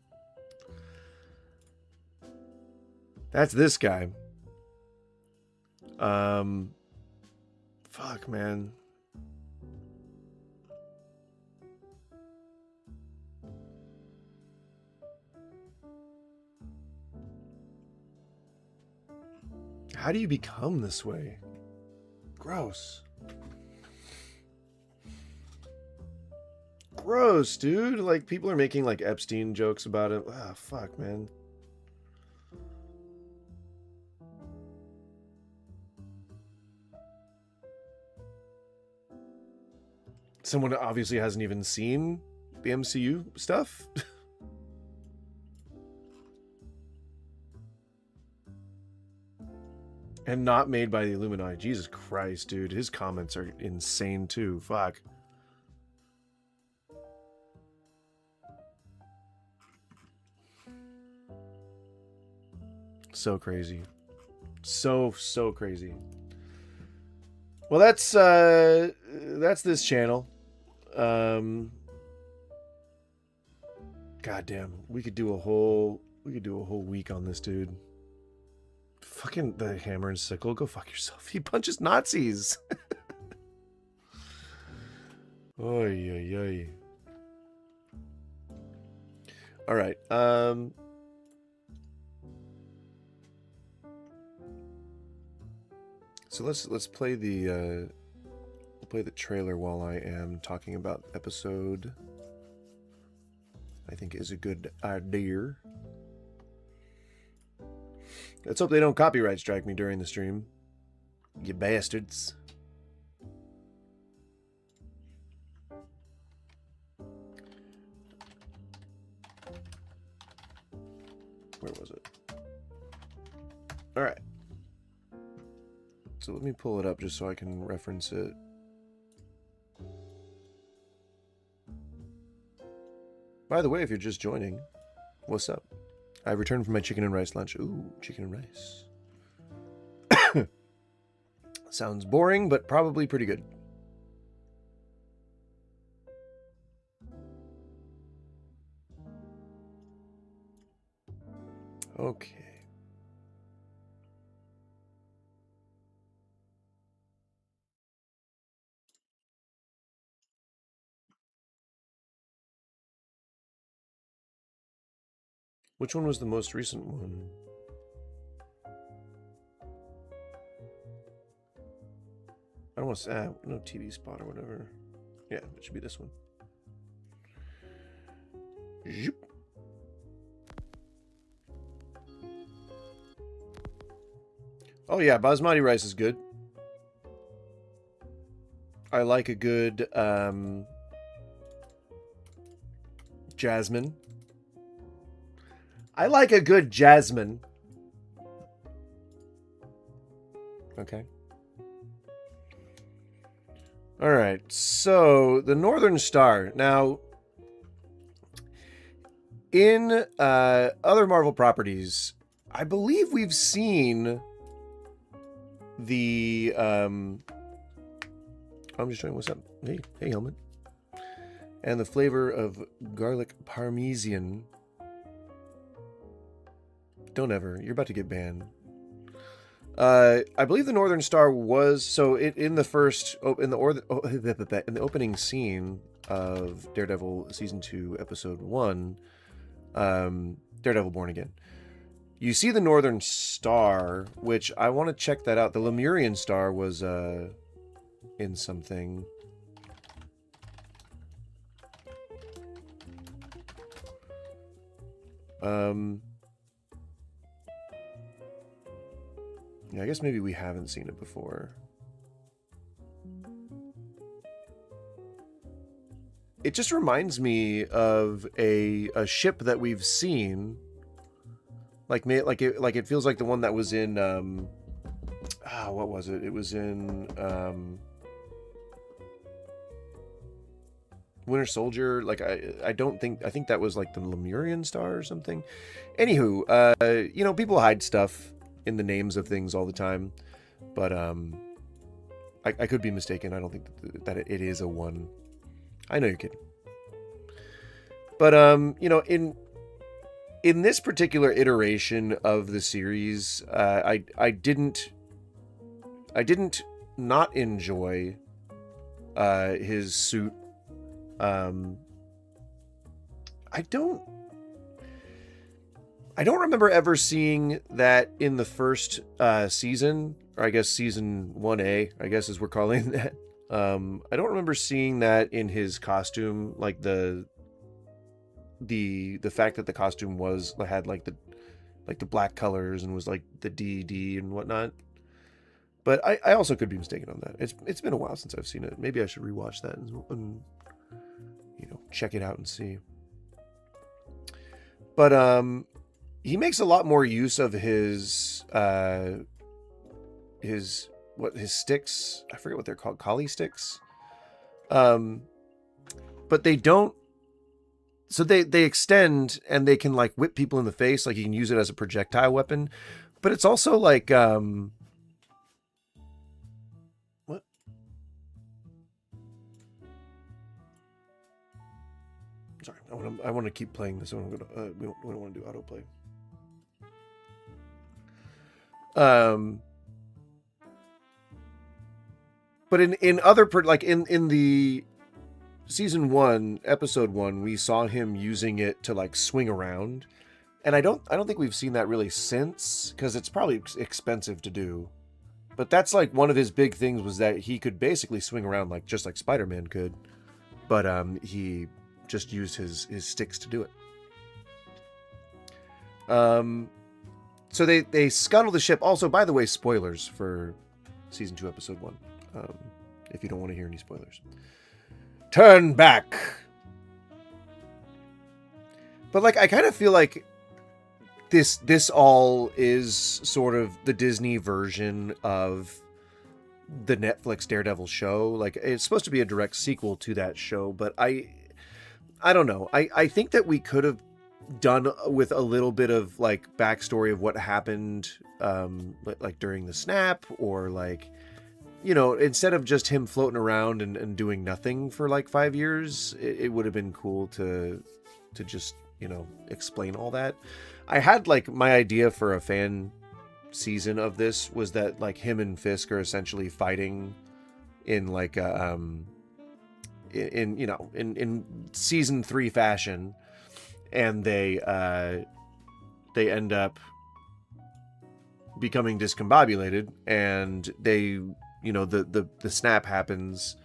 that's this guy. Fuck, man. How do you become this way? Gross. Gross, dude. Like, people are making, like, Epstein jokes about it. Ah, fuck, man. Someone obviously hasn't even seen the MCU stuff. And not made by the Illuminati. Jesus Christ, dude. His comments are insane, too. Fuck. So crazy. So crazy. Well, that's this channel. Goddamn, we could do a whole week on this dude. Fucking the hammer and sickle, go fuck yourself. He punches Nazis. Oy, oy, oy. All right. So let's play the trailer while I am talking about the episode. I think is a good idea. Let's hope they don't copyright strike me during the stream. You bastards. Where was it? All right. So let me pull it up just so I can reference it. By the way, if you're just joining, what's up? I returned from my chicken and rice lunch. Ooh, chicken and rice. Sounds boring, but probably pretty good. Okay. Which one was the most recent one? I don't want to say, no TV spot or whatever. Yeah, it should be this one. Zoop. Oh yeah, basmati rice is good. I like a good jasmine. I like a good jasmine. Okay. All right. So the Northern Star. Now, in other Marvel properties, I believe we've seen the. I'm just showing what's up. Hey, helmet. And the flavor of garlic parmesan. Don't ever. You're about to get banned. I believe the Northern Star was in the opening scene of Daredevil season 2 episode 1, Daredevil Born Again. You see the Northern Star, which I want to check that out. The Lemurian Star was in something. Yeah, I guess maybe we haven't seen it before. It just reminds me of a ship that we've seen. It feels like the one that was in what was it? It was in Winter Soldier. I think that was like the Lemurian Star or something. Anywho, people hide stuff in the names of things all the time, but I could be mistaken. I don't think that it is a one. I know you're kidding, but in this particular iteration of the series, I didn't not enjoy his suit. I don't remember ever seeing that in the first season, or I guess season 1A, I guess as we're calling that. I don't remember seeing that in his costume, like the fact that the costume had the black colors and was like the DD and whatnot. But I also could be mistaken on that. It's been a while since I've seen it. Maybe I should rewatch that and check it out and see. But he makes a lot more use of his sticks. I forget what they're called, collie sticks. But they don't. So they extend and they can like whip people in the face. Like you can use it as a projectile weapon. But it's also like what? Sorry, I want to keep playing this. We don't want to do autoplay. But in other in the season 1 episode 1, we saw him using it to like swing around, and I don't think we've seen that really since, because it's probably expensive to do. But that's like one of his big things, was that he could basically swing around just like Spider-Man could, but he just used his sticks to do it. So they scuttle the ship. Also, by the way, spoilers for season 2 episode 1. If you don't want to hear any spoilers, turn back. But I kind of feel like this all is sort of the Disney version of the Netflix Daredevil show. It's supposed to be a direct sequel to that show, but I don't know. I think that we could have done with a little bit of backstory of what happened during the snap, or instead of just him floating around and doing nothing for 5 years, it would have been cool to just explain all that. I had my idea for a fan season of this was that him and Fisk are essentially fighting in in season 3 fashion, and they end up becoming discombobulated, and they the snap happens,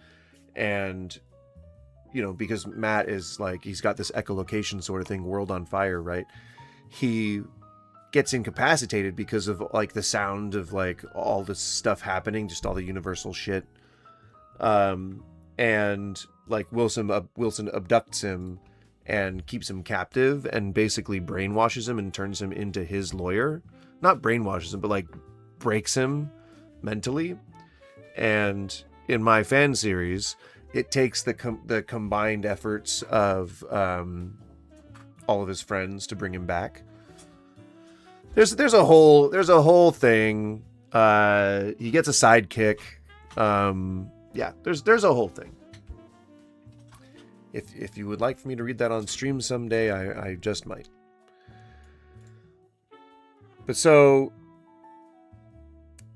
and because Matt is like, he's got this echolocation sort of thing, world on fire, right? He gets incapacitated because of like the sound of like all this stuff happening, just all the universal shit. And like Wilson abducts him and keeps him captive and basically brainwashes him and turns him into his lawyer. Not brainwashes him, but like breaks him mentally. And in my fan series, it takes the combined efforts of all of his friends to bring him back. There's a whole thing. He gets a sidekick. Yeah, there's a whole thing. If you would like for me to read that on stream someday, I just might. But so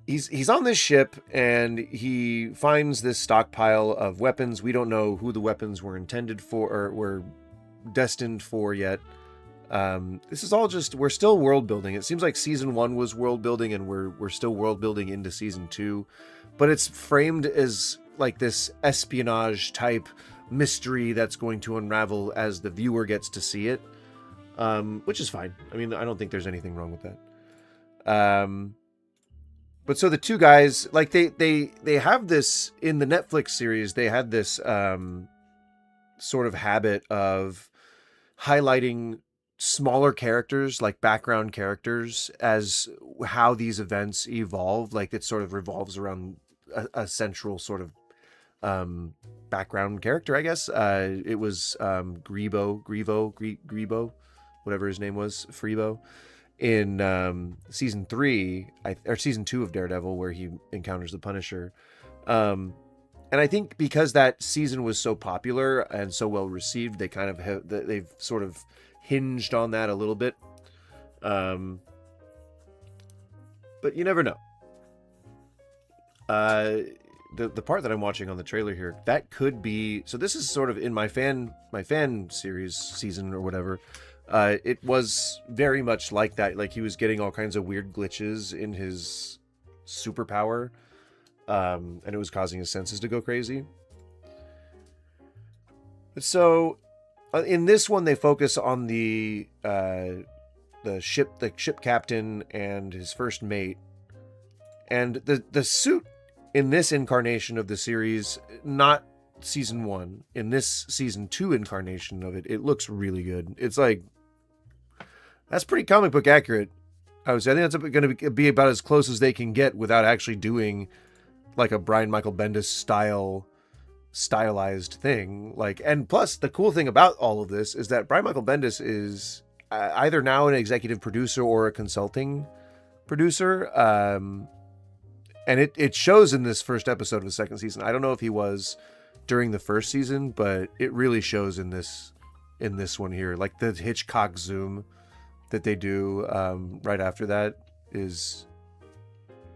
he's on this ship and he finds this stockpile of weapons. We don't know who the weapons were intended for or were destined for yet. This is all just, we're still world building. It seems like season 1 was world building and we're still world building into season 2, but it's framed as like this espionage type mystery that's going to unravel as the viewer gets to see it, which is fine. I mean, I don't think there's anything wrong with that. But so the two guys, like they have this in the Netflix series, they had this sort of habit of highlighting smaller characters, like background characters, as how these events evolve. Like it sort of revolves around a central sort of background character, I guess. It was Grebo, whatever his name was, Freebo, in season 3 or season 2 of Daredevil, where he encounters the Punisher. And I think because that season was so popular and so well received, they kind of they've sort of hinged on that a little bit. But you never know. The part that I'm watching on the trailer here, that could be, so this is sort of in my fan series season or whatever. It was very much like that. Like he was getting all kinds of weird glitches in his superpower, and it was causing his senses to go crazy. So in this one, they focus on the ship captain and his first mate, and the suit in this incarnation of the series, not season 1, in this season 2 incarnation of it, it looks really good. It's like, that's pretty comic book accurate. I think that's going to be about as close as they can get without actually doing like a Brian Michael Bendis stylized thing. Like, and plus the cool thing about all of this is that Brian Michael Bendis is either now an executive producer or a consulting producer. And it shows in this first episode of the second season. I don't know if he was during the first season, but it really shows in this one here. Like the Hitchcock zoom that they do right after that is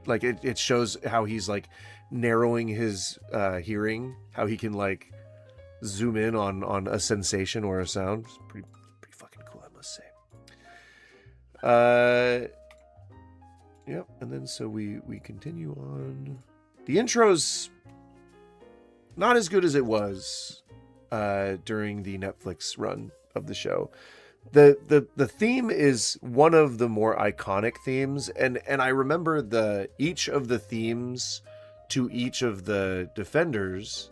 like, it shows how he's like narrowing his hearing, how he can like zoom in on a sensation or a sound. It's pretty fucking cool, I must say. Yep, and then so we continue on. The intro's not as good as it was during the Netflix run of the show. The theme is one of the more iconic themes, and I remember each of the themes to each of the Defenders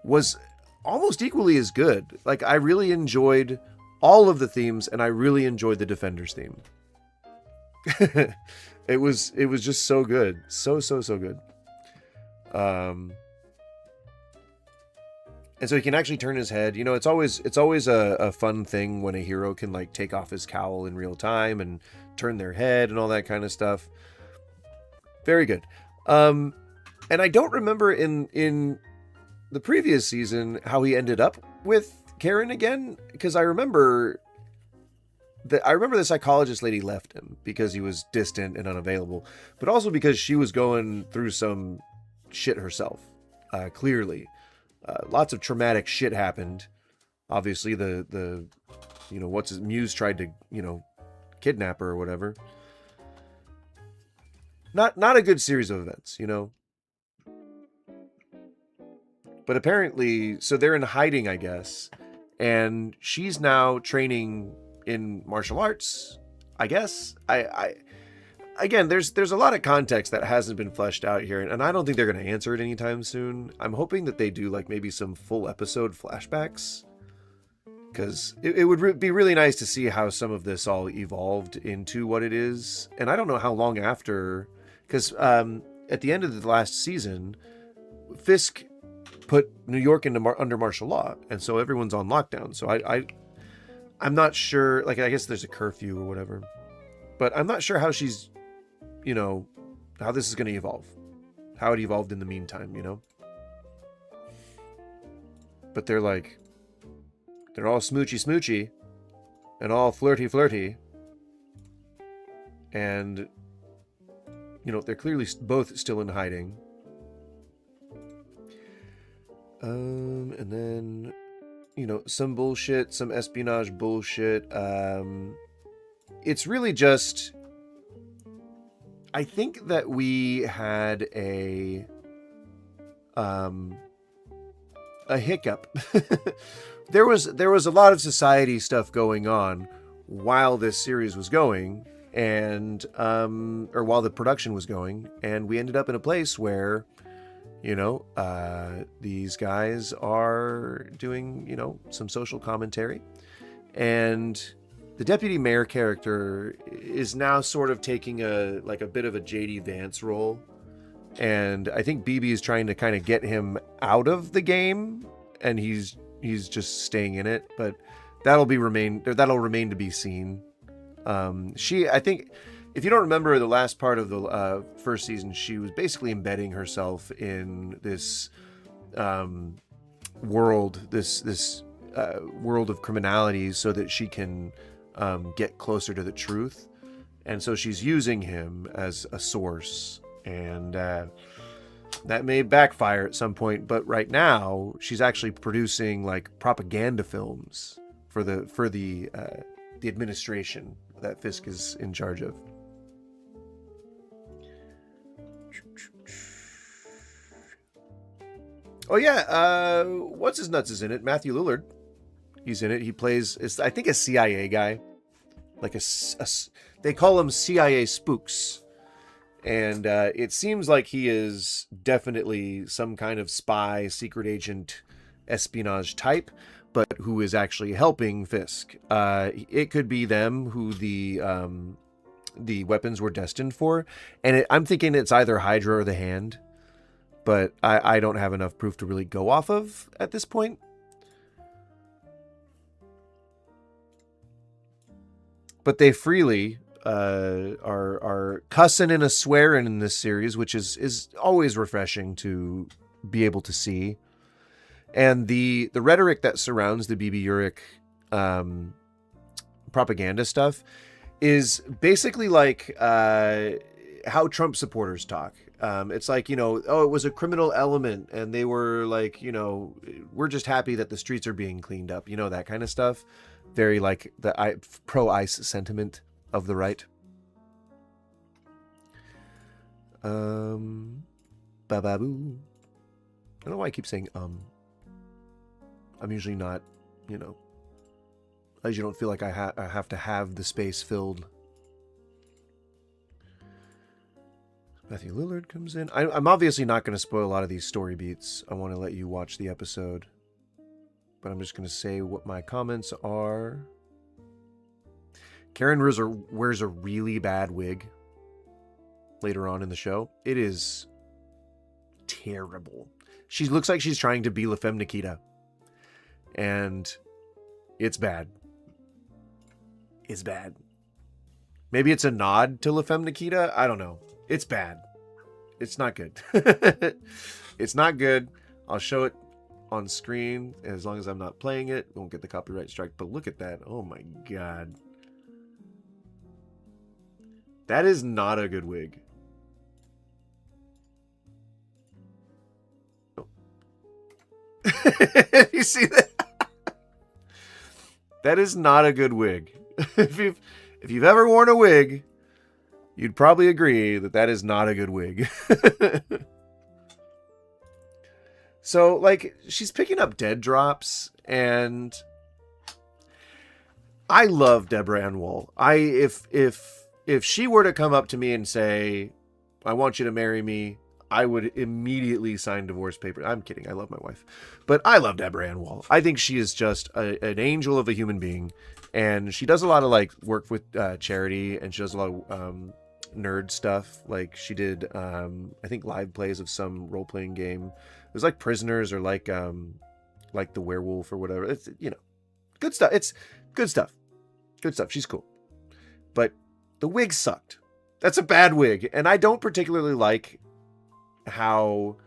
was almost equally as good. Like I really enjoyed all of the themes, and I really enjoyed the Defenders theme. It was just so good. So good. And so he can actually turn his head. You know, it's always a fun thing when a hero can like take off his cowl in real time and turn their head and all that kind of stuff. Very good. And I don't remember in the previous season how he ended up with Karen again, because I remember the psychologist lady left him because he was distant and unavailable, but also because she was going through some shit herself. Clearly, lots of traumatic shit happened. Obviously, the Muse tried to kidnap her or whatever. Not a good series of events, But apparently, so they're in hiding, I guess. And she's now training in martial arts, I guess. Again, there's a lot of context that hasn't been fleshed out here, and I don't think they're going to answer it anytime soon. I'm hoping that they do like maybe some full episode flashbacks, because it would be really nice to see how some of this all evolved into what it is. And I don't know how long after, because at the end of the last season, Fisk put New York under martial law, and so everyone's on lockdown. So I'm not sure. Like, I guess there's a curfew or whatever, but I'm not sure how she's, how this is going to evolve, how it evolved in the meantime, But they're all smoochy and all flirty, and they're clearly both still in hiding. And then, some bullshit, some espionage bullshit. It's really just, I think that we had a hiccup. There was a lot of society stuff going on while this series was going, and or while the production was going, and we ended up in a place where these guys are doing some social commentary, and the deputy mayor character is now sort of taking a bit of a JD Vance role, and I think BB is trying to kind of get him out of the game, and he's just staying in it, but that'll remain to be seen. I think, if you don't remember the last part of the first season, she was basically embedding herself in this world, this world of criminality, so that she can get closer to the truth. And so she's using him as a source, and that may backfire at some point. But right now, she's actually producing like propaganda films for the administration that Fisk is in charge of. Oh yeah, what's his nuts is in it. Matthew Lillard, he's in it. He plays, I think, a CIA guy, like they call him CIA spooks, and it seems like he is definitely some kind of spy, secret agent, espionage type, but who is actually helping Fisk. It could be them who the weapons were destined for, and I'm thinking it's either Hydra or the Hand. But I don't have enough proof to really go off of at this point. But they freely are cussing and a swearing in this series, which is always refreshing to be able to see. And the rhetoric that surrounds the BB Urich propaganda stuff is basically like how Trump supporters talk. It's like, it was a criminal element, and they were like, we're just happy that the streets are being cleaned up, that kind of stuff. Very like the pro-ICE sentiment of the right. Bababoo. I don't know why I keep saying I'm usually not, as you don't feel like I have to have the space filled. Matthew Lillard comes in. I'm obviously not going to spoil a lot of these story beats. I want to let you watch the episode. But I'm just going to say what my comments are. Karen wears a really bad wig later on in the show. It is terrible. She looks like she's trying to be La Femme Nikita. And it's bad. It's bad. Maybe it's a nod to La Femme Nikita. I don't know. It's bad. It's not good. It's not good. I'll show it on screen. As long as I'm not playing it, won't get the copyright strike. But look at that. Oh my God. That is not a good wig. You see that? That is not a good wig. If you've ever worn a wig, you'd probably agree that is not a good wig. So, like, she's picking up dead drops, and I love Deborah Ann Woll. If she were to come up to me and say, I want you to marry me, I would immediately sign divorce papers. I'm kidding. I love my wife. But I love Deborah Ann Woll. I think she is just an angel of a human being. And she does a lot of, like, work with charity, and she does a lot of nerd stuff. Like, she did, I think, live plays of some role-playing game. It was like Prisoners, or like The Werewolf or whatever. It's, you know, good stuff. It's good stuff. Good stuff. She's cool. But the wig sucked. That's a bad wig. And I don't particularly like how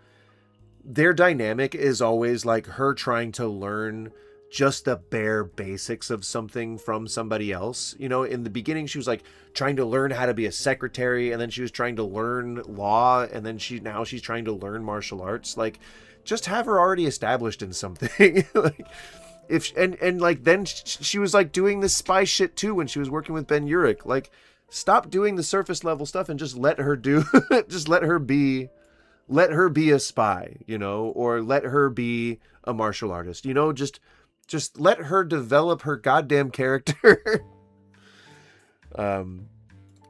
their dynamic is always like her trying to learn just the bare basics of something from somebody else. You know, in the beginning, she was like trying to learn how to be a secretary, and then she was trying to learn law, and then now she's trying to learn martial arts. Like, just have her already established in something. Like, like then she was like doing this spy shit too when she was working with Ben Urich. Like, stop doing the surface level stuff and just let her do just let her be a spy, you know, or let her be a martial artist, you know, just let her develop her goddamn character.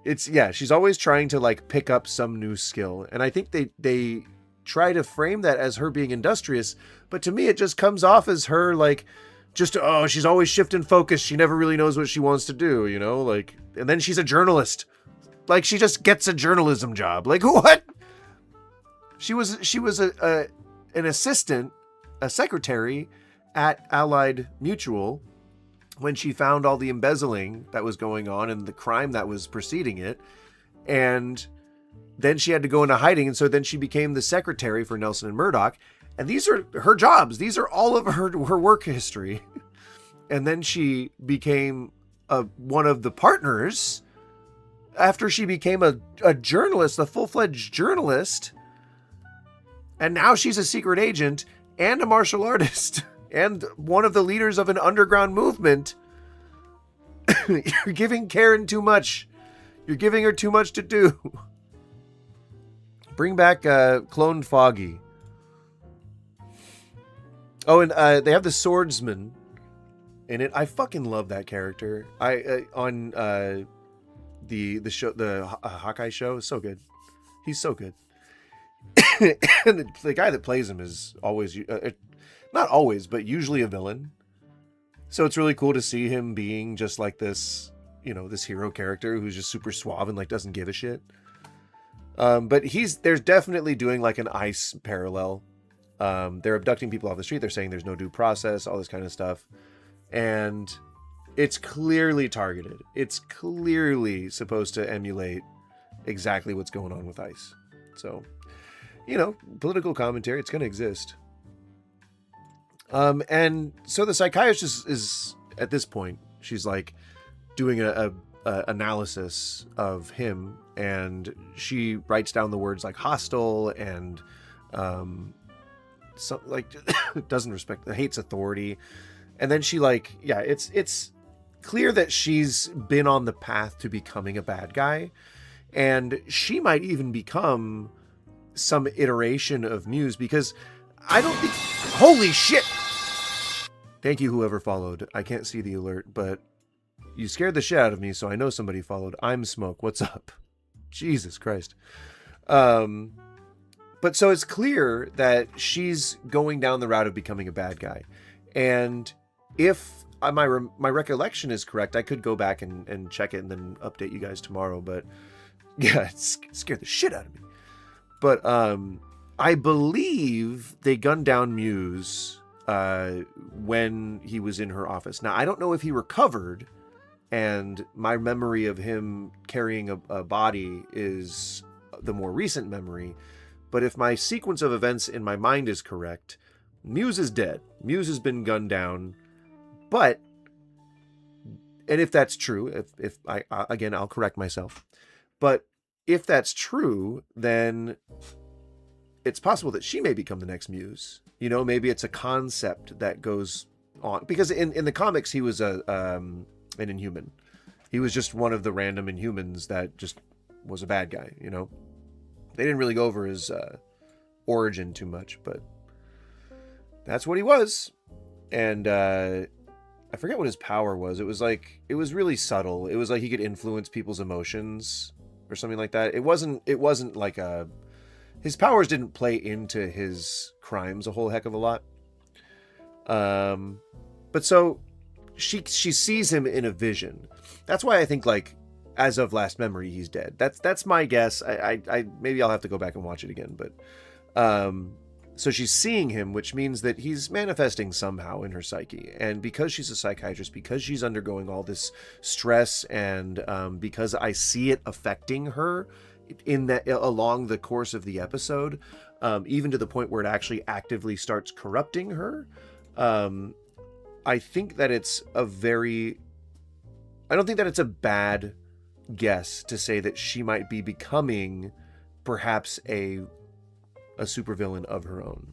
She's always trying to like pick up some new skill, and I think they try to frame that as her being industrious, but to me it just comes off as her like she's always shifting focus. She never really knows what she wants to do, you know, like, and then she's a journalist. Like, she just gets a journalism job. Like, what? She was an assistant, a secretary at Allied Mutual when she found all the embezzling that was going on and the crime that was preceding it. And then she had to go into hiding. And so then she became the secretary for Nelson and Murdoch. And these are her jobs. These are all of her work history. And then she became one of the partners after she became a journalist, a full-fledged journalist. And now she's a secret agent and a martial artist and one of the leaders of an underground movement. You're giving Karen too much. You're giving her too much to do. Bring back cloned Foggy. Oh, and they have the swordsman in it. I fucking love that character. On the show, the Hawkeye show, is so good. He's so good. And the guy that plays him is always, not always, but usually a villain. So it's really cool to see him being just like this, you know, this hero character who's just super suave and like doesn't give a shit. But there's definitely doing like an ICE parallel. They're abducting people off the street. They're saying there's no due process, all this kind of stuff. And it's clearly targeted. It's clearly supposed to emulate exactly what's going on with ICE. So, you know, political commentary, it's going to exist. And so the psychiatrist is at this point, she's like doing a analysis of him, and she writes down the words like hostile and so like doesn't respect, hates authority. And then she like, yeah, it's clear that she's been on the path to becoming a bad guy, and she might even become some iteration of Muse, because I don't think, holy shit, thank you whoever followed. I can't see the alert, but you scared the shit out of me, so I know somebody followed. I'm Smoke, what's up? Jesus Christ. But so it's clear that she's going down the route of becoming a bad guy. And if my recollection is correct, I could go back and check it and then update you guys tomorrow. But yeah, it scared the shit out of me. But I believe they gunned down Muse when he was in her office. Now, I don't know if he recovered, and my memory of him carrying a body is the more recent memory. But if my sequence of events in my mind is correct, Muse is dead. Muse has been gunned down. But, and if that's true, if I again, I'll correct myself. But if that's true, then it's possible that she may become the next Muse. You know, maybe it's a concept that goes on. Because in the comics, he was an Inhuman. He was just one of the random Inhumans that just was a bad guy, you know. They didn't really go over his origin too much, but... that's what he was. And I forget what his power was. It was really subtle. It was like he could influence people's emotions or something like that. It wasn't like his powers didn't play into his crimes a whole heck of a lot. But so she sees him in a vision. That's why I think, like, as of last memory, he's dead. That's my guess. I maybe I'll have to go back and watch it again, but so she's seeing him, which means that he's manifesting somehow in her psyche. And because she's a psychiatrist, because she's undergoing all this stress, and because I see it affecting her in that along the course of the episode, even to the point where it actually actively starts corrupting her, I think that it's I don't think that it's a bad guess to say that she might be becoming perhaps a supervillain of her own.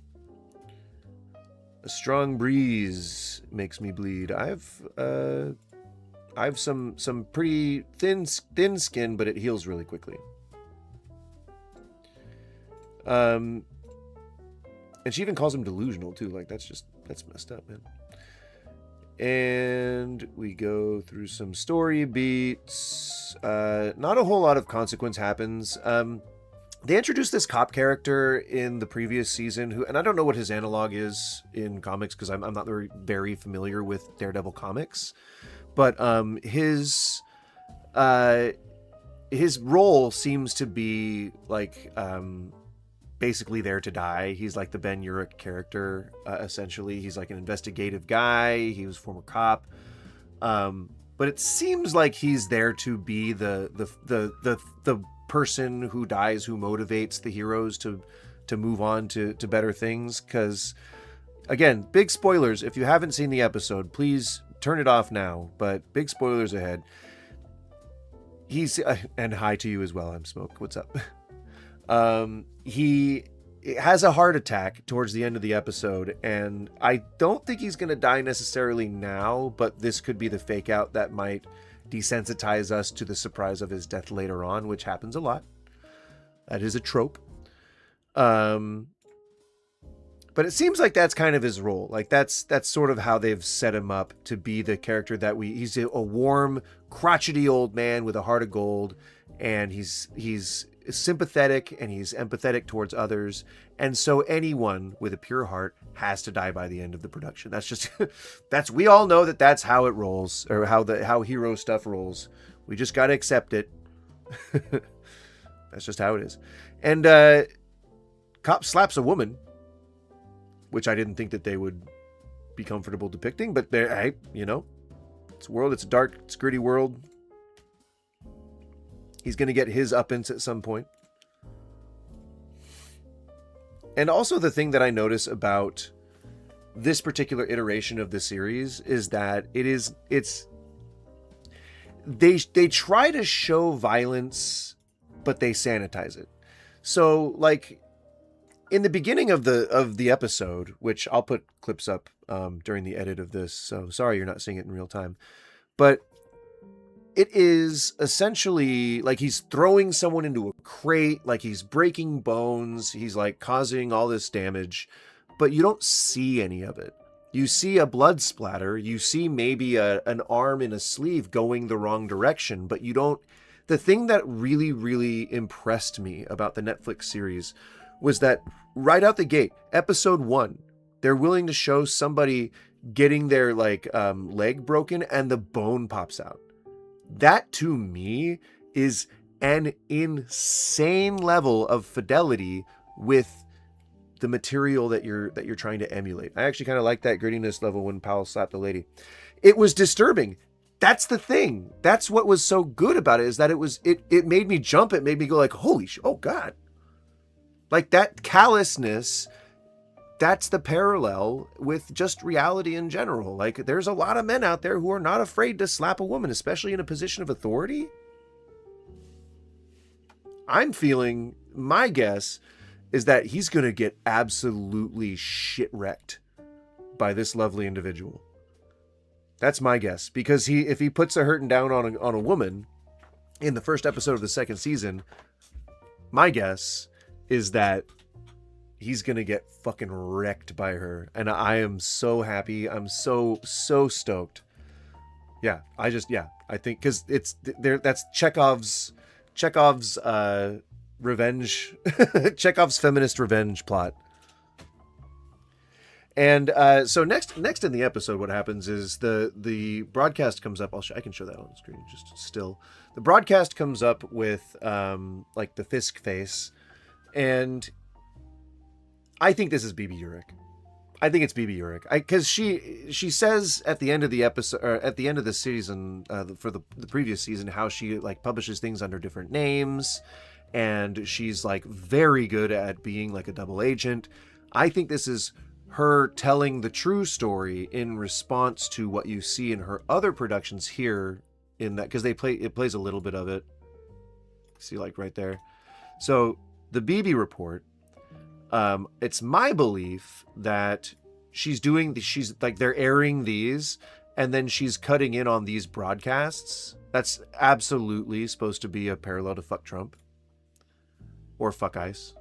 A strong breeze makes me bleed. I've some pretty thin skin, but it heals really quickly. And she even calls him delusional too. Like, that's messed up, man. And we go through some story beats. Not a whole lot of consequence happens. They introduced this cop character in the previous season, and I don't know what his analog is in comics because I'm not very familiar with Daredevil comics. But his role seems to be like basically there to die. He's like the Ben Urich character, essentially. He's like an investigative guy. He was a former cop. But it seems like he's there to be the person who dies, who motivates the heroes to move on to better things. Because, again, big spoilers. If you haven't seen the episode, please turn it off now. But big spoilers ahead. He's and hi to you as well. I'm Smoke. What's up? He has a heart attack towards the end of the episode, and I don't think he's going to die necessarily now, but this could be the fake out that might desensitize us to the surprise of his death later on, which happens a lot. That is a trope. But it seems like that's kind of his role. Like that's sort of how they've set him up to be the character that he's a warm, crotchety old man with a heart of gold, and he's sympathetic and he's empathetic towards others, and so anyone with a pure heart has to die by the end of the production. That's just we all know that's how it rolls, or how hero stuff rolls. We just got to accept it. That's just how it is. And cop slaps a woman, which I didn't think that they would be comfortable depicting, but hey, it's a world, it's a dark, it's a gritty world. He's going to get his uppance at some point. And also the thing that I notice about this particular iteration of the series is that they try to show violence, but they sanitize it. So, like, in the beginning of the episode, which I'll put clips up during the edit of this, so sorry you're not seeing it in real time, but it is essentially like he's throwing someone into a crate, like he's breaking bones, he's like causing all this damage, but you don't see any of it. You see a blood splatter, you see maybe an arm in a sleeve going the wrong direction, but you don't. The thing that really, really impressed me about the Netflix series was that right out the gate, episode 1, they're willing to show somebody getting their leg broken and the bone pops out. That to me is an insane level of fidelity with the material that you're trying to emulate. I actually kind of like that grittiness level when Powell slapped the lady. It was disturbing. That's the thing. That's what was so good about it, is that it made me jump. It made me go like, holy shit, oh God. Like that callousness, that's the parallel with just reality in general. Like, there's a lot of men out there who are not afraid to slap a woman, especially in a position of authority. I'm feeling, my guess is that he's going to get absolutely shit-wrecked by this lovely individual. That's my guess. Because if he puts a hurting down on a woman in the first episode of the second season, my guess is that he's gonna get fucking wrecked by her, and I am so happy. I'm so stoked. Yeah, I think because it's there. That's Chekhov's revenge, Chekhov's feminist revenge plot. And so next in the episode, what happens is the broadcast comes up. I can show that on the screen just still. The broadcast comes up with like the Fisk face, and I think this is BB Urich. I think it's BB Urich because she says at the end of the episode, or at the end of the season, for the previous season, how she like publishes things under different names, and she's like very good at being like a double agent. I think this is her telling the true story in response to what you see in her other productions here in that, because it plays a little bit of it. See, like right there. So the BB report, it's my belief that she's like, they're airing these and then she's cutting in on these broadcasts. That's absolutely supposed to be a parallel to Fuck Trump or Fuck ICE.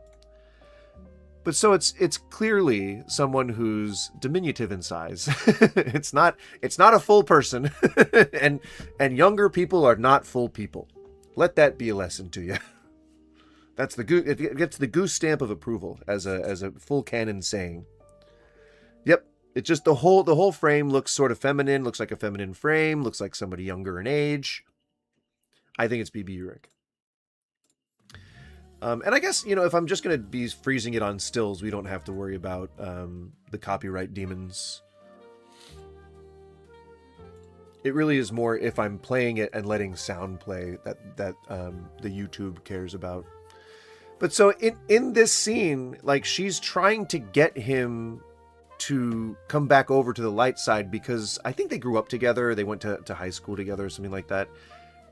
But so it's clearly someone who's diminutive in size. It's not a full person, and younger people are not full people. Let that be a lesson to you. That's it gets the goose stamp of approval as a full canon saying. Yep, it just the whole frame looks sort of feminine. Looks like a feminine frame. Looks like somebody younger in age. I think it's BB Urich. And I guess, if I'm just going to be freezing it on stills, we don't have to worry about the copyright demons. It really is more if I'm playing it and letting sound play that the YouTube cares about. But so in this scene, like, she's trying to get him to come back over to the light side because I think they grew up together. They went to high school together or something like that.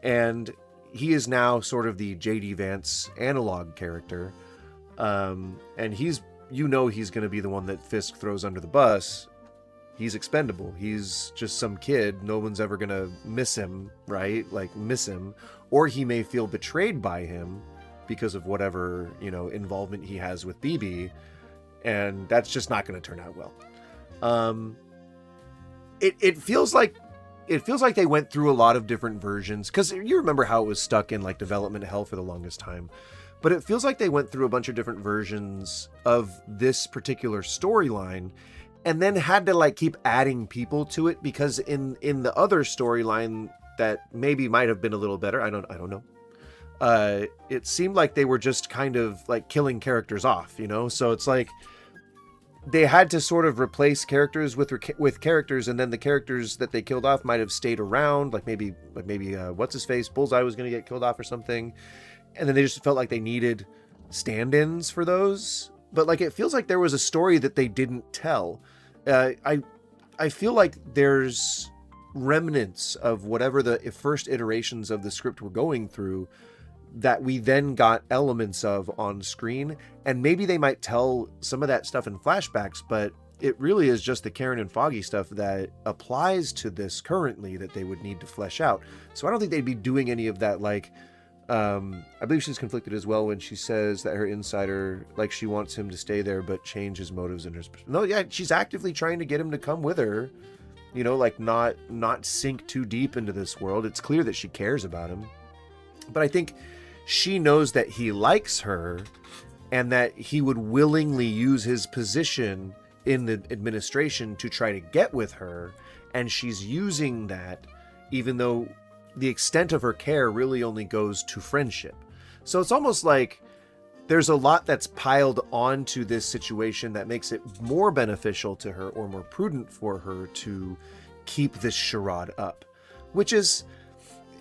And he is now sort of the J.D. Vance analog character. And he's going to be the one that Fisk throws under the bus. He's expendable. He's just some kid. No one's ever going to miss him, right? Like, miss him. Or he may feel betrayed by him because of whatever, involvement he has with BB. And that's just not going to turn out well. It feels like they went through a lot of different versions, because you remember how it was stuck in like development hell for the longest time. But it feels like they went through a bunch of different versions of this particular storyline and then had to like keep adding people to it, because in the other storyline that maybe might have been a little better, I don't know. It seemed like they were just kind of like killing characters off, so it's like they had to sort of replace characters with characters, and then the characters that they killed off might have stayed around, like maybe what's his face, Bullseye was going to get killed off or something, and then they just felt like they needed stand-ins for those. But like, it feels like there was a story that they didn't tell. I feel like there's remnants of whatever the first iterations of the script were going through that we then got elements of on screen, and maybe they might tell some of that stuff in flashbacks, but it really is just the Karen and Foggy stuff that applies to this currently that they would need to flesh out. So I don't think they'd be doing any of that. Like, I believe she's conflicted as well when she says that her insider, like, she wants him to stay there but change his motives and his... No, yeah, she's actively trying to get him to come with her, like not sink too deep into this world. It's clear that she cares about him, but I think she knows that he likes her and that he would willingly use his position in the administration to try to get with her. And she's using that, even though the extent of her care really only goes to friendship. So it's almost like there's a lot that's piled onto this situation that makes it more beneficial to her or more prudent for her to keep this charade up, which is...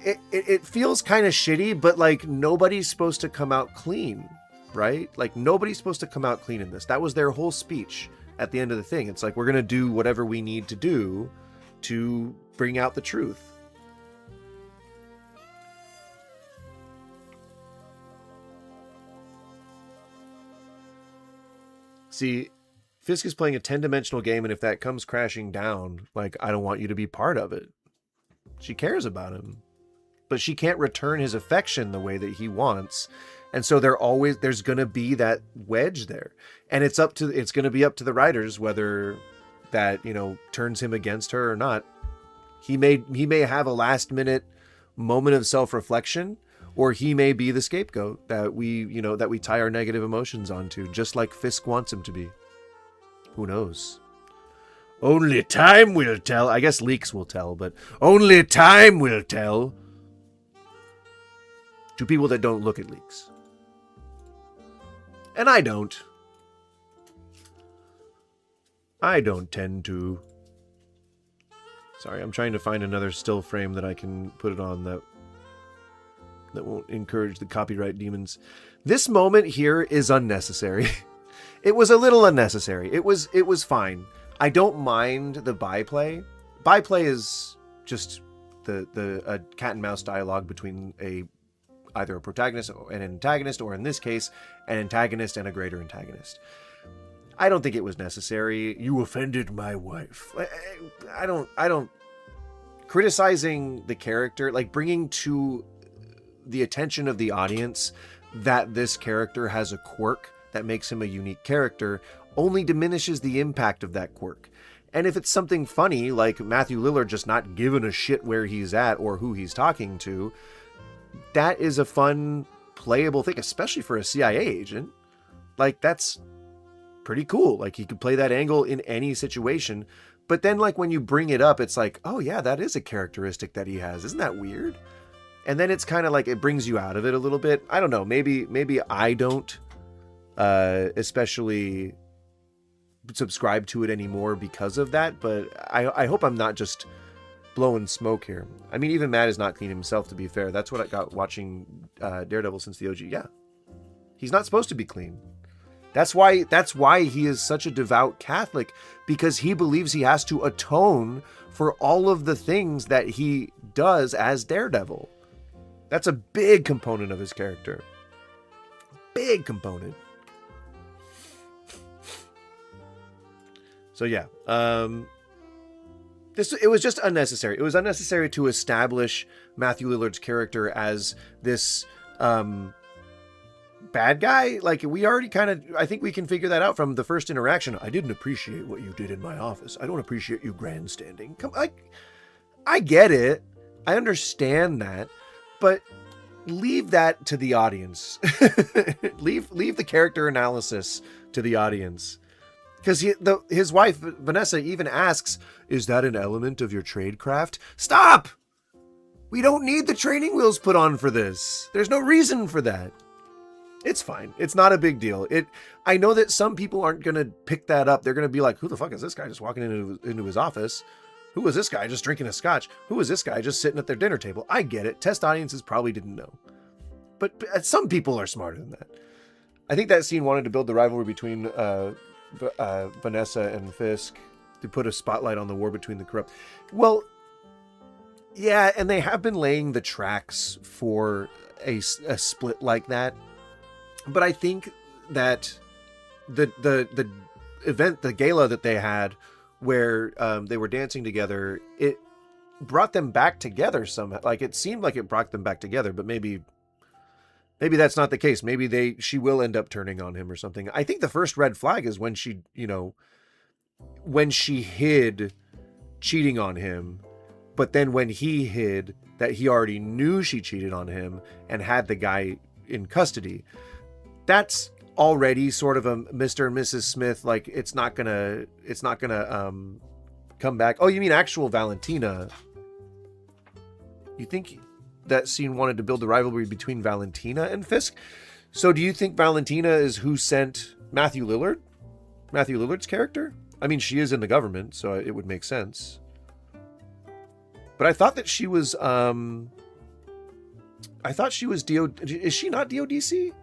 It feels kind of shitty, but like, nobody's supposed to come out clean, right? Like, nobody's supposed to come out clean in this. That was their whole speech at the end of the thing. It's like, we're going to do whatever we need to do to bring out the truth. See, Fisk is playing a 10-dimensional game, and if that comes crashing down, like, I don't want you to be part of it. She cares about him, but she can't return his affection the way that he wants. And so there's going to be that wedge there. And it's going to be up to the writers whether that, turns him against her or not. He may have a last minute moment of self-reflection, or he may be the scapegoat that we tie our negative emotions onto, just like Fisk wants him to be. Who knows? Only time will tell. I guess leaks will tell, but only time will tell. To people that don't look at leaks. And I don't. I don't tend to. Sorry, I'm trying to find another still frame that I can put it on that won't encourage the copyright demons. This moment here is unnecessary. It was a little unnecessary. It was fine. I don't mind the byplay. Byplay is just a cat and mouse dialogue between either a protagonist or an antagonist, or in this case, an antagonist and a greater antagonist. I don't think it was necessary. You offended my wife. I don't criticizing the character, like bringing to the attention of the audience that this character has a quirk that makes him a unique character, only diminishes the impact of that quirk. And if it's something funny, like Matthew Lillard just not giving a shit where he's at or who he's talking to, that is a fun, playable thing, especially for a CIA agent. Like, that's pretty cool. Like, he could play that angle in any situation. But then, like, when you bring it up, it's like, oh yeah, that is a characteristic that he has. Isn't that weird? And then it's kind of like, it brings you out of it a little bit. I don't know. Maybe I don't especially subscribe to it anymore because of that. But I hope I'm not just blowing smoke here. I mean, even Matt is not clean himself, to be fair. That's what I got watching Daredevil since the OG. Yeah, he's not supposed to be clean. That's why he is such a devout Catholic, because he believes he has to atone for all of the things that he does as Daredevil. That's a big component of his character. Big component. So yeah, it was just unnecessary. It was unnecessary to establish Matthew Lillard's character as this bad guy. Like, we already I think we can figure that out from the first interaction. I didn't appreciate what you did in my office. I don't appreciate you grandstanding. I get it. I understand that, but leave that to the audience. leave the character analysis to the audience. Because his wife, Vanessa, even asks, is that an element of your tradecraft? Stop! We don't need the training wheels put on for this. There's no reason for that. It's fine. It's not a big deal. I know that some people aren't going to pick that up. They're going to be like, who the fuck is this guy just walking into his office? Who is this guy just drinking a scotch? Who is this guy just sitting at their dinner table? I get it. Test audiences probably didn't know. But some people are smarter than that. I think that scene wanted to build the rivalry between Vanessa and Fisk, to put a spotlight on the war between the corrupt. Well, yeah, and they have been laying the tracks for a split like that. But I think that the event, the gala that they had, where they were dancing together, it brought them back together somehow. Like, it seemed like it brought them back together, but maybe that's not the case. Maybe she will end up turning on him or something. I think the first red flag is when she hid cheating on him, but then when he hid that he already knew she cheated on him and had the guy in custody. That's already sort of a Mr. and Mrs. Smith, like, it's not gonna come back. Oh, you mean actual Valentina? You think that scene wanted to build the rivalry between Valentina and Fisk? So do you think Valentina is who sent Matthew Lillard? Matthew Lillard's character? I mean, she is in the government, so it would make sense. But I thought that she was is she not DODC?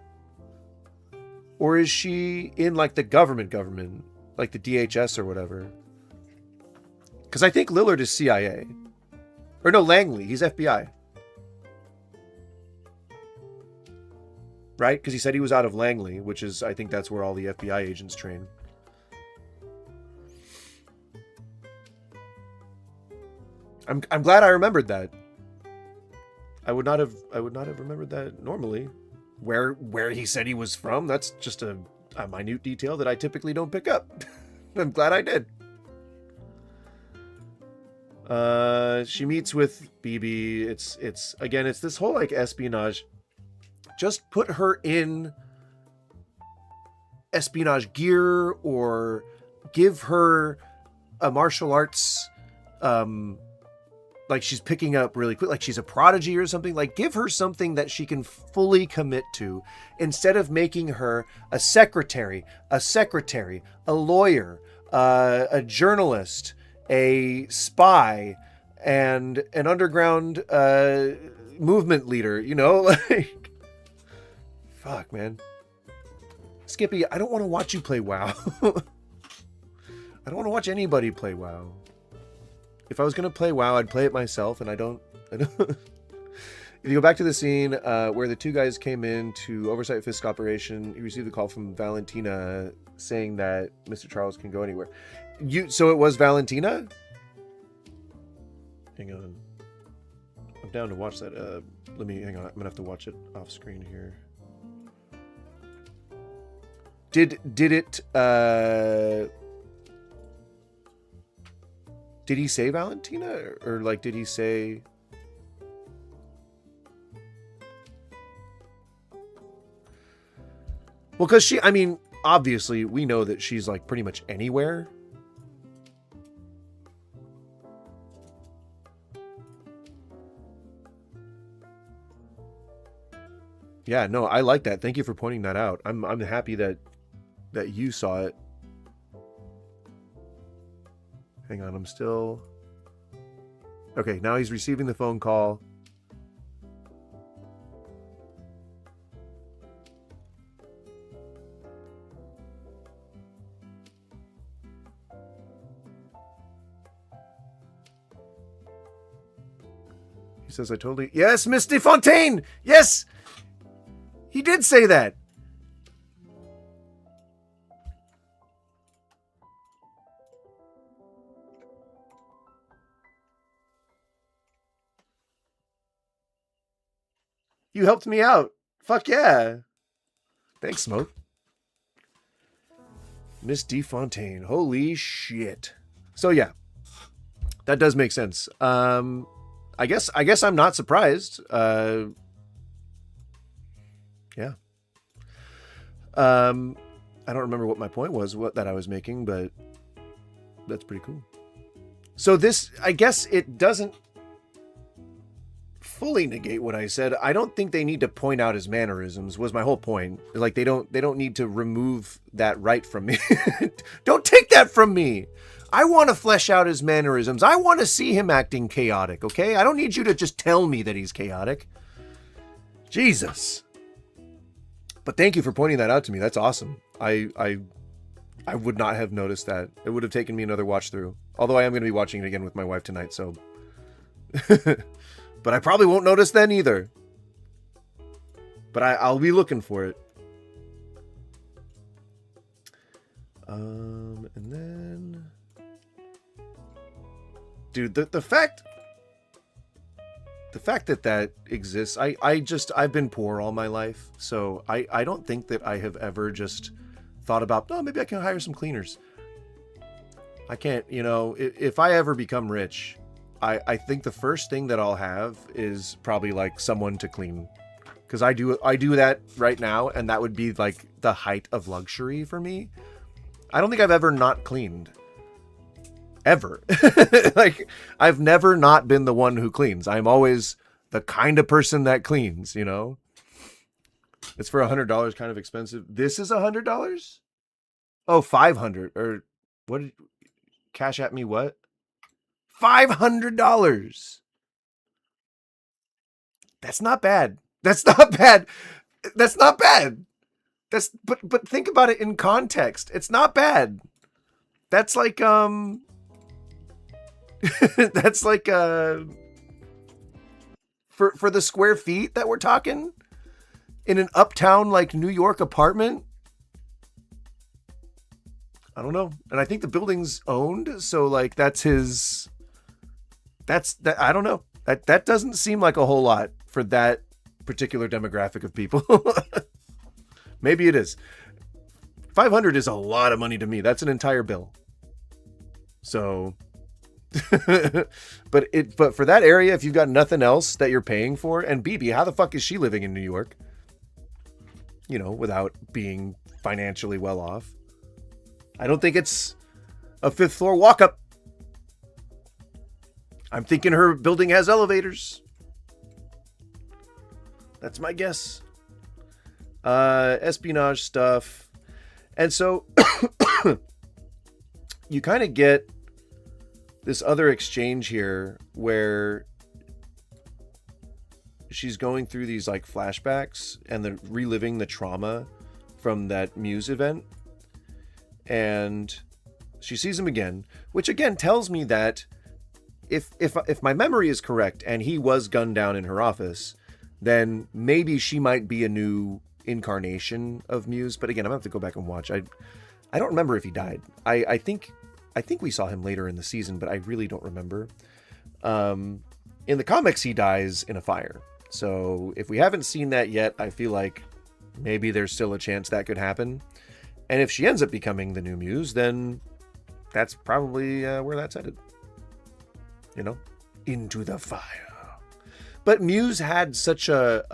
Or is she in, like, the government, like the DHS or whatever? Because I think Lillard is CIA. Or no, Langley, he's FBI. Right? Because he said he was out of Langley, which is, I think that's where all the FBI agents train. I'm glad I remembered that. I would not have remembered that normally. where he said he was from. That's just a minute detail that I typically don't pick up. I'm glad I did. She meets with BB. It's again, it's this whole like espionage. Just put her in espionage gear or give her a martial arts, like she's picking up really quick, like she's a prodigy or something. Like, give her something that she can fully commit to, instead of making her a secretary, a lawyer, a journalist, a spy, and an underground movement leader, you know? Like, fuck, man. Skippy, I don't want to watch you play WoW. I don't want to watch anybody play WoW. If I was going to play WoW, I'd play it myself, and I don't. If you go back to the scene where the two guys came in to oversight Fisk operation, he received a call from Valentina saying that Mr. Charles can go anywhere. So it was Valentina? Hang on. I'm down to watch that. Hang on. I'm going to have to watch it off screen here. Did he say Valentina, or like did he say? Well, because I mean, obviously we know that she's like pretty much anywhere. Yeah, no, I like that. Thank you for pointing that out. I'm happy that you saw it. Hang on, I'm still... Okay, now he's receiving the phone call. He says, I totally... Yes, Miss DeFontaine! Yes! He did say that! You helped me out. Fuck yeah. Thanks, Smoke. Miss DeFontaine. Holy shit. So yeah. That does make sense. I guess I'm not surprised. Yeah. I don't remember what my point was, that I was making, but that's pretty cool. So this, I guess it doesn't fully negate what I said. I don't think they need to point out his mannerisms, was my whole point. Like, they don't need to remove that right from me. Don't take that from me. I want to flesh out his mannerisms. I want to see him acting chaotic, okay? I don't need you to just tell me that he's chaotic. Jesus. But thank you for pointing that out to me. That's awesome. I would not have noticed that. It would have taken me another watch through. Although I am going to be watching it again with my wife tonight, so... But I probably won't notice then either. But I'll be looking for it. And then... Dude, the fact that exists, I've been poor all my life, so I don't think that I have ever just thought about, oh, maybe I can hire some cleaners. I can't, you know, if I ever become rich, I think the first thing that I'll have is probably like someone to clean, because I do that right now, and that would be like the height of luxury for me. I don't think I've ever not cleaned. Ever. Like, I've never not been the one who cleans. I'm always the kind of person that cleans, you know? It's for $100, kind of expensive. This is $100? Oh, 500. Or what? Cash at me what? $500. That's not bad. That's not bad. That's not bad. But think about it in context. It's not bad. That's like that's like for the square feet that we're talking in an uptown like New York apartment. I don't know. And I think the building's owned, so like that's I don't know. That doesn't seem like a whole lot for that particular demographic of people. Maybe it is. 500 is a lot of money to me. That's an entire bill. So, but for that area, if you've got nothing else that you're paying for, and BB, how the fuck is she living in New York? You know, without being financially well off. I don't think it's a 5th floor walk up. I'm thinking her building has elevators. That's my guess. Espionage stuff. And so you kind of get this other exchange here where she's going through these like flashbacks and reliving the trauma from that Muse event. And she sees him again, which again tells me that if my memory is correct and he was gunned down in her office, then maybe she might be a new incarnation of Muse. But again, I'm gonna have to go back and watch. I don't remember if he died. I think we saw him later in the season, but I really don't remember. In the comics, he dies in a fire. So if we haven't seen that yet, I feel like maybe there's still a chance that could happen. And if she ends up becoming the new Muse, then that's probably where that's headed. You know, into the fire. But Muse had such a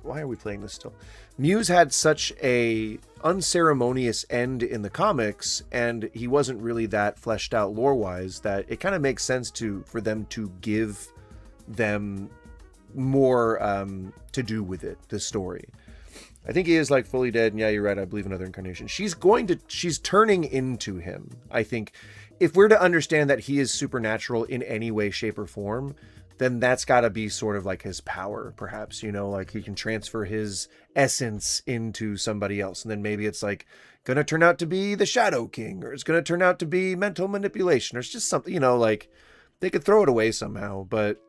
why are we playing this still? Muse had such a unceremonious end in the comics, and he wasn't really that fleshed out lore-wise, that it kind of makes sense for them to give them more to do with it, the story. I think he is like fully dead, and yeah, you're right, I believe another incarnation. She's turning into him. I think if we're to understand that he is supernatural in any way, shape, or form, then that's got to be sort of like his power, perhaps, you know, like he can transfer his essence into somebody else. And then maybe it's like going to turn out to be the Shadow King, or it's going to turn out to be mental manipulation, or it's just something, you know, like they could throw it away somehow. But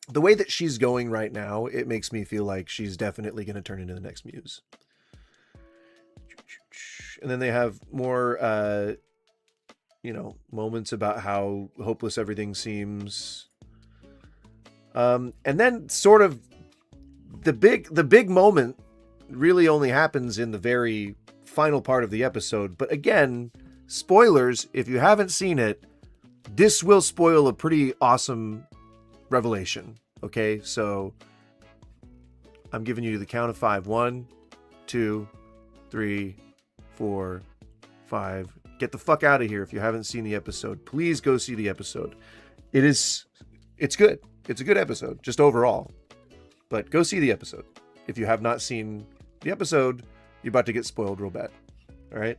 the way that she's going right now, it makes me feel like she's definitely going to turn into the next Muse. And then they have more, moments about how hopeless everything seems. And then sort of the big moment really only happens in the very final part of the episode. But again, spoilers, if you haven't seen it, this will spoil a pretty awesome revelation. Okay, so I'm giving you the count of 5. 1, 2, 3, 4, 5. Get the fuck out of here if you haven't seen the episode. Please go see the episode. It's good. It's a good episode, just overall. But go see the episode. If you have not seen the episode, you're about to get spoiled real bad. All right?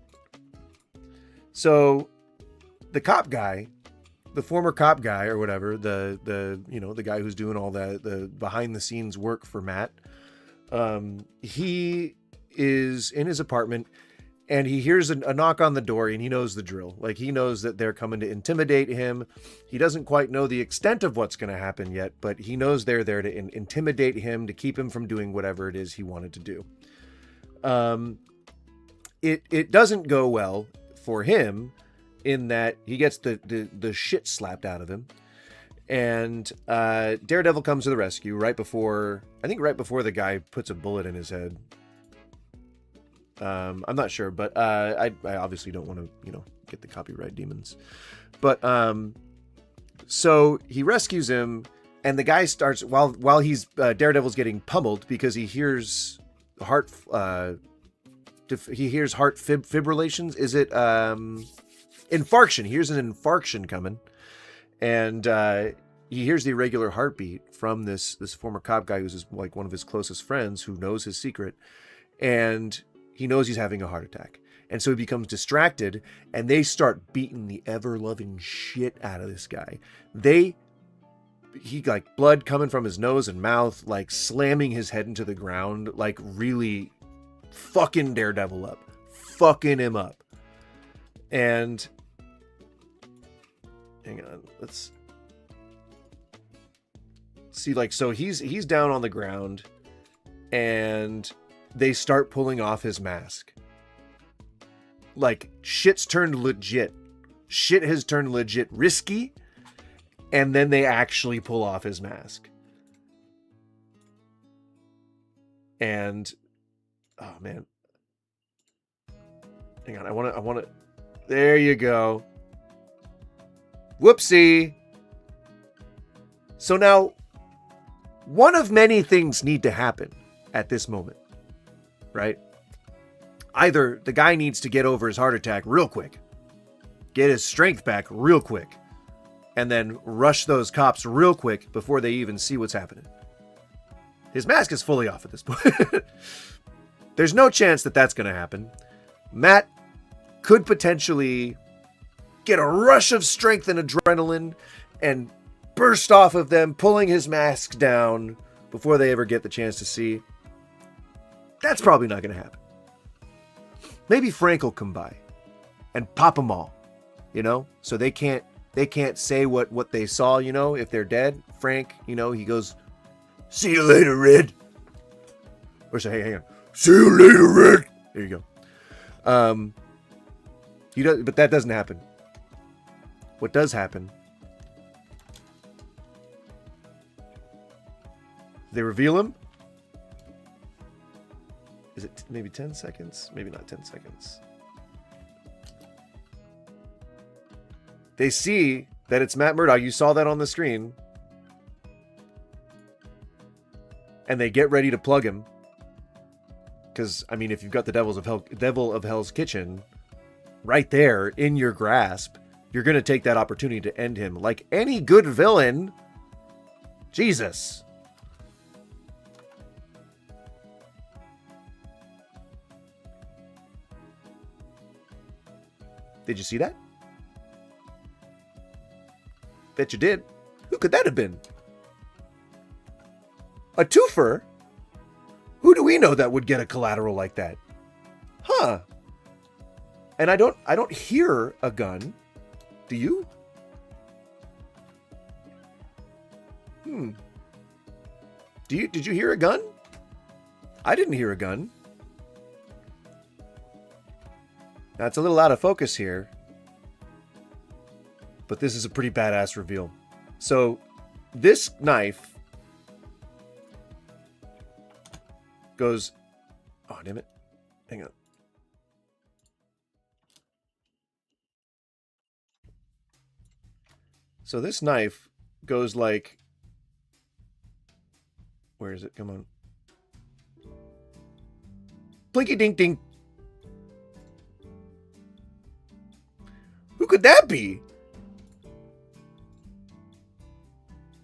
So, the cop guy, the former cop guy or whatever, the guy who's doing all the behind the scenes work for Matt, he is in his apartment and he hears a knock on the door and he knows the drill. Like, he knows that they're coming to intimidate him. He doesn't quite know the extent of what's going to happen yet, but he knows they're there to intimidate him, to keep him from doing whatever it is he wanted to do. It doesn't go well for him in that he gets the shit slapped out of him. And Daredevil comes to the rescue right before the guy puts a bullet in his head. I'm not sure, but I obviously don't want to, get the copyright demons. But so he rescues him, and the guy starts while he's Daredevil's getting pummeled because he hears heart fibrillations. Is it infarction? He hears an infarction coming, and he hears the irregular heartbeat from this former cop guy who's like one of his closest friends who knows his secret, and he knows he's having a heart attack. And so he becomes distracted, and they start beating the ever-loving shit out of this guy. He like blood coming from his nose and mouth, like slamming his head into the ground, like really fucking Daredevil up. Fucking him up. And hang on, let's see, like, so he's down on the ground, and they start pulling off his mask. Like, shit's turned legit. Shit has turned legit risky, and then they actually pull off his mask. And oh man, hang on, I want to. There you go. Whoopsie. So now, one of many things need to happen at this moment, right? Either the guy needs to get over his heart attack real quick, get his strength back real quick, and then rush those cops real quick before they even see what's happening. His mask is fully off at this point. There's no chance that that's going to happen. Matt could potentially get a rush of strength and adrenaline and burst off of them, pulling his mask down before they ever get the chance to see. That's probably not going to happen. Maybe Frank will come by and pop them all, you know, so they can't say what they saw, you know, if they're dead. Frank, you know, he goes, "See you later, Red." Or say, "Hey, hang on. See you later, Red." There you go. But that doesn't happen. What does happen? They reveal him. Is it maybe 10 seconds? Maybe not 10 seconds. They see that it's Matt Murdock. You saw that on the screen. And they get ready to plug him. Because, I mean, if you've got the Devil of Hell's Kitchen right there in your grasp, you're going to take that opportunity to end him. Like any good villain. Jesus. Did you see that? Bet you did. Who could that have been? A twofer? Who do we know that would get a collateral like that? Huh. And I don't hear a gun. Do you? Did you hear a gun? I didn't hear a gun. Now, it's a little out of focus here, but this is a pretty badass reveal. So, this knife goes... Oh, damn it. Hang on. So, this knife goes like... Where is it? Come on. Blinky dink dink. Who could that be?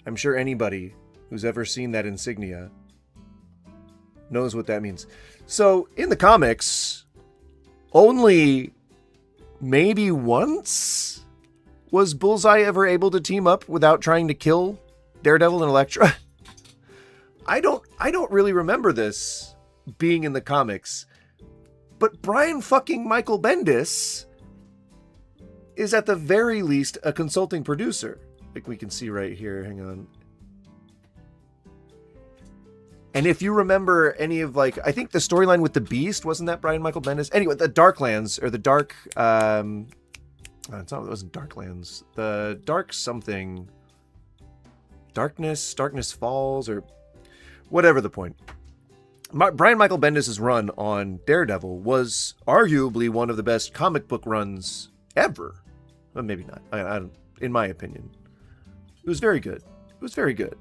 I'm sure anybody who's ever seen that insignia knows what that means. So, in the comics, only maybe once was Bullseye ever able to team up without trying to kill Daredevil and Elektra. I don't really remember this being in the comics. But Brian fucking Michael Bendis is at the very least a consulting producer. Like we can see right here. Hang on. And if you remember any of like, I think the storyline with the Beast, wasn't that Brian Michael Bendis? Anyway, the Darklands or the Dark, it wasn't Darklands. The Dark something, Darkness Falls, or whatever the point. Brian Michael Bendis' run on Daredevil was arguably one of the best comic book runs ever. Well, maybe not. I in my opinion. It was very good. It was very good.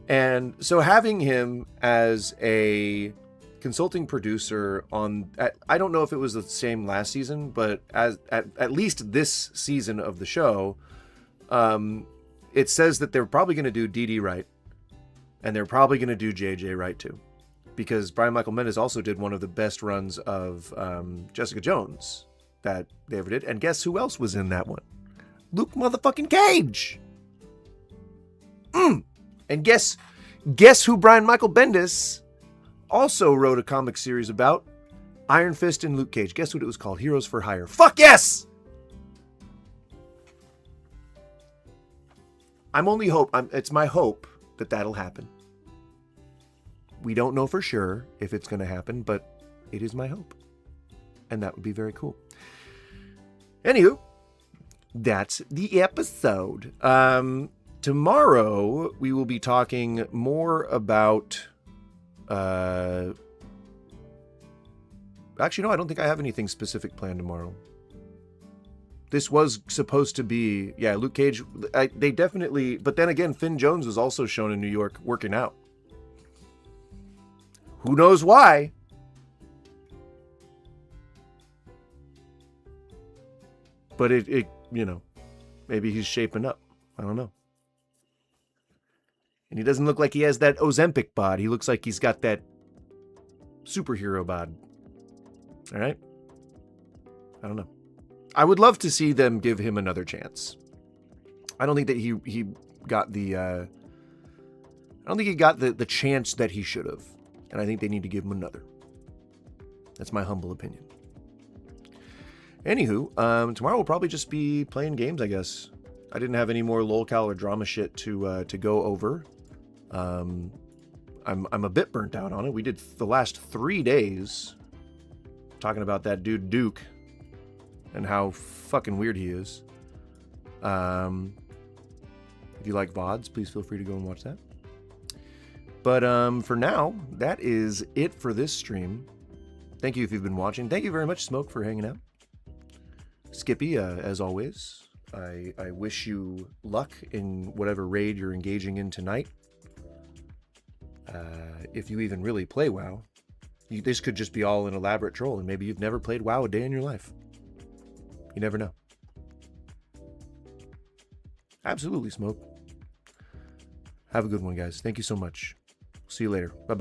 And so having him as a consulting producer on... I don't know if it was the same last season, but at least this season of the show, it says that they're probably going to do DD right. And they're probably going to do JJ right too. Because Brian Michael Bendis also did one of the best runs of Jessica Jones that they ever did. And guess who else was in that one? Luke motherfucking Cage! And guess who Brian Michael Bendis also wrote a comic series about? Iron Fist and Luke Cage. Guess what it was called? Heroes for Hire. Fuck yes! It's my hope that that'll happen. We don't know for sure if it's going to happen, but it is my hope. And that would be very cool. Anywho, that's the episode. Tomorrow, we will be talking more about Actually, no, I don't think I have anything specific planned tomorrow. This was supposed to be, yeah, Luke Cage. They definitely, but then again, Finn Jones was also shown in New York working out. Who knows why? But it you know, maybe he's shaping up. I don't know. And he doesn't look like he has that Ozempic bod. He looks like he's got that superhero bod. All right? I don't know. I would love to see them give him another chance. I don't think that he got the I don't think he got the chance that he should have. And I think they need to give him another. That's my humble opinion. Anywho, tomorrow we'll probably just be playing games, I guess. I didn't have any more lolcow or drama shit to go over. I'm a bit burnt out on it. We did the last 3 days talking about that dude Duke and how fucking weird he is. If you like VODs, please feel free to go and watch that. But for now, that is it for this stream. Thank you if you've been watching. Thank you very much, Smoke, for hanging out. Skippy, as always, I wish you luck in whatever raid you're engaging in tonight. If you even really play WoW, this could just be all an elaborate troll, and maybe you've never played WoW a day in your life. You never know. Absolutely, Smoke. Have a good one, guys. Thank you so much. See you later. Bye-bye.